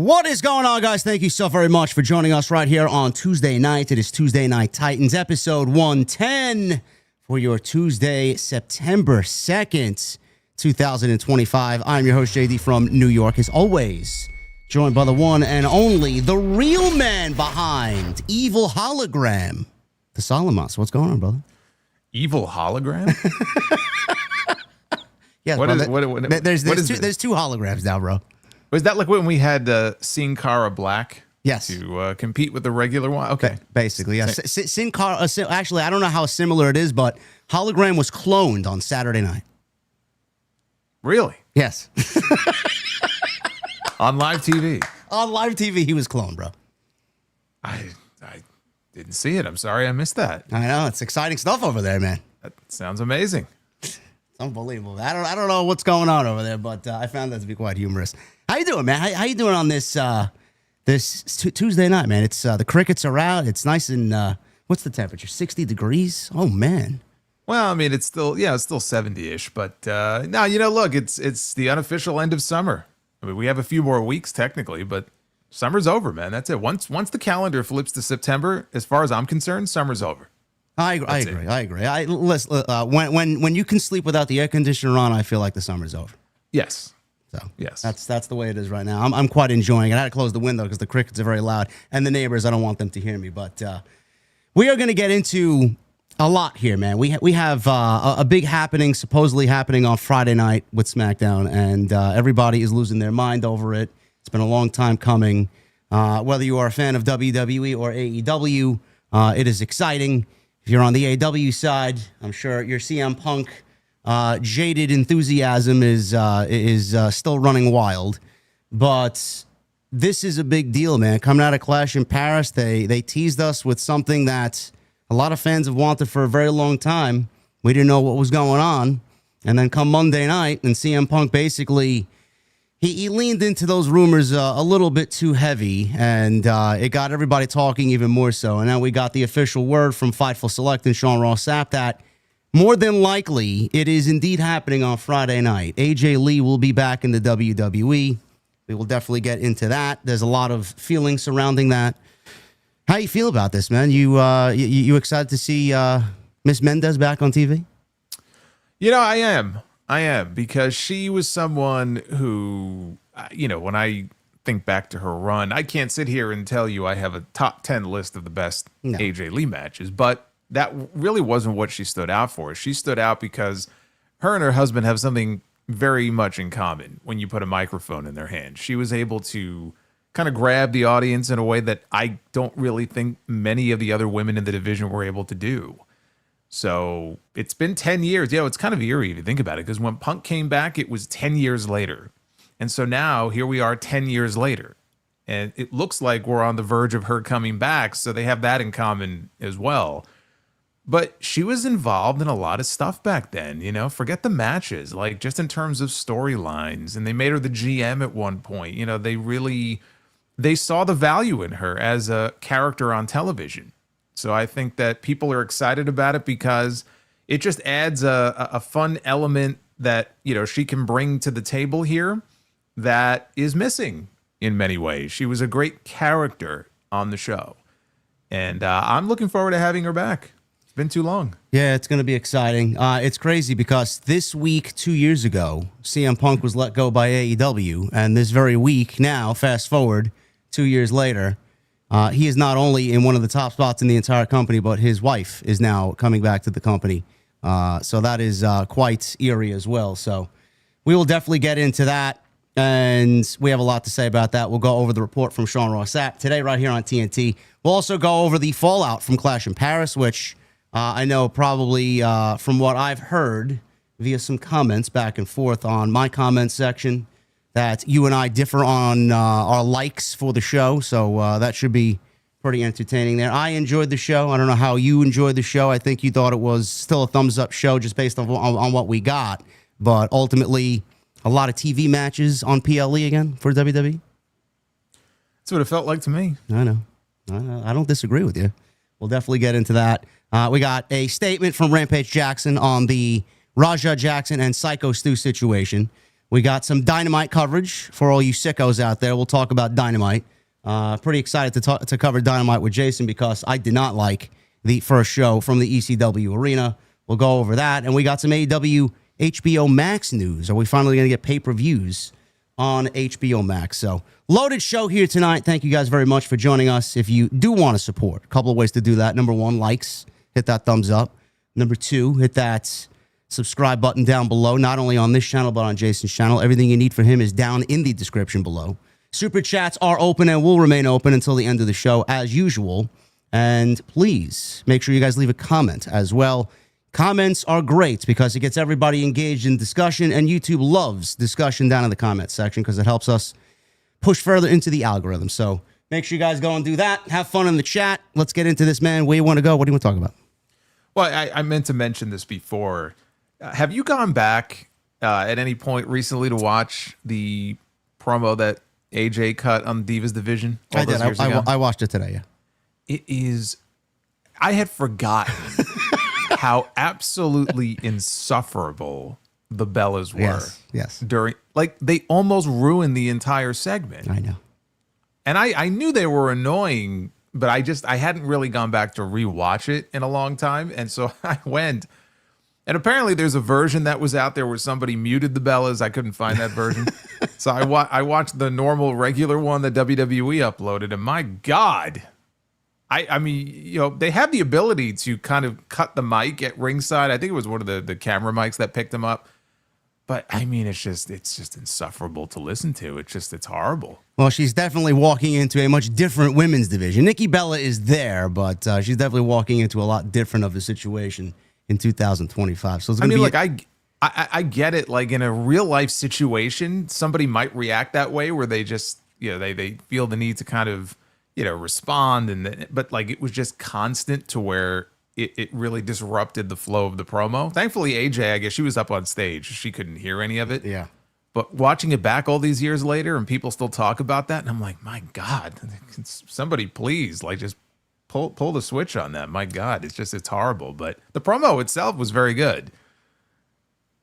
What is going on, guys? Thank you so very much for joining us right here on Tuesday night. It is Tuesday Night Titans, episode 110 for your Tuesday, September 2nd, 2025. I'm your host, JD from New York, as always, joined by the one and only, the real man behind Evil Hologram, the Solomonster. What's going on, brother? Evil Hologram? Yes, there's two holograms now, bro. Was that like when we had Sin Cara Black? Yes. To compete with the regular one? Okay. Basically, yes. Sin Cara, actually, I don't know how similar it is, but Hologram was cloned on Saturday night. Really? Yes. On live TV? On live TV, he was cloned, bro. I didn't see it. I'm sorry I missed that. I know. It's exciting stuff over there, man. That sounds amazing. It's unbelievable. I don't know what's going on over there, but I found that to be quite humorous. How you doing, man? How you doing on this Tuesday night, man? It's the crickets are out. It's nice and what's the temperature? 60 degrees. Oh man. Well, I mean, it's still 70-ish, but no, look, it's the unofficial end of summer. I mean, we have a few more weeks technically, but summer's over, man. That's it. Once the calendar flips to September, as far as I'm concerned, summer's over. I agree. Listen, when you can sleep without the air conditioner on, I feel like the summer's over. Yes. So yes, that's the way it is right now. I'm quite enjoying it. I had to close the window because the crickets are very loud, and the neighbors, I don't want them to hear me. But we are going to get into a lot here, man. We have a big happening, supposedly happening on Friday night with SmackDown, and everybody is losing their mind over it. It's been a long time coming. Whether you are a fan of WWE or AEW, it is exciting. If you're on the AEW side, I'm sure your CM Punk jaded enthusiasm is still running wild, but this is a big deal, man. Coming out of Clash in Paris, they teased us with something that a lot of fans have wanted for a very long time. We didn't know what was going on, and then come Monday night, and CM Punk basically he leaned into those rumors a little bit too heavy, and it got everybody talking even more so. And now we got the official word from Fightful Select and Sean Ross Sapp that more than likely, it is indeed happening on Friday night. AJ Lee will be back in the WWE. We will definitely get into that. There's a lot of feelings surrounding that. How you feel about this, man? You excited to see Miss Mendez back on TV? I am, because she was someone who, when I think back to her run, I can't sit here and tell you I have a top 10 list of the best AJ Lee matches, but that really wasn't what she stood out for. She stood out because her and her husband have something very much in common when you put a microphone in their hand. She was able to kind of grab the audience in a way that I don't really think many of the other women in the division were able to do. So it's been 10 years. It's kind of eerie if you think about it, because when Punk came back, it was 10 years later. And so now here we are 10 years later. And it looks like we're on the verge of her coming back. So they have that in common as well. But she was involved in a lot of stuff back then, forget the matches, like just in terms of storylines. And they made her the GM at one point. They saw the value in her as a character on television. So I think that people are excited about it because it just adds a fun element that, she can bring to the table here that is missing in many ways. She was a great character on the show. And I'm looking forward to having her back. It's been too long. Yeah, it's going to be exciting. It's crazy because this week, 2 years ago, CM Punk was let go by AEW. And this very week now, fast forward, 2 years later, he is not only in one of the top spots in the entire company, but his wife is now coming back to the company. So that is quite eerie as well. So we will definitely get into that. And we have a lot to say about that. We'll go over the report from Sean Ross Sapp today right here on TNT. We'll also go over the fallout from Clash in Paris, which I know probably from what I've heard via some comments back and forth on my comment section that you and I differ on our likes for the show. So that should be pretty entertaining there. I enjoyed the show. I don't know how you enjoyed the show. I think you thought it was still a thumbs up show just based on what we got. But ultimately, a lot of TV matches on PLE again for WWE. That's what it felt like to me. I know. I don't disagree with you. We'll definitely get into that. We got a statement from Rampage Jackson on the Raja Jackson and Syko Stu situation. We got some Dynamite coverage for all you sickos out there. We'll talk about Dynamite. Pretty excited to cover Dynamite with Jason because I did not like the first show from the ECW Arena. We'll go over that. And we got some AEW HBO Max news. Are we finally going to get pay-per-views on HBO Max? So loaded show here tonight. Thank you guys very much for joining us. If you do want to support, a couple of ways to do that. Number one, likes. Hit that thumbs up. Number two, hit that subscribe button down below, not only on this channel, but on Jason's channel. Everything you need for him is down in the description below. Super chats are open and will remain open until the end of the show, as usual. And please make sure you guys leave a comment as well. Comments are great because it gets everybody engaged in discussion, and YouTube loves discussion down in the comment section because it helps us push further into the algorithm. So make sure you guys go and do that. Have fun in the chat. Let's get into this, man. Where you want to go? What do you want to talk about? Well, I meant to mention this before. Have you gone back at any point recently to watch the promo that AJ cut on Divas Division? I did. I watched it today, yeah. It is... I had forgotten how absolutely insufferable the Bellas were. Yes. During, like, they almost ruined the entire segment. I know. And I knew they were annoying, but I hadn't really gone back to rewatch it in a long time. And so I went, and apparently there's a version that was out there where somebody muted the Bellas. I couldn't find that version. So I watched the normal, regular one that WWE uploaded, and my God, I mean, you know, they have the ability to kind of cut the mic at ringside. I think it was one of the camera mics that picked them up. But I mean, it's just insufferable to listen to. It's horrible. Well, she's definitely walking into a much different women's division. Nikki Bella is there, but she's definitely walking into a lot different of a situation in 2025. So it's going to be. Look, I get it. Like in a real life situation, somebody might react that way, where they just, you know, they feel the need to kind of, you know, respond, but like it was just constant to where it really disrupted the flow of the promo. Thankfully, AJ, I guess she was up on stage. She couldn't hear any of it. Yeah. But watching it back all these years later and people still talk about that, and I'm like, my God, somebody please, like, just pull the switch on that. My God, it's horrible. But the promo itself was very good.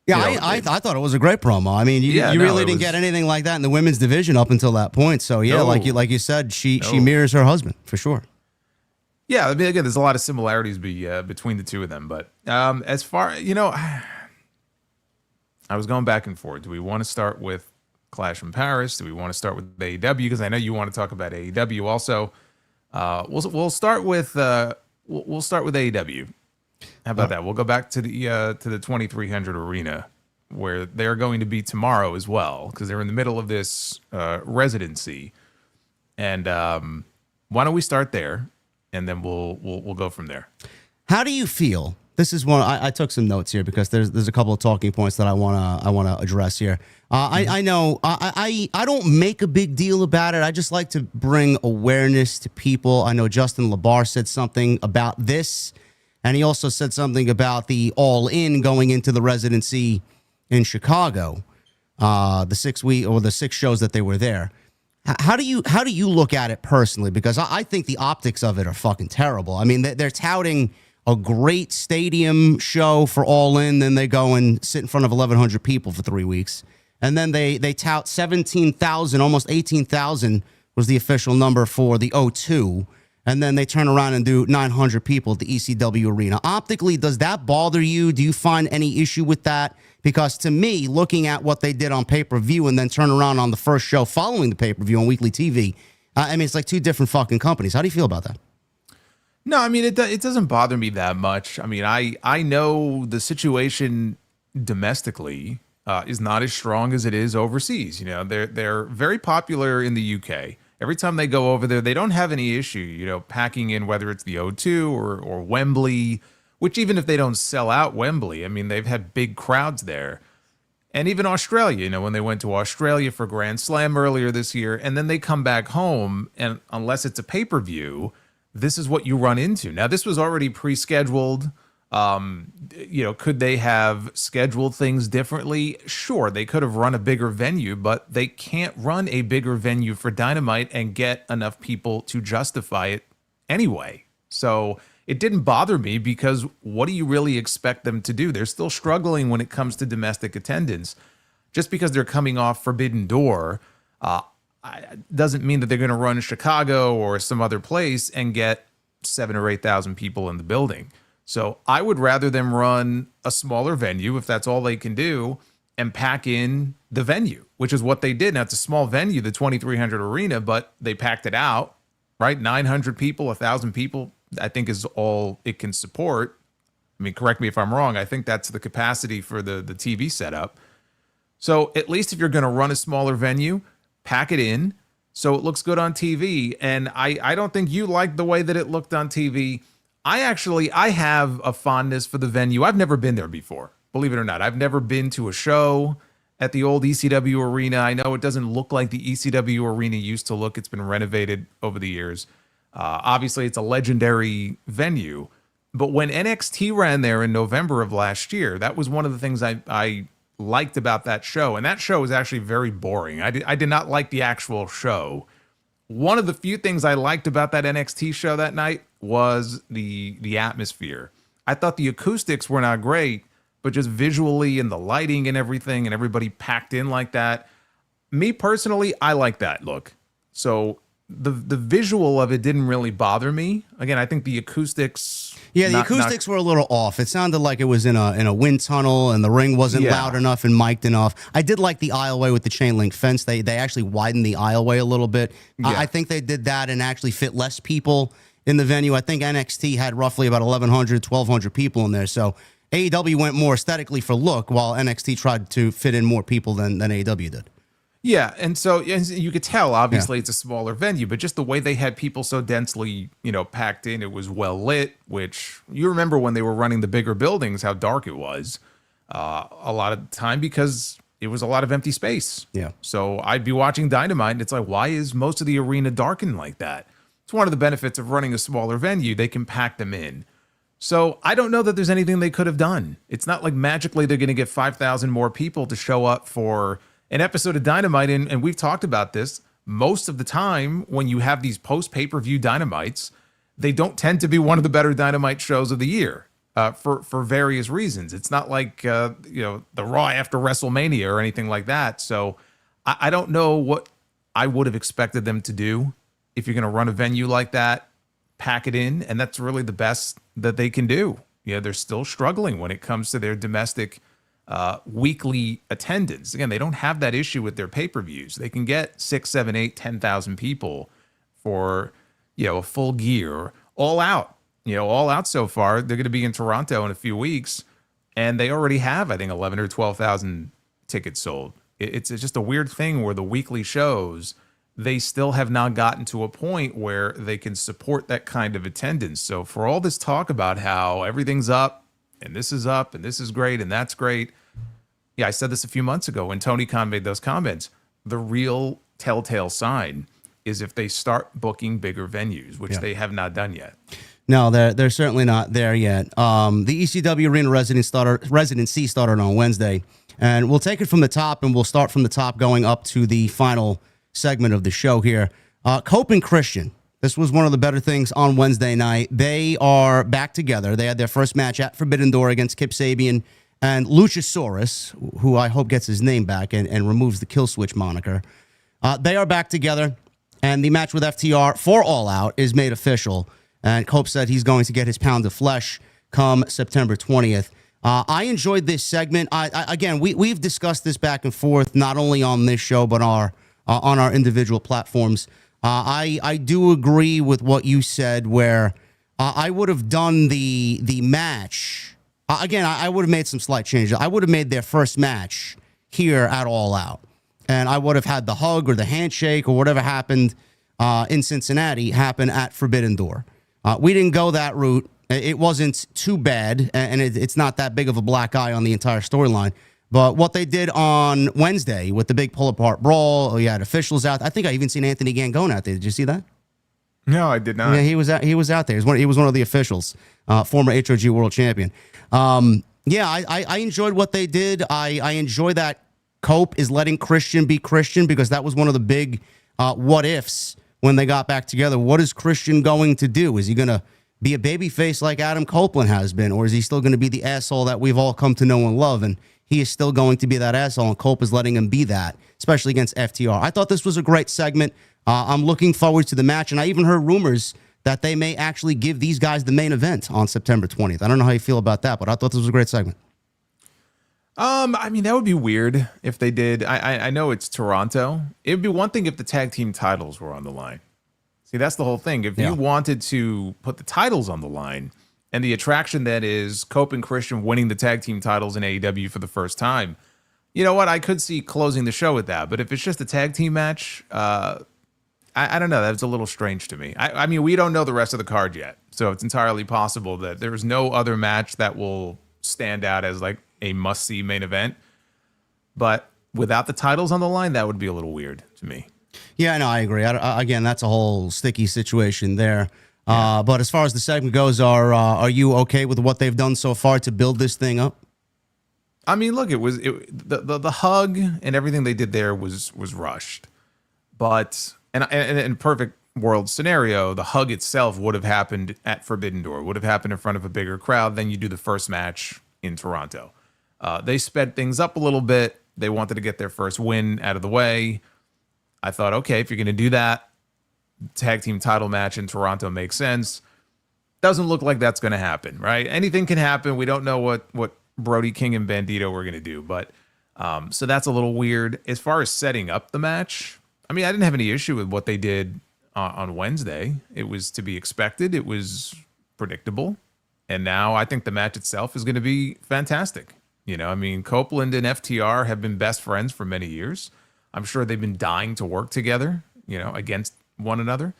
Yeah, you know, I thought it was a great promo. I mean, you really didn't get anything like that in the women's division up until that point. So yeah, like you said, she mirrors her husband for sure. Yeah, I mean, again, there's a lot of similarities between the two of them. But as far, you know, I was going back and forth. Do we want to start with Clash in Paris? Do we want to start with AEW? Because I know you want to talk about AEW also. We'll start with AEW. How about that? We'll go back to the 2300 Arena, where they're going to be tomorrow as well, because they're in the middle of this residency. And why don't we start there? And then we'll go from there. How do you feel? This is one I took some notes here because there's a couple of talking points that I wanna address here. I know I don't make a big deal about it. I just like to bring awareness to people. I know Justin LaBar said something about this, and he also said something about the All-In going into the residency in Chicago, the 6 week or the 6 shows that they were there. How do you look at it personally? Because I think the optics of it are fucking terrible. I mean, they're touting a great stadium show for All In, then they go and sit in front of 1,100 people for 3 weeks, and then they tout 17,000, almost 18,000 was the official number for the O2, and then they turn around and do 900 people at the ECW Arena. Optically, does that bother you? Do you find any issue with that? Because to me, looking at what they did on pay-per-view and then turn around on the first show following the pay-per-view on weekly TV, I mean, it's like two different fucking companies. How do you feel about that? No, I mean, it doesn't bother me that much. I mean, I know the situation domestically is not as strong as it is overseas. You know, they're very popular in the UK. Every time they go over there, they don't have any issue, you know, packing in, whether it's the O2 or Wembley, which even if they don't sell out Wembley, I mean, they've had big crowds there. And even Australia, you know, when they went to Australia for Grand Slam earlier this year, and then they come back home, and unless it's a pay-per-view, this is what you run into. Now, this was already pre-scheduled. You know, could they have scheduled things differently? Sure, they could have run a bigger venue, but they can't run a bigger venue for Dynamite and get enough people to justify it anyway. So it didn't bother me, because what do you really expect them to do? They're still struggling when it comes to domestic attendance. just because they're coming off Forbidden Door, doesn't mean that they're going to run Chicago or some other place and get 7,000 or 8,000 people in the building. So I would rather them run a smaller venue if that's all they can do and pack in the venue, which is what they did. Now it's a small venue, the 2,300 Arena, but they packed it out, right? 900 people, 1,000 people, I think is all it can support. I mean, correct me if I'm wrong. I think that's the capacity for the TV setup. So at least if you're going to run a smaller venue, pack it in so it looks good on TV. And I don't think you liked the way that it looked on TV. I have a fondness for the venue. I've never been there before, believe it or not. I've never been to a show at the old ECW Arena. I know it doesn't look like the ECW Arena used to look. It's been renovated over the years. Obviously, it's a legendary venue. But when NXT ran there in November of last year, that was one of the things I liked about that show. And that show was actually very boring. I did not like the actual show. One of the few things I liked about that NXT show that night was the atmosphere. I thought the acoustics were not great, but just visually and the lighting and everything and everybody packed in like that. Me personally, I like that look. So the visual of it didn't really bother me. Again, I think the acoustics... Yeah, the acoustics were a little off. It sounded like it was in a wind tunnel and the ring wasn't loud enough and mic'd enough. I did like the aisleway with the chain link fence. They actually widened the aisleway a little bit. Yeah. I think they did that and actually fit less people in the venue. I think NXT had roughly about 1,100, 1,200 people in there. So AEW went more aesthetically for look, while NXT tried to fit in more people than AEW did. Yeah, and so you could tell, obviously, it's a smaller venue, but just the way they had people so densely, packed in, it was well lit, which you remember when they were running the bigger buildings, how dark it was a lot of the time because it was a lot of empty space. Yeah. So I'd be watching Dynamite, and it's like, why is most of the arena darkened like that? It's one of the benefits of running a smaller venue. They can pack them in. So I don't know that there's anything they could have done. It's not like magically they're going to get 5,000 more people to show up for an episode of Dynamite, and we've talked about this. Most of the time, when you have these post-pay-per-view Dynamites, they don't tend to be one of the better Dynamite shows of the year for various reasons. It's not like the Raw after WrestleMania or anything like that. So I don't know what I would have expected them to do if you're going to run a venue like that, pack it in, and that's really the best that they can do. Yeah, they're still struggling when it comes to their domestic weekly attendance. Again, they don't have that issue with their pay-per-views. They can get 6, 7, 8, 10,000 people for, a full gear, all out. All out so far. They're going to be in Toronto in a few weeks, and they already have, I think, 11 or 12,000 tickets sold. It's just a weird thing where the weekly shows, they still have not gotten to a point where they can support that kind of attendance. So for all this talk about how everything's up, and this is up, and this is great, and that's great. Yeah, I said this a few months ago when Tony Khan made those comments. The real telltale sign is if they start booking bigger venues, which they have not done yet. No, they're certainly not there yet. The ECW Arena residency started on Wednesday, and we'll take it from the top, and we'll start from the top going up to the final segment of the show here. Cope and Christian. This was one of the better things on Wednesday night. They are back together. They had their first match at Forbidden Door against Kip Sabian and Luchasaurus, who I hope gets his name back and removes the Kill Switch moniker. They are back together, and the match with FTR for All Out is made official. And Cope said he's going to get his pound of flesh come September 20th. I enjoyed this segment. Again, we've discussed this back and forth, not only on this show, but on our individual platforms. I do agree with what you said, where I would have done the match. Again, I would have made some slight changes. I would have made their first match here at All Out. And I would have had the hug or the handshake or whatever happened in Cincinnati happen at Forbidden Door. We didn't go that route. It wasn't too bad, and it's not that big of a black eye on the entire storyline. But what they did on Wednesday with the big pull-apart brawl, you had officials out. I think I even seen Anthony Gangone out there. Did you see that? No, I did not. Yeah, he was out there. He was one of the officials, former HOG world champion. I enjoyed what they did. I enjoy that Cope is letting Christian be Christian, because that was one of the big what-ifs when they got back together. What is Christian going to do? Is he going to be a babyface like Adam Copeland has been, or is he still going to be the asshole that we've all come to know and love? And he is still going to be that asshole, and Cope is letting him be that, especially against FTR. I thought this was a great segment. I'm looking forward to the match, and I even heard rumors that they may actually give these guys the main event on September 20th. I don't know how you feel about that, but I thought this was a great segment. I mean, that would be weird if they did. I know it's Toronto. It would be one thing if the tag team titles were on the line. See, that's the whole thing. If you wanted to put the titles on the line, and the attraction that is Cope and Christian winning the tag team titles in AEW for the first time, you know what? I could see closing the show with that. But if it's just a tag team match, I don't know. That's a little strange to me. I mean, we don't know the rest of the card yet. So it's entirely possible that there's no other match that will stand out as like a must-see main event. But without the titles on the line, that would be a little weird to me. Yeah, no, I agree. Again, that's a whole sticky situation there. But as far as the segment goes, are you okay with what they've done so far to build this thing up? I mean, look, the hug and everything they did there was rushed. But and in a perfect world scenario, the hug itself would have happened at Forbidden Door, would have happened in front of a bigger crowd than you do the first match in Toronto. They sped things up a little bit. They wanted to get their first win out of the way. I thought, okay, if you're going to do that, tag team title match in Toronto makes sense. Doesn't look like that's going to happen, right? Anything can happen. We don't know what Brody King and Bandido were going to do, but so that's a little weird. As far as setting up the match, I mean, I didn't have any issue with what they did on Wednesday. It was to be expected. It was predictable. And now I think the match itself is going to be fantastic. You know, I mean, Copeland and FTR have been best friends for many years. I'm sure they've been dying to work together, you know, against one another.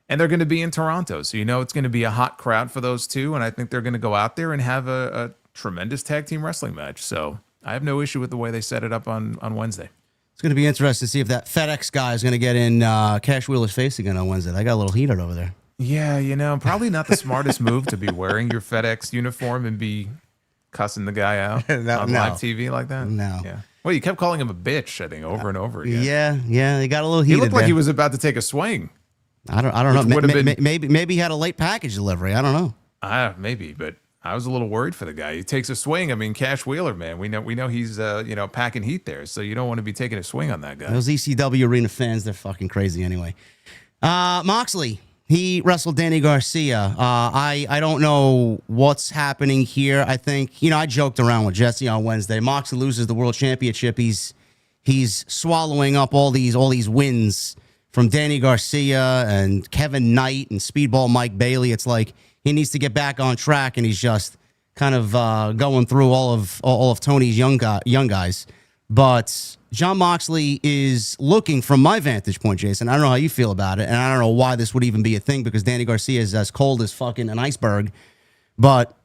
And they're going to be in Toronto. So, you know, it's going to be a hot crowd for those two. And I think they're going to go out there and have a tremendous tag team wrestling match. So I have no issue with the way they set it up on Wednesday. It's going to be interesting to see if that FedEx guy is going to get in Cash Wheeler's face again on Wednesday. They got a little heated over there. Yeah, you know, probably not the smartest move to be wearing your FedEx uniform and be cussing the guy out on live TV like that. No. Yeah. Well, you kept calling him a bitch, I think, over and over again. Yeah, they got a little heated. He looked like there. he was about to take a swing. I don't know. Maybe he had a late package delivery. I don't know. Maybe, but I was a little worried for the guy. He takes a swing. I mean, Cash Wheeler, man. We know he's packing heat there, so you don't want to be taking a swing on that guy. Those ECW Arena fans, they're fucking crazy anyway. Moxley, he wrestled Danny Garcia. I don't know what's happening here. I think, I joked around with Jesse on Wednesday. Moxley loses the world championship. He's swallowing up all these wins from Danny Garcia and Kevin Knight and Speedball Mike Bailey. It's like he needs to get back on track, and he's just kind of going through all of Tony's young guys. But Jon Moxley is looking, from my vantage point, Jason, I don't know how you feel about it, and I don't know why this would even be a thing, because Danny Garcia is as cold as fucking an iceberg, but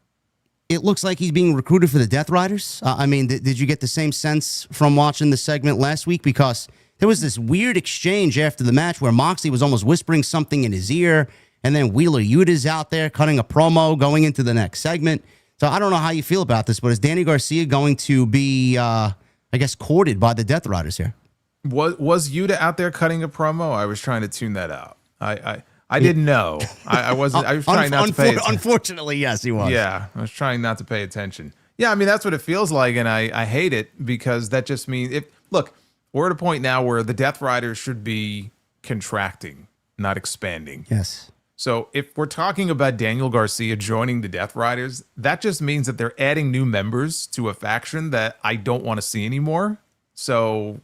it looks like he's being recruited for the Death Riders. I mean, did you get the same sense from watching the segment last week? Because there was this weird exchange after the match where Moxley was almost whispering something in his ear, and then Wheeler Yuta's out there cutting a promo going into the next segment. So I don't know how you feel about this, but is Danny Garcia going to be, courted by the Death Riders here? Was Yuta out there cutting a promo? I was trying to tune that out. I didn't know. I was trying not to pay attention. Unfortunately, yes, he was. Yeah, I was trying not to pay attention. Yeah, I mean, that's what it feels like, and I hate it, because that just means, look, we're at a point now where the Death Riders should be contracting, not expanding. Yes. So if we're talking about Daniel Garcia joining the Death Riders, that just means that they're adding new members to a faction that I don't want to see anymore. So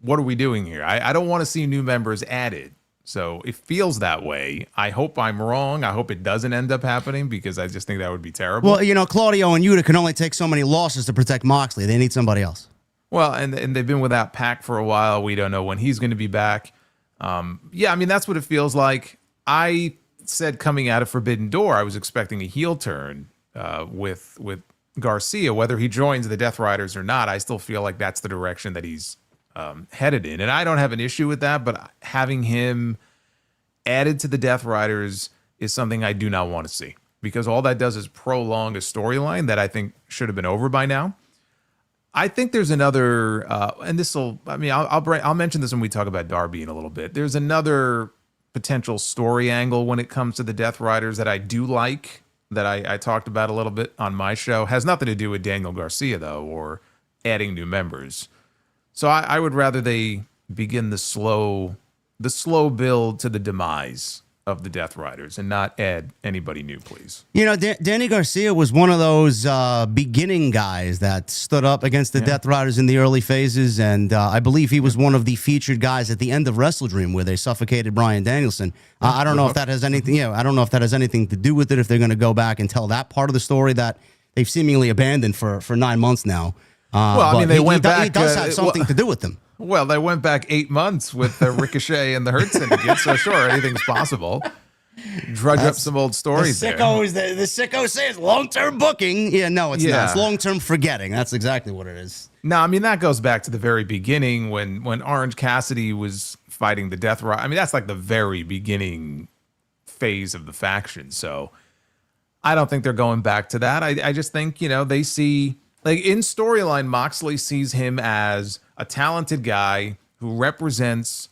what are we doing here? I don't want to see new members added. So it feels that way. I hope I'm wrong. I hope it doesn't end up happening, because I just think that would be terrible. Well, Claudio and Yuta can only take so many losses to protect Moxley. They need somebody else. Well, and they've been without Pac for a while. We don't know when he's going to be back. Yeah, I mean, that's what it feels like. I said coming out of Forbidden Door, I was expecting a heel turn with Garcia. Whether he joins the Death Riders or not, I still feel like that's the direction that he's headed in. And I don't have an issue with that, but having him added to the Death Riders is something I do not want to see, because all that does is prolong a storyline that I think should have been over by now. I think there's another, and I'll mention this when we talk about Darby in a little bit. There's another potential story angle when it comes to the Death Riders that I do like, that I talked about a little bit on my show. Has nothing to do with Daniel Garcia, though, or adding new members. So I would rather they begin the slow build to the demise of the Death Riders and not add anybody new, please. You know, Danny Garcia was one of those beginning guys that stood up against the Death Riders in the early phases, and I believe he was one of the featured guys at the end of Wrestle Dream where they suffocated Bryan Danielson. I don't know if that has anything. I don't know if that has anything to do with it. If they're going to go back and tell that part of the story that they've seemingly abandoned for 9 months now. Well, I mean, they went back. He does have something to do with them. Well, they went back 8 months with Ricochet and the Hurt Syndicate, so sure, anything's possible. Drudge up some old stories the sicko says long-term booking. Yeah, no, it's not. It's long-term forgetting. That's exactly what it is. No, I mean, that goes back to the very beginning when Orange Cassidy was fighting the Death Rider. I mean, that's like the very beginning phase of the faction. So I don't think they're going back to that. I just think, they see, like in storyline, Moxley sees him as a talented guy who represents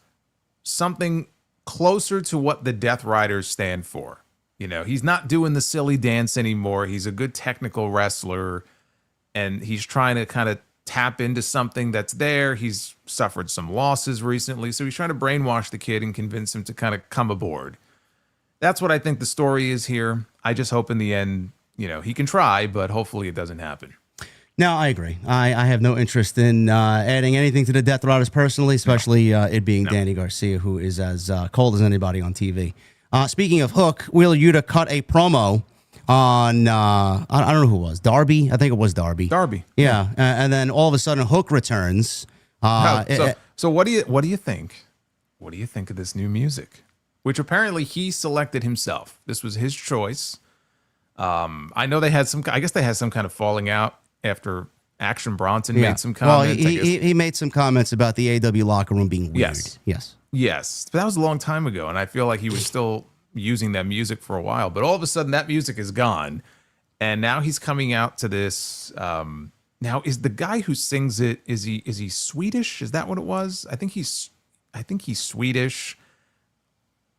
something closer to what the Death Riders stand for. He's not doing the silly dance anymore. He's a good technical wrestler, and he's trying to kind of tap into something that's there. He's suffered some losses recently, so he's trying to brainwash the kid and convince him to kind of come aboard. That's what I think the story is here. I just hope in the end, he can try, but hopefully it doesn't happen. No, I agree. I have no interest in adding anything to the Death Riders personally, especially it being Danny Garcia, who is as cold as anybody on TV. Speaking of Hook, Wheeler Yuta cut a promo on, I don't know who it was, Darby? I think it was Darby. Darby. Yeah. And then all of a sudden Hook returns. So what do you think? What do you think of this new music? Which apparently he selected himself. This was his choice. I know they had some kind of falling out after Action Bronson made some comments. Well, he made some comments about the AEW locker room being weird. Yes. But that was a long time ago, and I feel like he was still using that music for a while. But all of a sudden, that music is gone, and now he's coming out to this. Now, is the guy who sings it, is he Swedish? Is that what it was? I think he's Swedish.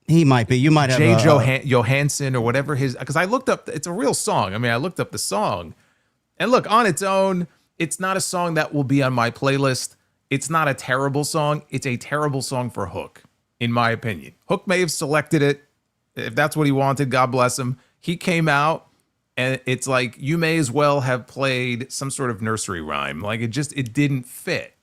He might be. You might have Johansson or whatever his. Because I looked up, it's a real song. I mean, I looked up the song. And look, on its own, it's not a song that will be on my playlist. It's not a terrible song. It's a terrible song for Hook, in my opinion. Hook may have selected it. If that's what he wanted, God bless him. He came out, and it's like, you may as well have played some sort of nursery rhyme. Like, it didn't fit.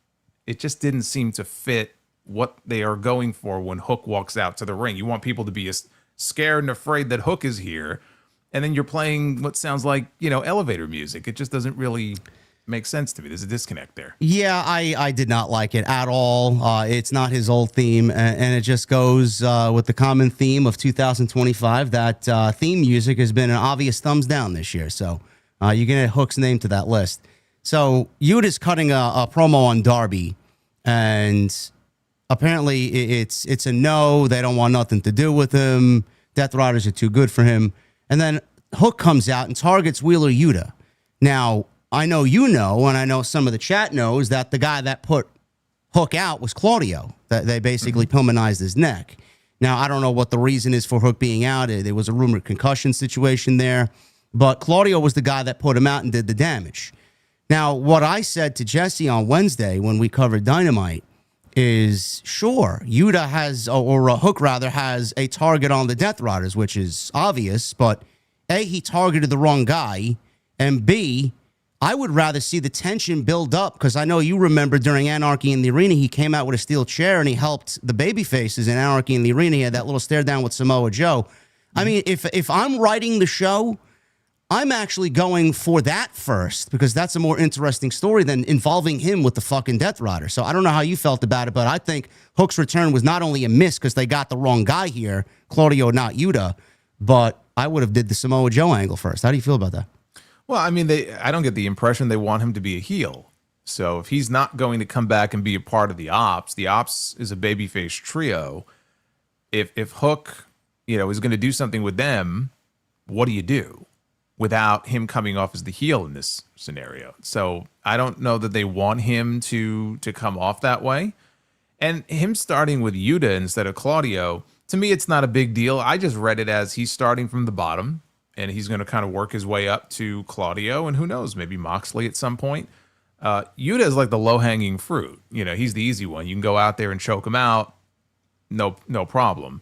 It just didn't seem to fit what they are going for when Hook walks out to the ring. You want people to be scared and afraid that Hook is here. And then you're playing what sounds like, elevator music. It just doesn't really make sense to me. There's a disconnect there. Yeah, I did not like it at all. It's not his old theme, and it just goes with the common theme of 2025. That theme music has been an obvious thumbs down this year. So you can add Hook's name to that list. So Yuta's cutting a promo on Darby, and apparently it's a no. They don't want nothing to do with him. Death Riders are too good for him. And then Hook comes out and targets Wheeler Yuta. Now, I know and I know some of the chat knows that the guy that put Hook out was Claudio. That they basically pulmonized his neck. Now, I don't know what the reason is for Hook being out. There was a rumored concussion situation there. But Claudio was the guy that put him out and did the damage. Now, what I said to Jesse on Wednesday when we covered Dynamite is, sure, Yuta has, or Hook rather, has a target on the Death Riders, which is obvious, but A, he targeted the wrong guy, and B, I would rather see the tension build up, because I know you remember during Anarchy in the Arena, he came out with a steel chair and he helped the baby faces in Anarchy in the Arena. He had that little stare down with Samoa Joe. I mean, if I'm writing the show, I'm actually going for that first, because that's a more interesting story than involving him with the fucking Death Rider. So I don't know how you felt about it, but I think Hook's return was not only a miss because they got the wrong guy here, Claudio, not Yuta, but I would have did the Samoa Joe angle first. How do you feel about that? Well, I mean, I don't get the impression they want him to be a heel. So if he's not going to come back and be a part of the Ops is a babyface trio. If Hook, is going to do something with them, what do you do without him coming off as the heel in this scenario? So I don't know that they want him to come off that way. And him starting with Yuta instead of Claudio, to me, it's not a big deal. I just read it as he's starting from the bottom, and he's going to kind of work his way up to Claudio, and who knows, maybe Moxley at some point. Yuta's like the low-hanging fruit. He's the easy one. You can go out there and choke him out. No problem.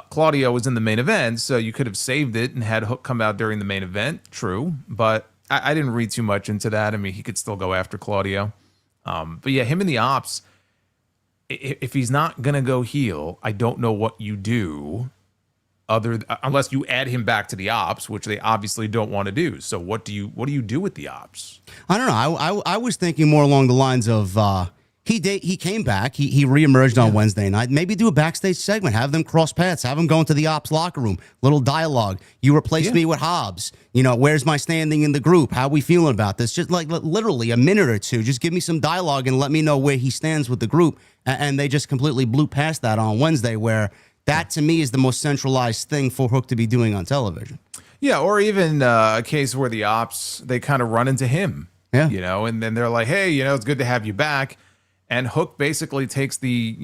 Claudio was in the main event, so you could have saved it and had Hook come out during the main event. True, but I didn't read too much into that. I mean, he could still go after Claudio. But yeah, him in the ops, if he's not going to go heel, I don't know what you do unless you add him back to the ops, which they obviously don't want to do. So what do you do with the ops? I don't know. I was thinking more along the lines of he came back. He reemerged on Wednesday night. Maybe do a backstage segment. Have them cross paths. Have them go into the ops locker room. Little dialogue. You replaced me with Hobbs. Where's my standing in the group? How we feeling about this? Just like literally a minute or two. Just give me some dialogue and let me know where he stands with the group. And they just completely blew past that on Wednesday, where that to me is the most centralized thing for Hook to be doing on television. Yeah, or even a case where the ops, they kind of run into him. Yeah. And then they're like, hey, it's good to have you back. And Hook basically takes the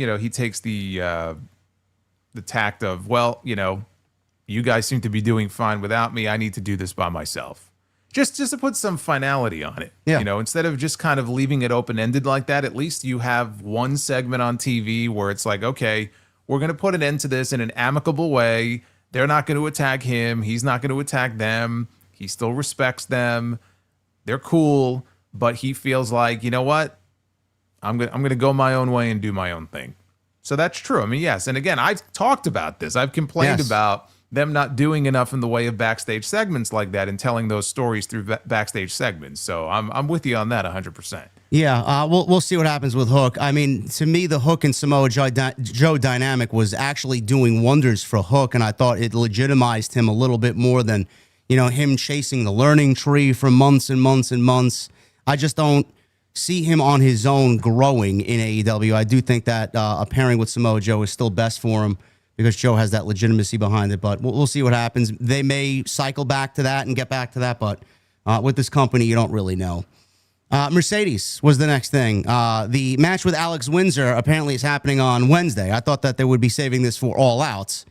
tact of, well, you guys seem to be doing fine without me. I need to do this by myself. Just to put some finality on it. Yeah. Instead of just kind of leaving it open-ended like that, at least you have one segment on TV where it's like, okay, we're going to put an end to this in an amicable way. They're not going to attack him. He's not going to attack them. He still respects them. They're cool, but he feels like, you know what? I'm going to go my own way and do my own thing. So that's true. I mean, yes. And again, I've talked about this. I've complained about them not doing enough in the way of backstage segments like that and telling those stories through backstage segments. So I'm with you on that 100%. Yeah, we'll see what happens with Hook. I mean, to me, the Hook and Samoa Joe dynamic was actually doing wonders for Hook, and I thought it legitimized him a little bit more than, him chasing the learning tree for months and months and months. I just don't see him on his own growing in AEW. I do think that a pairing with Samoa Joe is still best for him because Joe has that legitimacy behind it, but we'll see what happens. They may cycle back to that and get back to that, but with this company, you don't really know. Mercedes was the next thing. The match with Alex Windsor apparently is happening on Wednesday. I thought that they would be saving this for All Out.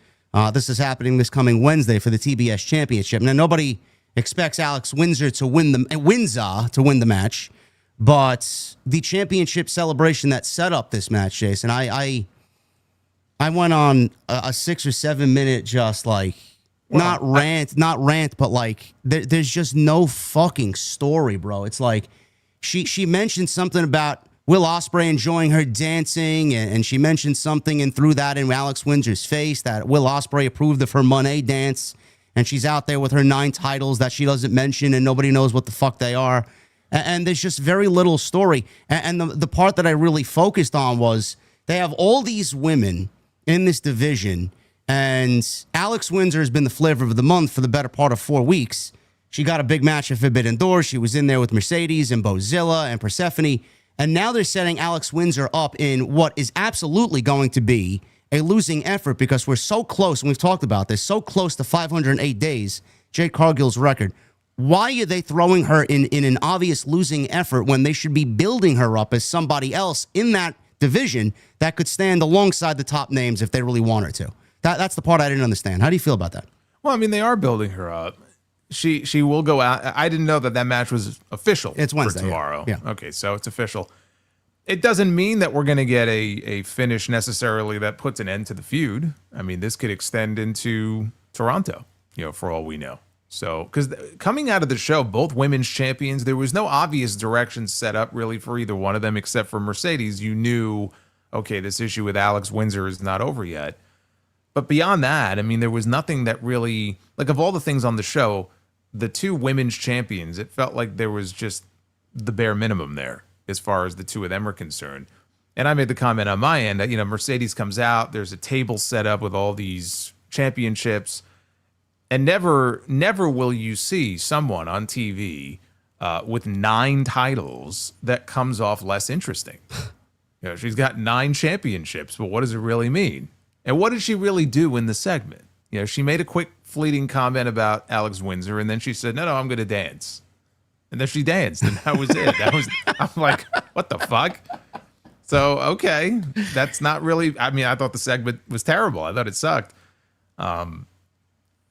This is happening this coming Wednesday for the TBS Championship. Now, nobody expects Alex Windsor to win the match, but the championship celebration that set up this match, Jason, I went on a 6 or 7 minute just like not rant, but like there's just no fucking story, bro. It's like she mentioned something about Will Ospreay enjoying her dancing, and she mentioned something and threw that in Alex Windsor's face that Will Ospreay approved of her Monet dance, and she's out there with her 9 titles that she doesn't mention, and nobody knows what the fuck they are. And there's just very little story. And the part that I really focused on was they have all these women in this division, and Alex Windsor has been the flavor of the month for the better part of 4 weeks. She got a big match at Forbidden Door. She was in there with Mercedes and Bozilla and Persephone. And now they're setting Alex Windsor up in what is absolutely going to be a losing effort because we're so close, and we've talked about this, so close to 508 days, Jade Cargill's record. Why are they throwing her in an obvious losing effort when they should be building her up as somebody else in that division that could stand alongside the top names if they really want her to? That's the part I didn't understand. How do you feel about that? Well, I mean, they are building her up. She will go out. I didn't know that match was official. It's Wednesday, for tomorrow. Yeah. Okay, so it's official. It doesn't mean that we're going to get a finish necessarily that puts an end to the feud. I mean, this could extend into Toronto, for all we know. So, because coming out of the show, both women's champions, there was no obvious direction set up really for either one of them, except for Mercedes. You knew, okay, this issue with Alex Windsor is not over yet. But beyond that, I mean, there was nothing that really, like of all the things on the show, the 2 women's champions, it felt like there was just the bare minimum there as far as the 2 of them are concerned. And I made the comment on my end that, Mercedes comes out, there's a table set up with all these championships, and never will you see someone on TV with 9 titles that comes off less interesting. She's got 9 championships, but what does it really mean? And what did she really do in the segment? She made a quick fleeting comment about Alex Windsor, and then she said, no, I'm going to dance. And then she danced, and that was it. I'm like, what the fuck? So, okay, that's not really, I mean, I thought the segment was terrible. I thought it sucked.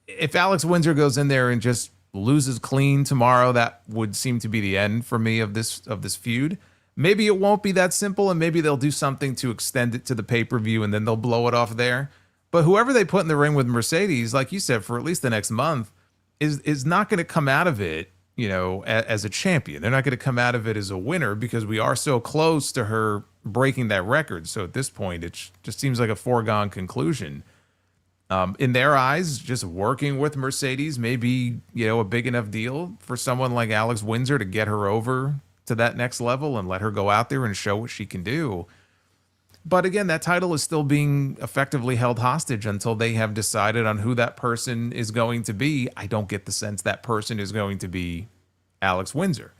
If Alex Windsor goes in there and just loses clean tomorrow, that would seem to be the end for me of this feud. Maybe it won't be that simple, and maybe they'll do something to extend it to the pay-per-view, and then they'll blow it off there. But whoever they put in the ring with Mercedes, like you said, for at least the next month, is not going to come out of it, as a champion. They're not going to come out of it as a winner because we are so close to her breaking that record. So at this point, it just seems like a foregone conclusion. In their eyes, just working with Mercedes may be, a big enough deal for someone like Alex Windsor to get her over to that next level and let her go out there and show what she can do. But again, that title is still being effectively held hostage until they have decided on who that person is going to be. I don't get the sense that person is going to be Alex Windsor.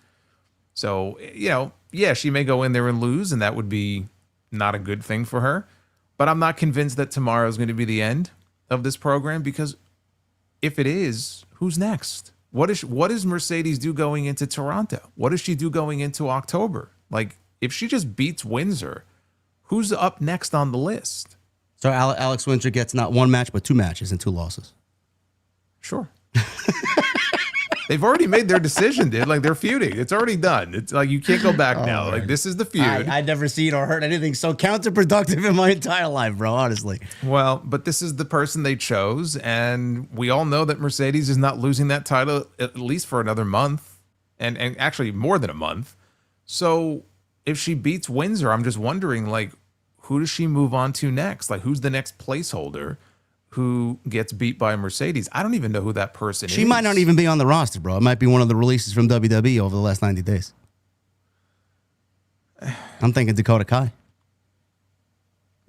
So, yeah, she may go in there and lose, and that would be not a good thing for her. But I'm not convinced that tomorrow is going to be the end of this program, because if it is, who's next? What does Mercedes do going into Toronto? What does she do going into October? Like, if she just beats Windsor, who's up next on the list? So Alex Windsor gets not one match, but 2 matches and 2 losses. Sure. They've already made their decision, dude. Like, they're feuding. It's already done. It's like, you can't go back now. Like, this is the feud. I've never seen or heard anything so counterproductive in my entire life, bro, honestly. Well, but this is the person they chose, and we all know that Mercedes is not losing that title at least for another month, and actually more than a month. So if she beats Windsor, I'm just wondering, like, who does she move on to next? Like, who's the next placeholder who gets beat by Mercedes? I don't even know who that person is. She might not even be on the roster, bro. It might be one of the releases from WWE over the last 90 days. I'm thinking Dakota Kai.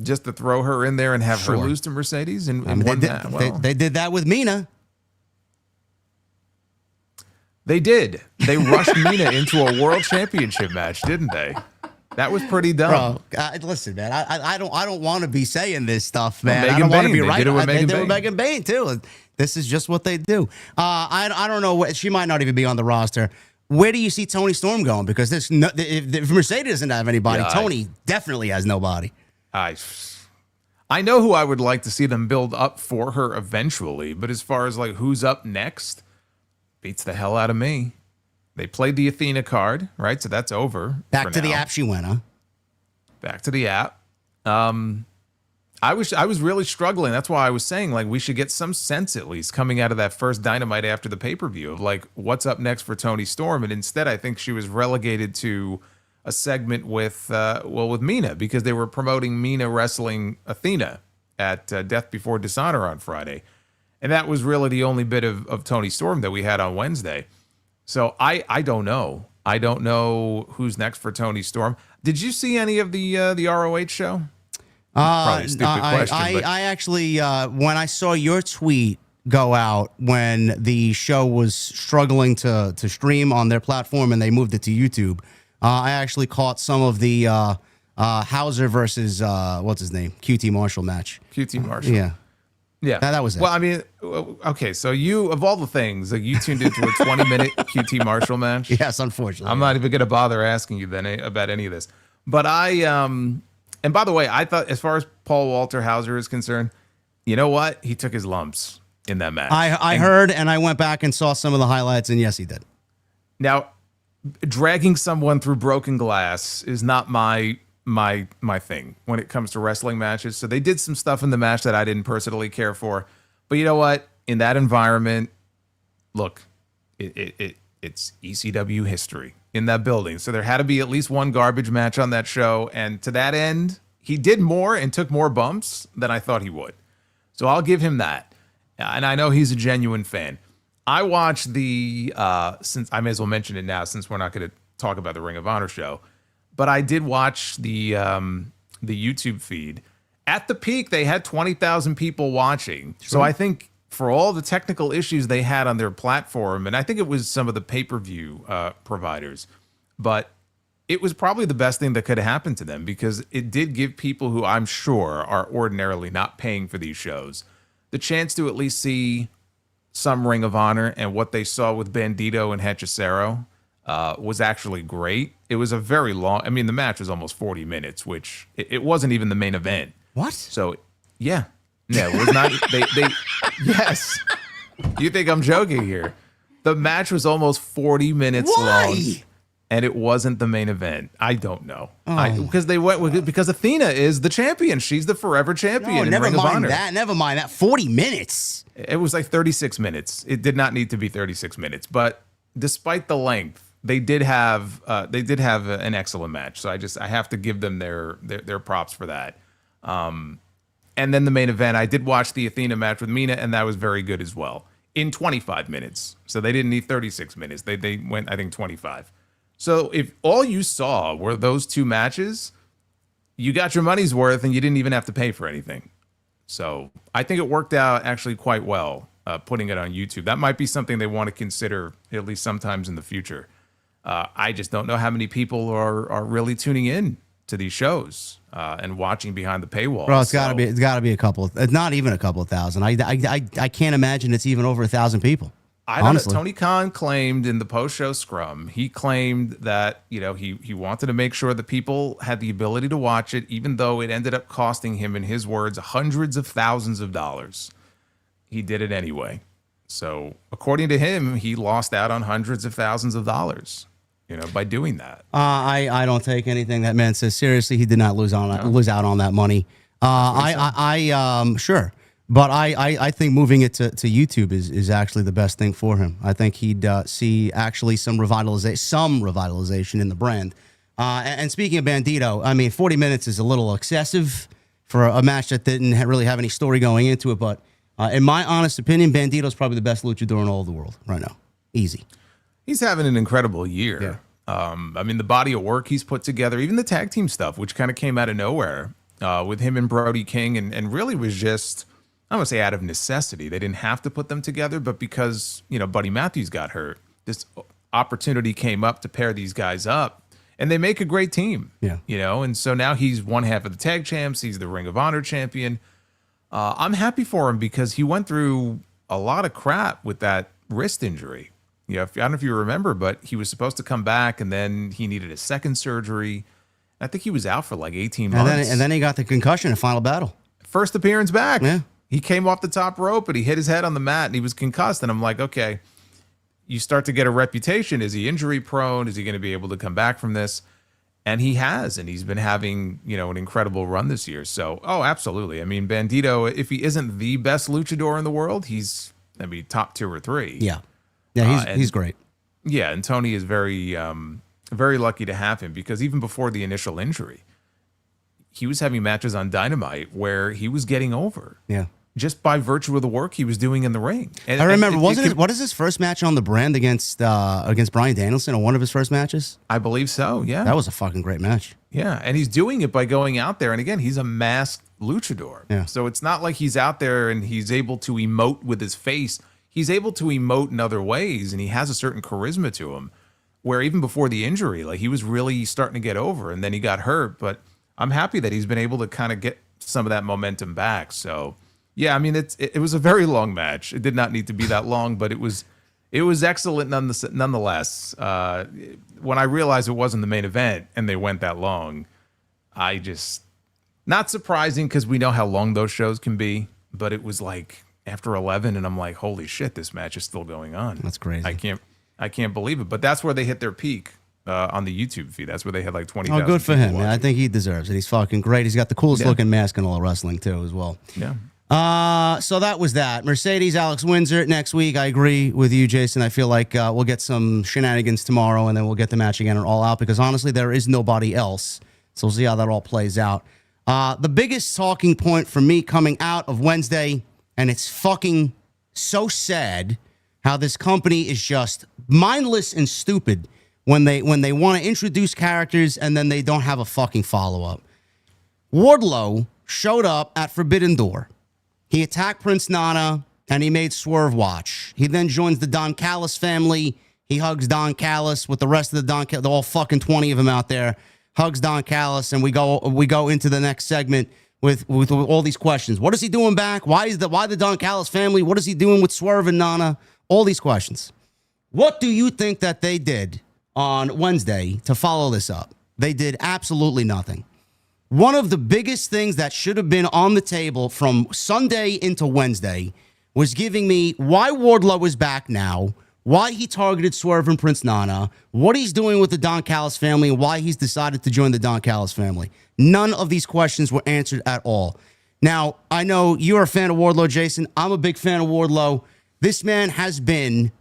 Just to throw her in there and have her lose to Mercedes in one match? They did that with Mina. They did. They rushed Mina into a world championship match, didn't they? That was pretty dumb. Bro, listen, man. I don't want to be saying this stuff, man. Well, I don't want to be right. They did it with Megan Bain too. This is just what they do. I don't know. She might not even be on the roster. Where do you see Toni Storm going? Because if Mercedes doesn't have anybody, Tony definitely has nobody. I know who I would like to see them build up for her eventually, but as far as like who's up next, beats the hell out of me. They played the Athena card, right? So that's over. Back to the app she went, huh? Back to the app. I was really struggling. That's why I was saying, like, we should get some sense at least coming out of that first Dynamite after the pay-per-view of like what's up next for Toni Storm. And instead, I think she was relegated to a segment with Mina, because they were promoting Mina wrestling Athena at Death Before Dishonor on Friday. And that was really the only bit of Toni Storm that we had on Wednesday. So I don't know. I don't know who's next for Toni Storm. Did you see any of the ROH show? Probably a stupid question. I actually, when I saw your tweet go out when the show was struggling to stream on their platform and they moved it to YouTube, I actually caught some of the Hauser versus what's his name, QT Marshall match. QT Marshall. Yeah, that was it. Well, I mean, okay, so you, of all the things, like, you tuned into a 20-minute QT Marshall match. Yes, unfortunately. I'm not even going to bother asking you then about any of this. But and by the way, I thought, as far as Paul Walter Hauser is concerned, you know what? He took his lumps in that match. I heard, and I went back and saw some of the highlights, and yes, he did. Now, dragging someone through broken glass is not my thing when it comes to wrestling matches. So they did some stuff in the match that I didn't personally care for. But you know what? In that environment, look, it's ECW history in that building. So there had to be at least one garbage match on that show. And to that end, he did more and took more bumps than I thought he would. So I'll give him that. And I know he's a genuine fan. I watched since I may as well mention it now, since we're not going to talk about the Ring of Honor show. But I did watch the YouTube feed. At the peak, they had 20,000 people watching. Sure. So I think for all the technical issues they had on their platform, and I think it was some of the pay-per-view providers, but it was probably the best thing that could have happened to them, because it did give people who I'm sure are ordinarily not paying for these shows the chance to at least see some Ring of Honor, and what they saw with Bandido and Hechicero was actually great. It was a very long, I mean, the match was almost 40 minutes, which it wasn't even the main event. What? So, yeah. No, it was not. Yes. You think I'm joking here. The match was almost 40 minutes Why? long, and it wasn't the main event. I don't know. Because Athena is the champion. She's the forever champion. No, in never Ring of mind Honor. that. Never mind that. 40 minutes. It was like 36 minutes. It did not need to be 36 minutes, but despite the length, they did have an excellent match. So I have to give them their props for that. And then the main event, I did watch the Athena match with Mina, and that was very good as well. In 25 minutes. So they didn't need 36 minutes. They went, I think, 25. So if all you saw were those two matches, you got your money's worth and you didn't even have to pay for anything. So I think it worked out actually quite well, putting it on YouTube. That might be something they want to consider at least sometimes in the future. I just don't know how many people are really tuning in to these shows and watching behind the paywall. Bro, it's got to be a couple. It's not even a couple of thousand. I can't imagine it's even over 1,000 people. I don't know. Honestly. Tony Khan claimed in the post-show scrum, he claimed that, he wanted to make sure that people had the ability to watch it, even though it ended up costing him, in his words, hundreds of thousands of dollars. He did it anyway. So according to him, he lost out on hundreds of thousands of dollars, by doing that. I don't take anything that man says seriously. He did not lose out on that money. Sure. But I think moving it to YouTube is actually the best thing for him. I think he'd see actually some revitalization in the brand. And speaking of Bandido, I mean, 40 minutes is a little excessive for a match that didn't really have any story going into it. But in my honest opinion, Bandido's probably the best luchador in all of the world right now. Easy. He's having an incredible year. Yeah. I mean, the body of work he's put together, even the tag team stuff, which kind of came out of nowhere with him and Brody King, and really was just, I don't want to say out of necessity. They didn't have to put them together, but because, Buddy Matthews got hurt, this opportunity came up to pair these guys up, and they make a great team. Yeah. And so now he's one half of the tag champs. He's the Ring of Honor champion. I'm happy for him because he went through a lot of crap with that wrist injury. I don't know if you remember, but he was supposed to come back, and then he needed a second surgery. I think he was out for like 18 months. And then he got the concussion in Final Battle. First appearance back. Yeah. He came off the top rope, but he hit his head on the mat, and he was concussed. And I'm like, okay, you start to get a reputation. Is he injury prone? Is he going to be able to come back from this? And he has, and he's been having, an incredible run this year. So, absolutely. I mean, Bandido, if he isn't the best luchador in the world, he's, top 2 or 3. Yeah. Yeah, he's great. Yeah, and Tony is very, very lucky to have him because even before the initial injury, he was having matches on Dynamite where he was getting over. Yeah. Just by virtue of the work he was doing in the ring. And, I remember, what is his first match on the brand against Bryan Danielson, or one of his first matches? I believe so, yeah. That was a fucking great match. Yeah, and he's doing it by going out there. And again, he's a masked luchador. Yeah. So it's not like he's out there and he's able to emote with his face. He's able to emote in other ways, and he has a certain charisma to him, where even before the injury, like he was really starting to get over, and then he got hurt. But I'm happy that he's been able to kind of get some of that momentum back. So, yeah, I mean, it was a very long match. It did not need to be that long, but it was excellent nonetheless. When I realized it wasn't the main event and they went that long, I just, not surprising because we know how long those shows can be, but it was like after 11, and I'm like, holy shit, this match is still going on. That's crazy. I can't believe it. But that's where they hit their peak on the YouTube feed. That's where they had like 20,000. Oh, good for him, man. I think he deserves it. He's fucking great. He's got the coolest looking mask in all of wrestling too, as well. Yeah. So that was that. Mercedes, Alex Windsor next week. I agree with you, Jason. I feel like we'll get some shenanigans tomorrow, and then we'll get the match again and All Out, because honestly, there is nobody else. So we'll see how that all plays out. The biggest talking point for me coming out of Wednesday, and it's fucking so sad how this company is just mindless and stupid when they want to introduce characters and then they don't have a fucking follow-up. Wardlow showed up at Forbidden Door. He attacked Prince Nana, and he made Swerve watch. He then joins the Don Callis family. He hugs Don Callis with the rest of the all fucking 20 of them out there. Hugs Don Callis, and we go into the next segment with all these questions. What is he doing back? Why the Don Callis family? What is he doing with Swerve and Nana? All these questions. What do you think that they did on Wednesday to follow this up? They did absolutely nothing. One of the biggest things that should have been on the table from Sunday into Wednesday was giving me why Wardlow is back now, why he targeted Swerve and Prince Nana, what he's doing with the Don Callis family, and why he's decided to join the Don Callis family. None of these questions were answered at all. Now, I know you're a fan of Wardlow, Jason. I'm a big fan of Wardlow. This man has been,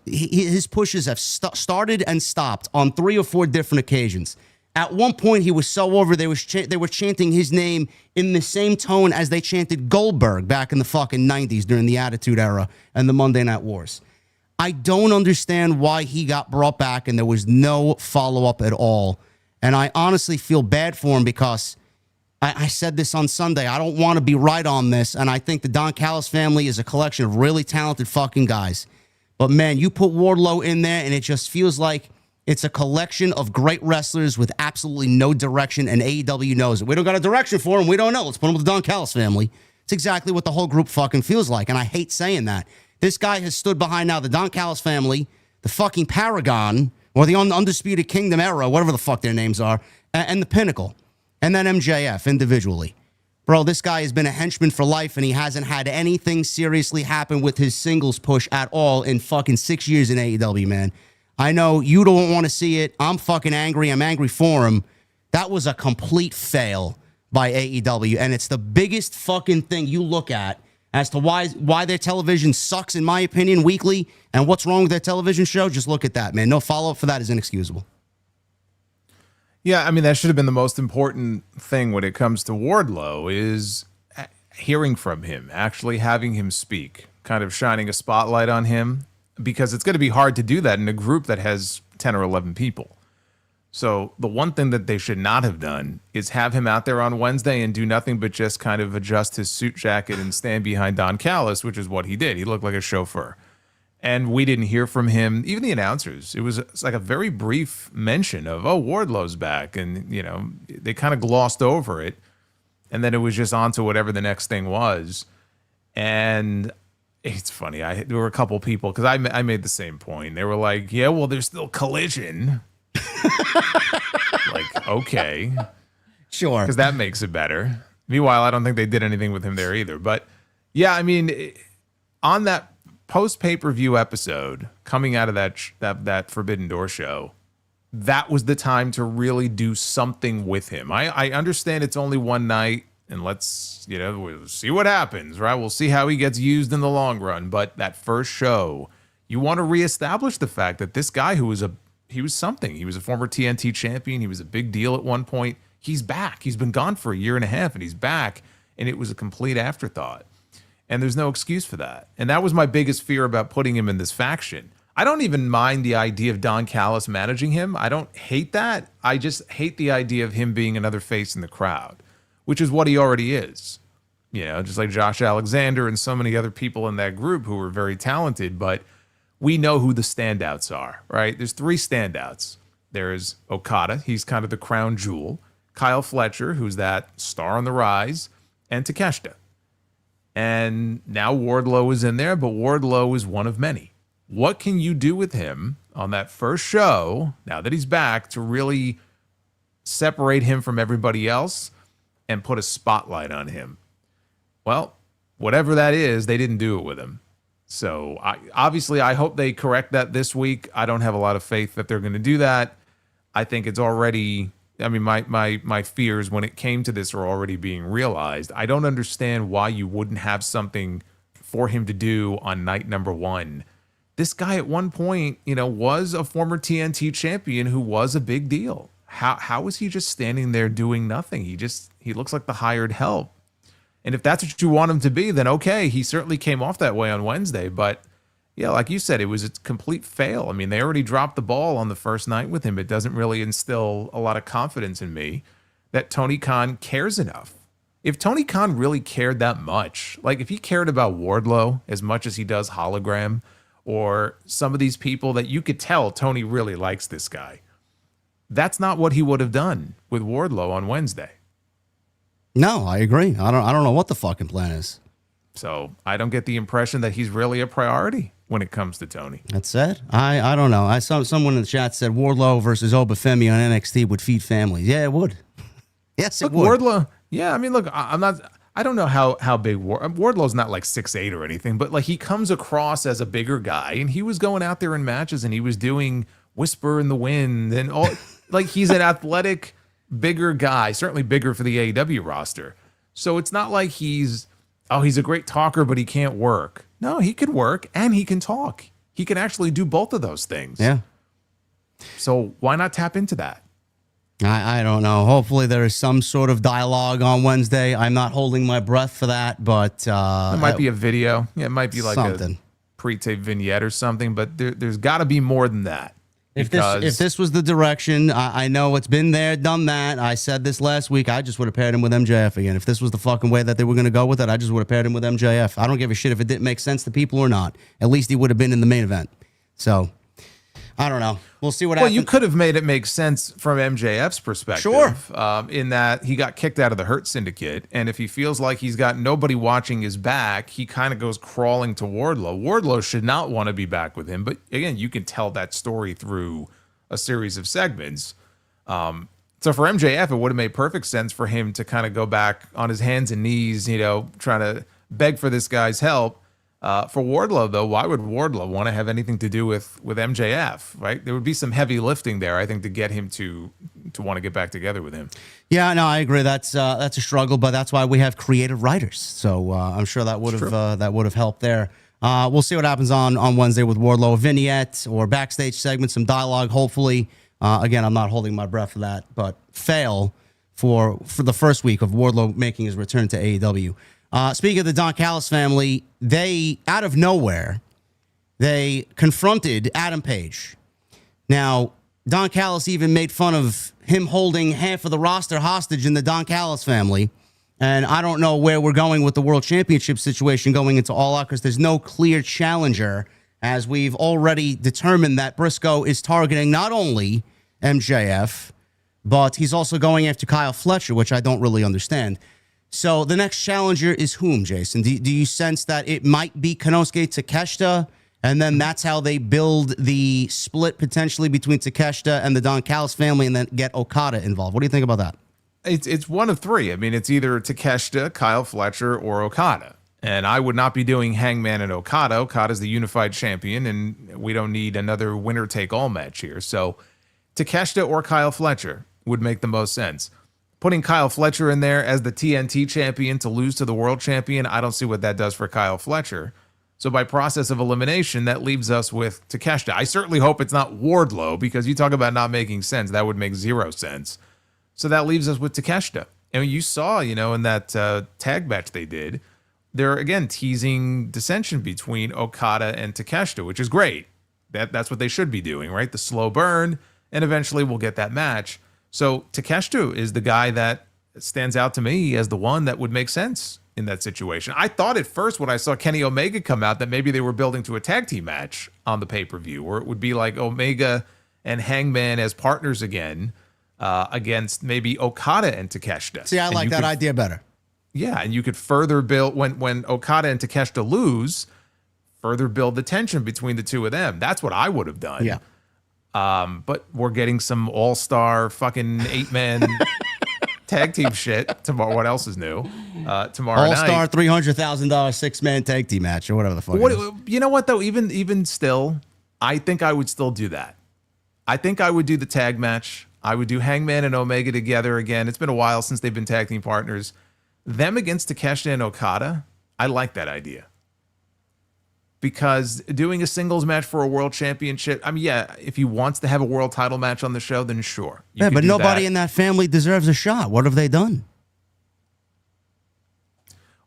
his pushes have started and stopped on 3 or 4 different occasions. At one point, he was so over, they were chanting his name in the same tone as they chanted Goldberg back in the fucking 90s during the Attitude Era and the Monday Night Wars. I don't understand why he got brought back and there was no follow-up at all. And I honestly feel bad for him because I said this on Sunday. I don't want to be right on this, and I think the Don Callis family is a collection of really talented fucking guys. But, man, you put Wardlow in there, and it just feels like it's a collection of great wrestlers with absolutely no direction, and AEW knows it. We don't got a direction for him. We don't know. Let's put him with the Don Callis family. It's exactly what the whole group fucking feels like, and I hate saying that. This guy has stood behind now the Don Callis family, the fucking Paragon, or the Undisputed Kingdom era, whatever the fuck their names are, and the Pinnacle, and then MJF individually. Bro, this guy has been a henchman for life, and he hasn't had anything seriously happen with his singles push at all in fucking 6 years in AEW, man. I know you don't want to see it. I'm fucking angry. I'm angry for him. That was a complete fail by AEW, and it's the biggest fucking thing you look at as to why their television sucks, in my opinion, weekly, and what's wrong with their television show. Just look at that, man. No follow-up for that is inexcusable. Yeah, I mean, that should have been the most important thing when it comes to Wardlow is hearing from him, actually having him speak, kind of shining a spotlight on him, because it's going to be hard to do that in a group that has 10 or 11 people. So the one thing that they should not have done is have him out there on Wednesday and do nothing but just kind of adjust his suit jacket and stand behind Don Callis, which is what he did. He looked like a chauffeur. And we didn't hear from him, even the announcers. It's like a very brief mention of, oh, Wardlow's back. And, you know, they kind of glossed over it. And then it was just on to whatever the next thing was. And it's funny. There were a couple people, because I made the same point. They were like, yeah, well, there's still Collision. Like, okay. Sure. Because that makes it better. Meanwhile, I don't think they did anything with him there either. But, yeah, I mean, on that post-pay-per-view episode coming out of that Forbidden Door show, that was the time to really do something with him. I understand it's only one night, and let's, we'll see what happens, right? We'll see how he gets used in the long run. But that first show, you want to reestablish the fact that this guy he was something. He was a former TNT champion. He was a big deal at one point. He's back. He's been gone for a year and a half, and he's back, and it was a complete afterthought. And there's no excuse for that. And that was my biggest fear about putting him in this faction. I don't even mind the idea of Don Callis managing him. I don't hate that. I just hate the idea of him being another face in the crowd, which is what he already is. Just like Josh Alexander and so many other people in that group who were very talented, but we know who the standouts are, right? There's 3 standouts. There's Okada. He's kind of the crown jewel. Kyle Fletcher, who's that star on the rise, and Takeshita. And now Wardlow is in there, but Wardlow is one of many. What can you do with him on that first show, now that he's back, to really separate him from everybody else and put a spotlight on him? Well, whatever that is, they didn't do it with him. So I hope they correct that this week. I don't have a lot of faith that they're going to do that. I think it's already... I mean, my fears when it came to this are already being realized. I don't understand why you wouldn't have something for him to do on night number 1. This guy at one point, was a former TNT champion who was a big deal. How is he just standing there doing nothing? He looks like the hired help. And if that's what you want him to be, then okay, he certainly came off that way on Wednesday, but yeah, like you said, it was a complete fail. I mean, they already dropped the ball on the first night with him. It doesn't really instill a lot of confidence in me that Tony Khan cares enough. If Tony Khan really cared that much, like if he cared about Wardlow as much as he does Hologram, or some of these people that you could tell Tony really likes this guy, that's not what he would have done with Wardlow on Wednesday. No, I agree. I don't know what the fucking plan is. So I don't get the impression that he's really a priority when it comes to Tony. That's it. I don't know. I saw someone in the chat said Wardlow versus Obafemi on NXT would feed families. Yeah, it would. Yes, it would. Wardlow. Yeah, I mean, look, I don't know how big Wardlow's not like 6'8" or anything, but like he comes across as a bigger guy, and he was going out there in matches and he was doing Whisper in the Wind and all. Like he's an athletic, bigger guy, certainly bigger for the AEW roster. So it's not like he's a great talker, but he can't work. No, he can work and he can talk. He can actually do both of those things. Yeah. So why not tap into that? I don't know. Hopefully there is some sort of dialogue on Wednesday. I'm not holding my breath for that, but... it might be a video. Yeah, it might be like something. A pre-tape vignette or something, but there's got to be more than that. If this was the direction, I know it's been there, done that. I said this last week. I just would have paired him with MJF again. If this was the fucking way that they were going to go with it, I just would have paired him with MJF. I don't give a shit if it didn't make sense to people or not. At least he would have been in the main event. So... I don't know. We'll see what happens. Well, you could have made it make sense from MJF's perspective. Sure. In that he got kicked out of the Hurt Syndicate, and if he feels like he's got nobody watching his back, he kind of goes crawling to Wardlow. Wardlow should not want to be back with him, but again, you can tell that story through a series of segments. So for MJF, it would have made perfect sense for him to kind of go back on his hands and knees, trying to beg for this guy's help. For Wardlow, though, why would Wardlow want to have anything to do with MJF, right? There would be some heavy lifting there, I think, to get him to want to get back together with him. Yeah, no, I agree. That's a struggle, but that's why we have creative writers. So I'm sure that would have helped there. We'll see what happens on Wednesday with Wardlow, a vignette or backstage segment, some dialogue, hopefully. Again, I'm not holding my breath for that, but fail for the first week of Wardlow making his return to AEW. Speaking of the Don Callis family, they, out of nowhere, they confronted Adam Page. Now, Don Callis even made fun of him holding half of the roster hostage in the Don Callis family. And I don't know where we're going with the World Championship situation going into All Out because there's no clear challenger, as we've already determined that Briscoe is targeting not only MJF, but he's also going after Kyle Fletcher, which I don't really understand. So the next challenger is whom, Jason? Do you sense that it might be Konosuke Takeshita, and then that's how they build the split potentially between Takeshita and the Don Callis family, and then get Okada involved? What do you think about that? It's one of three. I mean, it's either Takeshita, Kyle Fletcher, or Okada. And I would not be doing Hangman and Okada. Okada's the unified champion, and we don't need another winner-take-all match here. So Takeshita or Kyle Fletcher would make the most sense. Putting Kyle Fletcher in there as the TNT champion to lose to the world champion, I don't see what that does for Kyle Fletcher. So by process of elimination, that leaves us with Takeshita. I certainly hope it's not Wardlow, because you talk about not making sense. That would make zero sense. So that leaves us with Takeshita. And you saw, in that tag match they did, they're, again, teasing dissension between Okada and Takeshita, which is great. That's what they should be doing, right? The slow burn, and eventually we'll get that match. So Takeshita is the guy that stands out to me as the one that would make sense in that situation. I thought at first when I saw Kenny Omega come out that maybe they were building to a tag team match on the pay-per-view, where it would be like Omega and Hangman as partners again against maybe Okada and Takeshita. See, I like that idea better. Yeah, and you could further build, when Okada and Takeshita lose, further build the tension between the two of them. That's what I would have done. Yeah. But we're getting some all-star fucking 8-man tag team shit tomorrow. What else is new? Tomorrow night. All-star $300,000 6-man tag team match or whatever the fuck. You know what, though? Even still, I think I would still do that. I think I would do the tag match. I would do Hangman and Omega together again. It's been a while since they've been tag team partners. Them against Takeshita and Okada, I like that idea. Because doing a singles match for a world championship, I mean, yeah, if he wants to have a world title match on the show, then sure. Yeah, but nobody in that family deserves a shot. What have they done?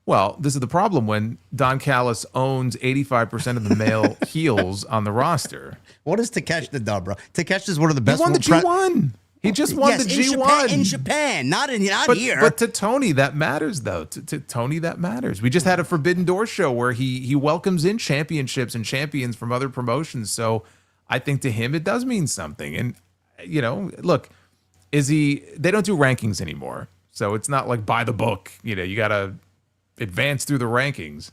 Well, this is the problem when Don Callis owns 85% of the male heels on the roster. What is Takeshita done, bro? Takeshita's one of the best. He won the G1. He just won the G1 in Japan, not here. But to Tony, that matters, though. To Tony, that matters. We just had a Forbidden Door show where he welcomes in championships and champions from other promotions. So I think to him, it does mean something. And, look, they don't do rankings anymore. So it's not like by the book. You got to advance through the rankings.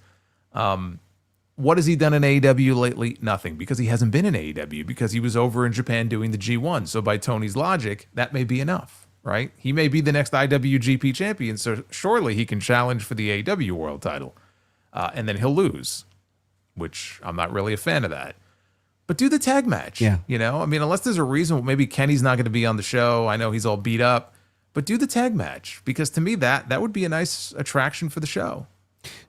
What has he done in AEW lately? Nothing, because he hasn't been in AEW, because he was over in Japan doing the G1. So by Tony's logic, that may be enough, right? He may be the next IWGP champion, so surely he can challenge for the AEW world title. And then he'll lose, which I'm not really a fan of that. But do the tag match. Yeah. You know, I mean, unless there's a reason, maybe Kenny's not going to be on the show. I know he's all beat up, but do the tag match, because to me that would be a nice attraction for the show.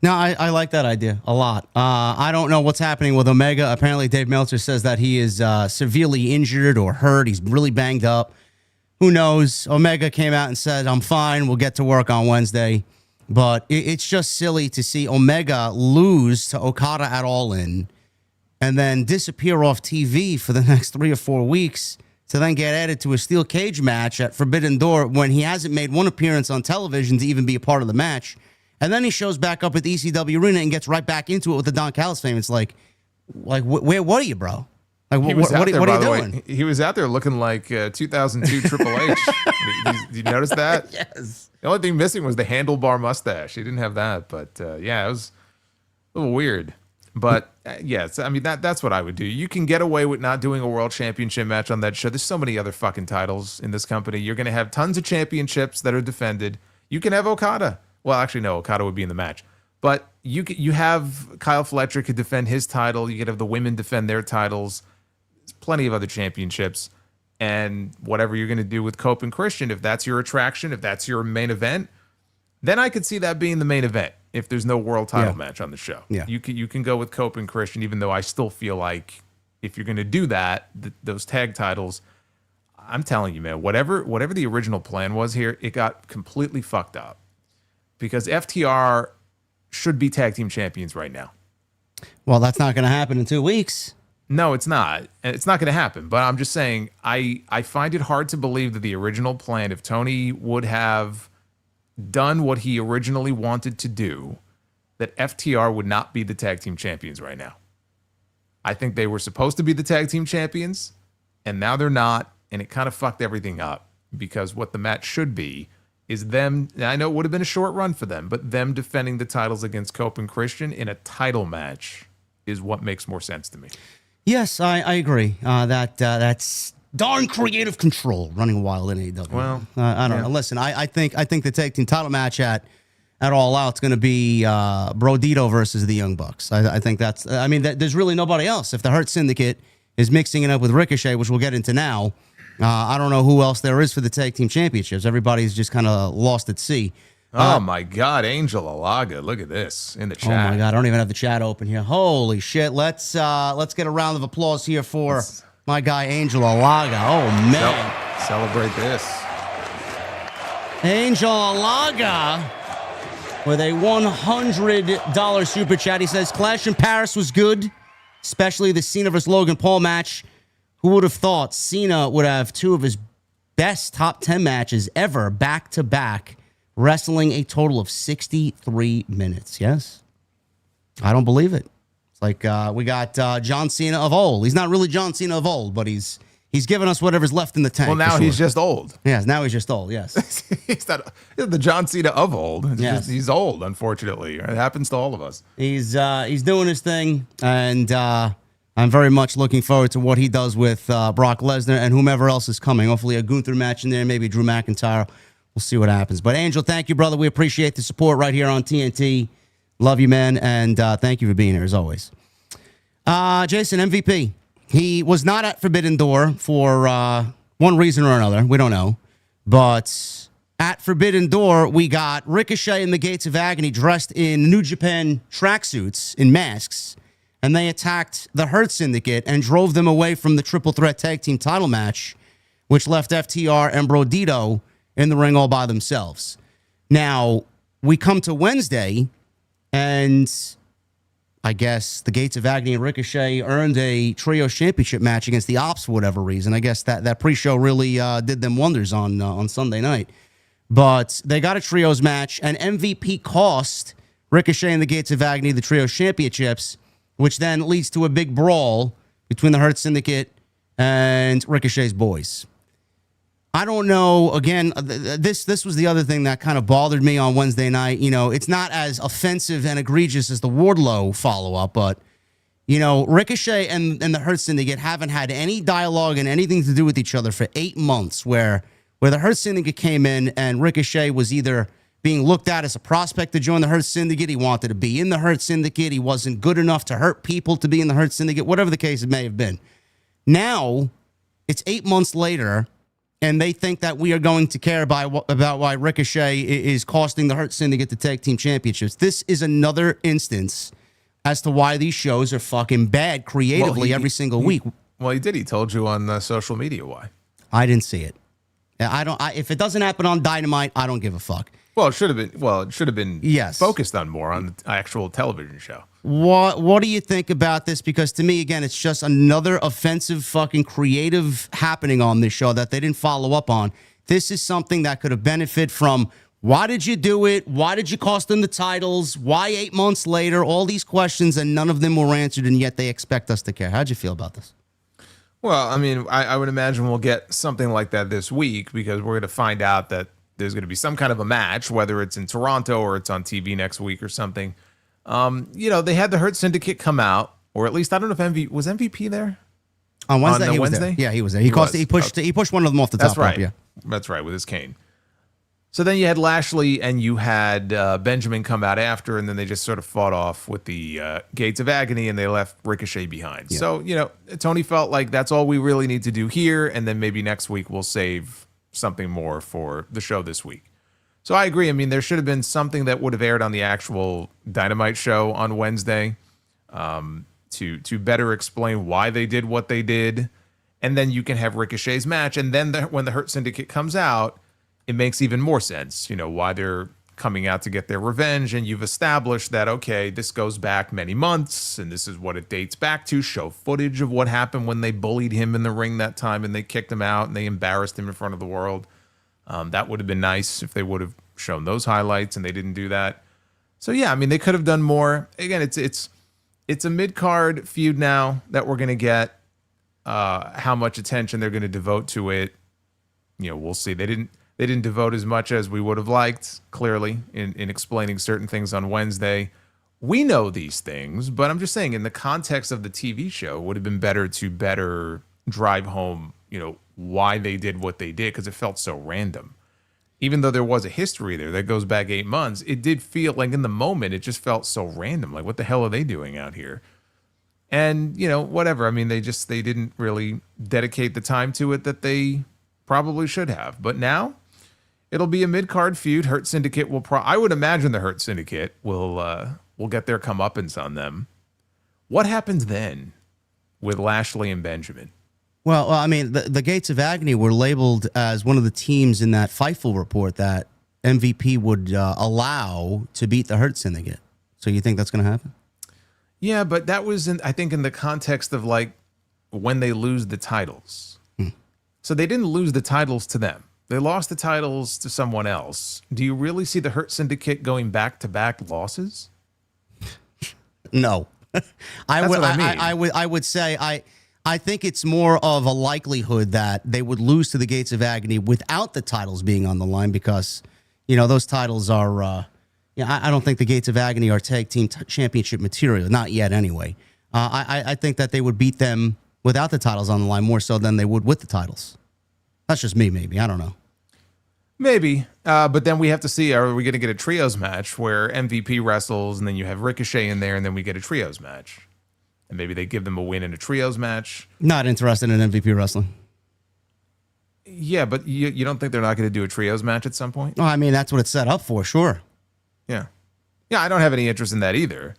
No, I like that idea a lot. I don't know what's happening with Omega. Apparently, Dave Meltzer says that he is severely injured or hurt. He's really banged up. Who knows? Omega came out and said, I'm fine. We'll get to work on Wednesday. But it's just silly to see Omega lose to Okada at Allin and then disappear off TV for the next 3 or 4 weeks to then get added to a steel cage match at Forbidden Door when he hasn't made one appearance on television to even be a part of the match. And then he shows back up at the ECW Arena and gets right back into it with the Don Callis fame. It's like where what are you, bro? Like, what are you doing? He was out there looking like 2002 Triple H. Did you notice that? Yes. The only thing missing was the handlebar mustache. He didn't have that, but yeah, it was a little weird. But yes, I mean that's what I would do. You can get away with not doing a world championship match on that show. There's so many other fucking titles in this company. You're going to have tons of championships that are defended. You can have Okada. Well, actually, no, Okada would be in the match. But you have Kyle Fletcher could defend his title. You could have the women defend their titles. There's plenty of other championships. And whatever you're going to do with Cope and Christian, if that's your attraction, if that's your main event, then I could see that being the main event if there's no world title match on the show. Yeah. You can go with Cope and Christian, even though I still feel like if you're going to do that, those tag titles, I'm telling you, man, whatever the original plan was here, it got completely fucked up. Because FTR should be tag team champions right now. Well, that's not going to happen in 2 weeks. No, it's not. And it's not going to happen. But I'm just saying, I find it hard to believe that the original plan, if Tony would have done what he originally wanted to do, that FTR would not be the tag team champions right now. I think they were supposed to be the tag team champions, and now they're not, and it kind of fucked everything up, because what the match should be is them, I know it would have been a short run for them, but them defending the titles against Cope and Christian in a title match is what makes more sense to me. Yes, I agree. That's darn creative control running wild in AEW. Well, I don't know. Listen, I think the tag team title match at All Out's going to be Bandido versus the Young Bucks. I think that's. I mean, there's really nobody else. If the Hurt Syndicate is mixing it up with Ricochet, which we'll get into now, I don't know who else there is for the tag team championships. Everybody's just kind of lost at sea. Oh my God, Angel Alaga! Look at this in the chat. Oh my God, I don't even have the chat open here. Holy shit! Let's get a round of applause here for my guy Angel Alaga. Oh man, celebrate this. Angel Alaga with a $100 super chat. He says Clash in Paris was good, especially the Cena versus Logan Paul match. Who would have thought Cena would have two of his best top 10 matches ever back to back, wrestling a total of 63 minutes? Yes. I don't believe it. It's like we got John Cena of old. He's not really John Cena of old, but he's given us whatever's left in the tank. Well, now he's just old. Yes, now he's just old, yes. He's not the John Cena of old. It's yes. just, he's old, unfortunately. It happens to all of us. He's doing his thing, and I'm very much looking forward to what he does with Brock Lesnar and whomever else is coming. Hopefully a Gunther match in there, maybe Drew McIntyre. We'll see what happens. But Angel, thank you, brother. We appreciate the support right here on TNT. Love you, man, and thank you for being here, as always. Jason, MVP. He was not at Forbidden Door for one reason or another. We don't know. But at Forbidden Door, we got Ricochet and the Gates of Agony dressed in New Japan tracksuits in masks. And they attacked the Hurt Syndicate and drove them away from the Triple Threat Tag Team title match, which left FTR and Bandido in the ring all by themselves. Now, we come to Wednesday, and I guess the Gates of Agony and Ricochet earned a Trios Championship match against the Ops for whatever reason. I guess that pre-show really did them wonders on Sunday night. But they got a Trios match, and MVP cost Ricochet and the Gates of Agony the Trios Championships, which then leads to a big brawl between the Hurt Syndicate and Ricochet's boys. I don't know. Again, this was the other thing that kind of bothered me on Wednesday night. You know, it's not as offensive and egregious as the Wardlow follow-up, but, you know, Ricochet and the Hurt Syndicate haven't had any dialogue and anything to do with each other for 8 months, where where the Hurt Syndicate came in and Ricochet was either being looked at as a prospect to join the Hurt Syndicate. He wanted to be in the Hurt Syndicate. He wasn't good enough to hurt people to be in the Hurt Syndicate, whatever the case it may have been. Now, it's 8 months later, and they think that we are going to care about why Ricochet is costing the Hurt Syndicate the tag team championships. This is another instance as to why these shows are fucking bad creatively every single week. Well, he did. He told you on social media why. I didn't see it. If it doesn't happen on Dynamite, I don't give a fuck. Well, it should have been. Well, it should have been focused on more on the actual television show. What do you think about this? Because to me, again, it's just another offensive fucking creative happening on this show that they didn't follow up on. This is something that could have benefited from. Why did you do it? Why did you cost them the titles? Why 8 months later? All these questions, and none of them were answered, and yet they expect us to care. How'd you feel about this? Well, I mean, I would imagine we'll get something like that this week because we're going to find out that there's going to be some kind of a match, whether it's in Toronto or it's on TV next week or something. They had the Hurt Syndicate come out, or at least I don't know if was MVP there on Wednesday. He was there. Yeah, he was there. He pushed one of them off the top. That's right. Yeah, that's right with his cane. So then you had Lashley and you had Benjamin come out after, and then they just sort of fought off with the Gates of Agony, and they left Ricochet behind. Yeah. So Tony felt like that's all we really need to do here, and then maybe next week we'll save something more for the show this week. So I agree. I mean, there should have been something that would have aired on the actual Dynamite show on Wednesday to better explain why they did what they did. And then you can have Ricochet's match. And then when the Hurt Syndicate comes out, it makes even more sense, why they're coming out to get their revenge. And you've established that, okay, this goes back many months and this is what it dates back to. Show footage of what happened when they bullied him in the ring that time and they kicked him out and they embarrassed him in front of the world. That would have been nice if they would have shown those highlights, and they didn't do that. So yeah, I mean, they could have done more. Again, it's a mid-card feud now that we're going to get. How much attention they're going to devote to it, we'll see. They didn't devote as much as we would have liked, clearly, in explaining certain things on Wednesday. We know these things, but I'm just saying, in the context of the TV show, it would have been better to better drive home, why they did what they did, because it felt so random. Even though there was a history there that goes back 8 months, it did feel like in the moment, it just felt so random. Like, what the hell are they doing out here? And, whatever. I mean, they didn't really dedicate the time to it that they probably should have. But now it'll be a mid-card feud. Hurt Syndicate will I would imagine the Hurt Syndicate will get their comeuppance on them. What happens then with Lashley and Benjamin? Well, I mean, the Gates of Agony were labeled as one of the teams in that Fightful report that MVP would allow to beat the Hurt Syndicate. So you think that's going to happen? Yeah, but that was, I think, in the context of like when they lose the titles. So they didn't lose the titles to them. They lost the titles to someone else. Do you really see the Hurt Syndicate going back-to-back losses? No. I would say I think it's more of a likelihood that they would lose to the Gates of Agony without the titles being on the line because, those titles are, I don't think the Gates of Agony are tag team championship material. Not yet, anyway. I think that they would beat them without the titles on the line more so than they would with the titles. That's just me, maybe. I don't know. Maybe. But then we have to see, are we going to get a trios match where MVP wrestles and then you have Ricochet in there and then we get a trios match? And maybe they give them a win in a trios match. Not interested in MVP wrestling. Yeah, but you don't think they're not going to do a trios match at some point? Oh, I mean, that's what it's set up for, sure. Yeah. Yeah, I don't have any interest in that either.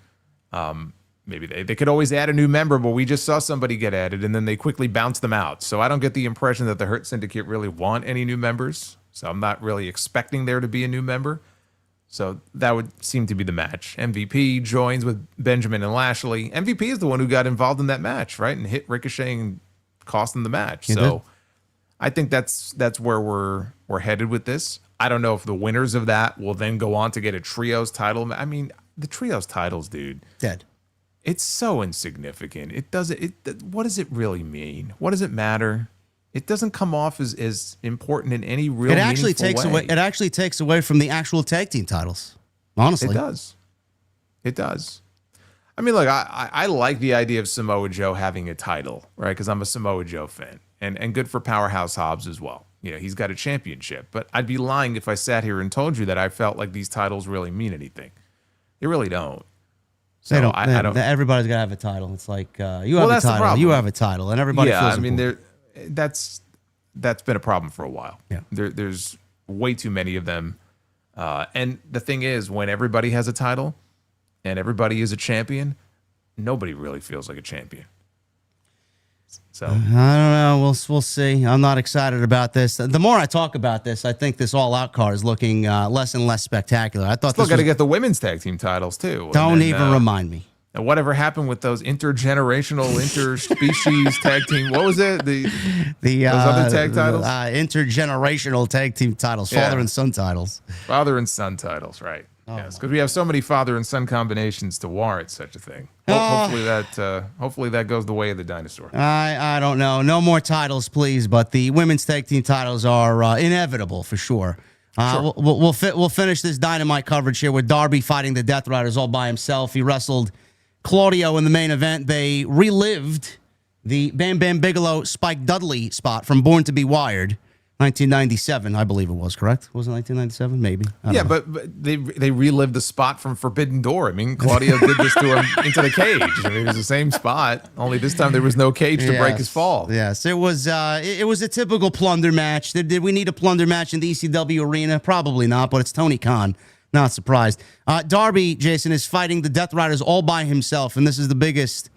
Maybe they could always add a new member, but we just saw somebody get added and then they quickly bounce them out. So I don't get the impression that the Hurt Syndicate really want any new members. So I'm not really expecting there to be a new member. So that would seem to be the match. MVP joins with Benjamin and Lashley. MVP is the one who got involved in that match, right? And hit Ricochet and cost them the match. So I think that's where we're headed with this. I don't know if the winners of that will then go on to get a trios title. I mean, the trios titles, dude. Dead. It's so insignificant. What does it really mean? What does it matter? It doesn't come off as important in any real meaningful way. It actually takes away from the actual tag team titles. Honestly. It does. I mean, look, I like the idea of Samoa Joe having a title, right? Because I'm a Samoa Joe fan. And good for Powerhouse Hobbs as well. he's got a championship. But I'd be lying if I sat here and told you that I felt like these titles really mean anything. They really don't. So they don't. I don't. Everybody's got to have a title. It's like you have a title, you have a title, and everybody feels important. That's been a problem for a while. Yeah. There's way too many of them. And the thing is, when everybody has a title and everybody is a champion, nobody really feels like a champion. So I don't know. We'll see. I'm not excited about this. The more I talk about this, I think this All Out card is looking less and less spectacular. I thought still got to get the women's tag team titles too. Don't even remind me. And whatever happened with those intergenerational, interspecies tag team? What was it? Those other tag titles? Intergenerational tag team titles, father and son titles. Father and son titles, right? Oh. Yes, because we have so many father and son combinations to warrant such a thing. Hopefully that goes the way of the dinosaur. I don't know. No more titles, please. But the women's tag team titles are inevitable for sure. Sure. We'll finish this Dynamite coverage here with Darby fighting the Death Riders all by himself. He wrestled Claudio in the main event. They relived the Bam Bam Bigelow Spike Dudley spot from Born to Be Wired, 1997, I believe it was, correct? Was it 1997? Maybe. Yeah, but they relived the spot from Forbidden Door. I mean, Claudio did this to him into the cage. I mean, it was the same spot, only this time there was no cage to break his fall. Yes, it was a typical plunder match. Did we need a plunder match in the ECW arena? Probably not, but it's Tony Khan. Not surprised. Darby, Jason, is fighting the Death Riders all by himself, and this is the biggest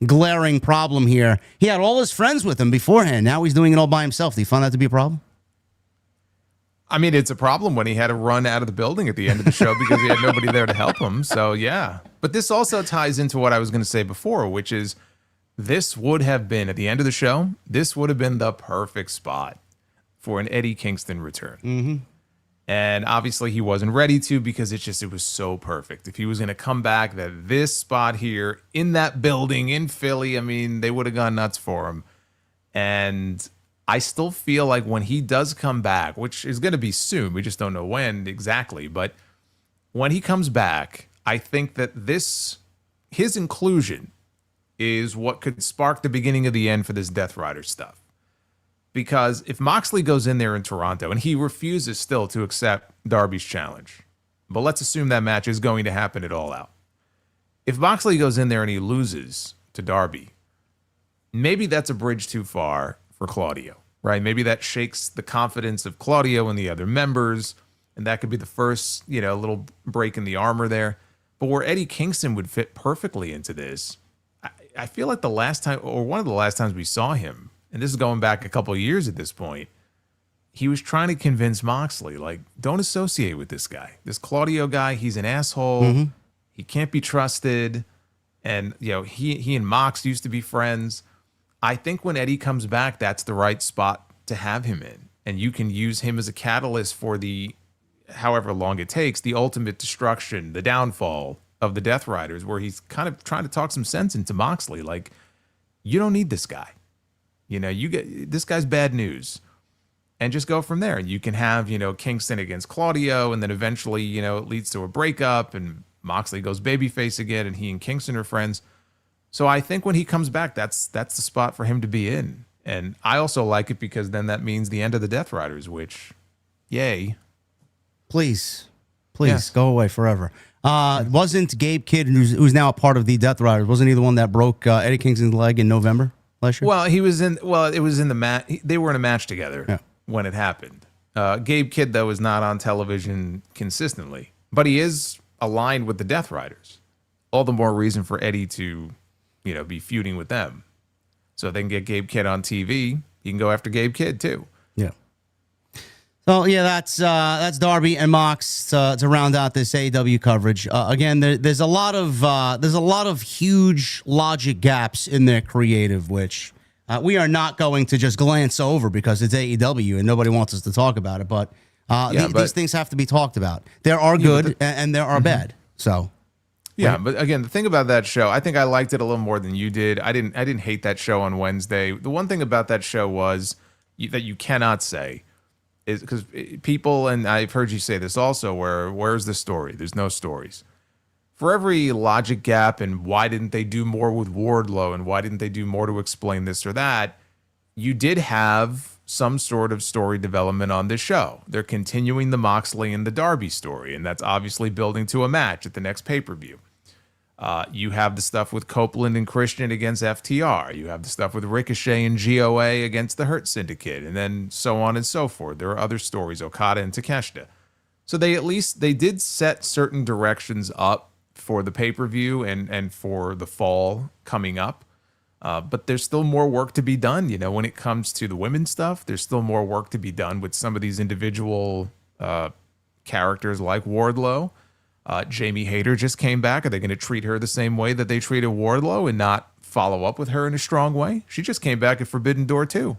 glaring problem here. He had all his friends with him beforehand. Now he's doing it all by himself. Do you find that to be a problem? I mean, it's a problem when he had to run out of the building at the end of the show because he had nobody there to help him. So, yeah. But this also ties into what I was going to say before, which is this would have been, at the end of the show, this would have been the perfect spot for an Eddie Kingston return. Mm-hmm. And obviously he wasn't ready to because it was so perfect. If he was going to come back, that this spot here in that building in Philly, I mean, they would have gone nuts for him. And I still feel like when he does come back, which is going to be soon, we just don't know when exactly, but when he comes back, I think that his inclusion is what could spark the beginning of the end for this Death Rider stuff. Because if Moxley goes in there in Toronto and he refuses still to accept Darby's challenge, but let's assume that match is going to happen at All Out. If Moxley goes in there and he loses to Darby, maybe that's a bridge too far for Claudio, right? Maybe that shakes the confidence of Claudio and the other members, and that could be the first, little break in the armor there. But where Eddie Kingston would fit perfectly into this, I feel like the last time, or one of the last times we saw him, and this is going back a couple of years at this point, he was trying to convince Moxley, like, don't associate with this guy. This Claudio guy, he's an asshole. Mm-hmm. He can't be trusted. And, he and Mox used to be friends. I think when Eddie comes back, that's the right spot to have him in. And you can use him as a catalyst for the, however long it takes, the ultimate destruction, the downfall of the Death Riders, where he's kind of trying to talk some sense into Moxley. Like, you don't need this guy. This guy's bad news, and just go from there. And you can have, Kingston against Claudio, and then eventually, it leads to a breakup, and Moxley goes babyface again, and he and Kingston are friends. So I think when he comes back, that's the spot for him to be in. And I also like it because then that means the end of the Death Riders, which, yay. Please, go away forever. Wasn't Gabe Kidd, who's now a part of the Death Riders, wasn't he the one that broke Eddie Kingston's leg in November? Well, it was in the match. They were in a match together when it happened. Gabe Kidd, though, is not on television consistently, but he is aligned with the Death Riders. All the more reason for Eddie to, be feuding with them. So if they can get Gabe Kidd on TV, you can go after Gabe Kidd too. Yeah. So yeah, that's Darby and Mox to round out this AEW coverage. Again, there's a lot of huge logic gaps in their creative, which we are not going to just glance over because it's AEW and nobody wants us to talk about it. But these things have to be talked about. There are good and there are bad. So. Yeah, but again, the thing about that show, I think I liked it a little more than you did. I didn't hate that show on Wednesday. The one thing about that show was that you cannot say is because people, and I've heard you say this also, where's the story? There's no stories. For every logic gap and why didn't they do more with Wardlow and why didn't they do more to explain this or that, you did have some sort of story development on this show. They're continuing the Moxley and the Darby story, and that's obviously building to a match at the next pay-per-view. You have the stuff with Copeland and Christian against FTR. You have the stuff with Ricochet and GOA against the Hurt Syndicate, and then so on and so forth. There are other stories, Okada and Takeshita. So they did set certain directions up for the pay-per-view and for the fall coming up. But there's still more work to be done. When it comes to the women's stuff, there's still more work to be done with some of these individual characters like Wardlow. Jamie Hayter just came back. Are they going to treat her the same way that they treated Wardlow and not follow up with her in a strong way? She just came back at Forbidden Door too.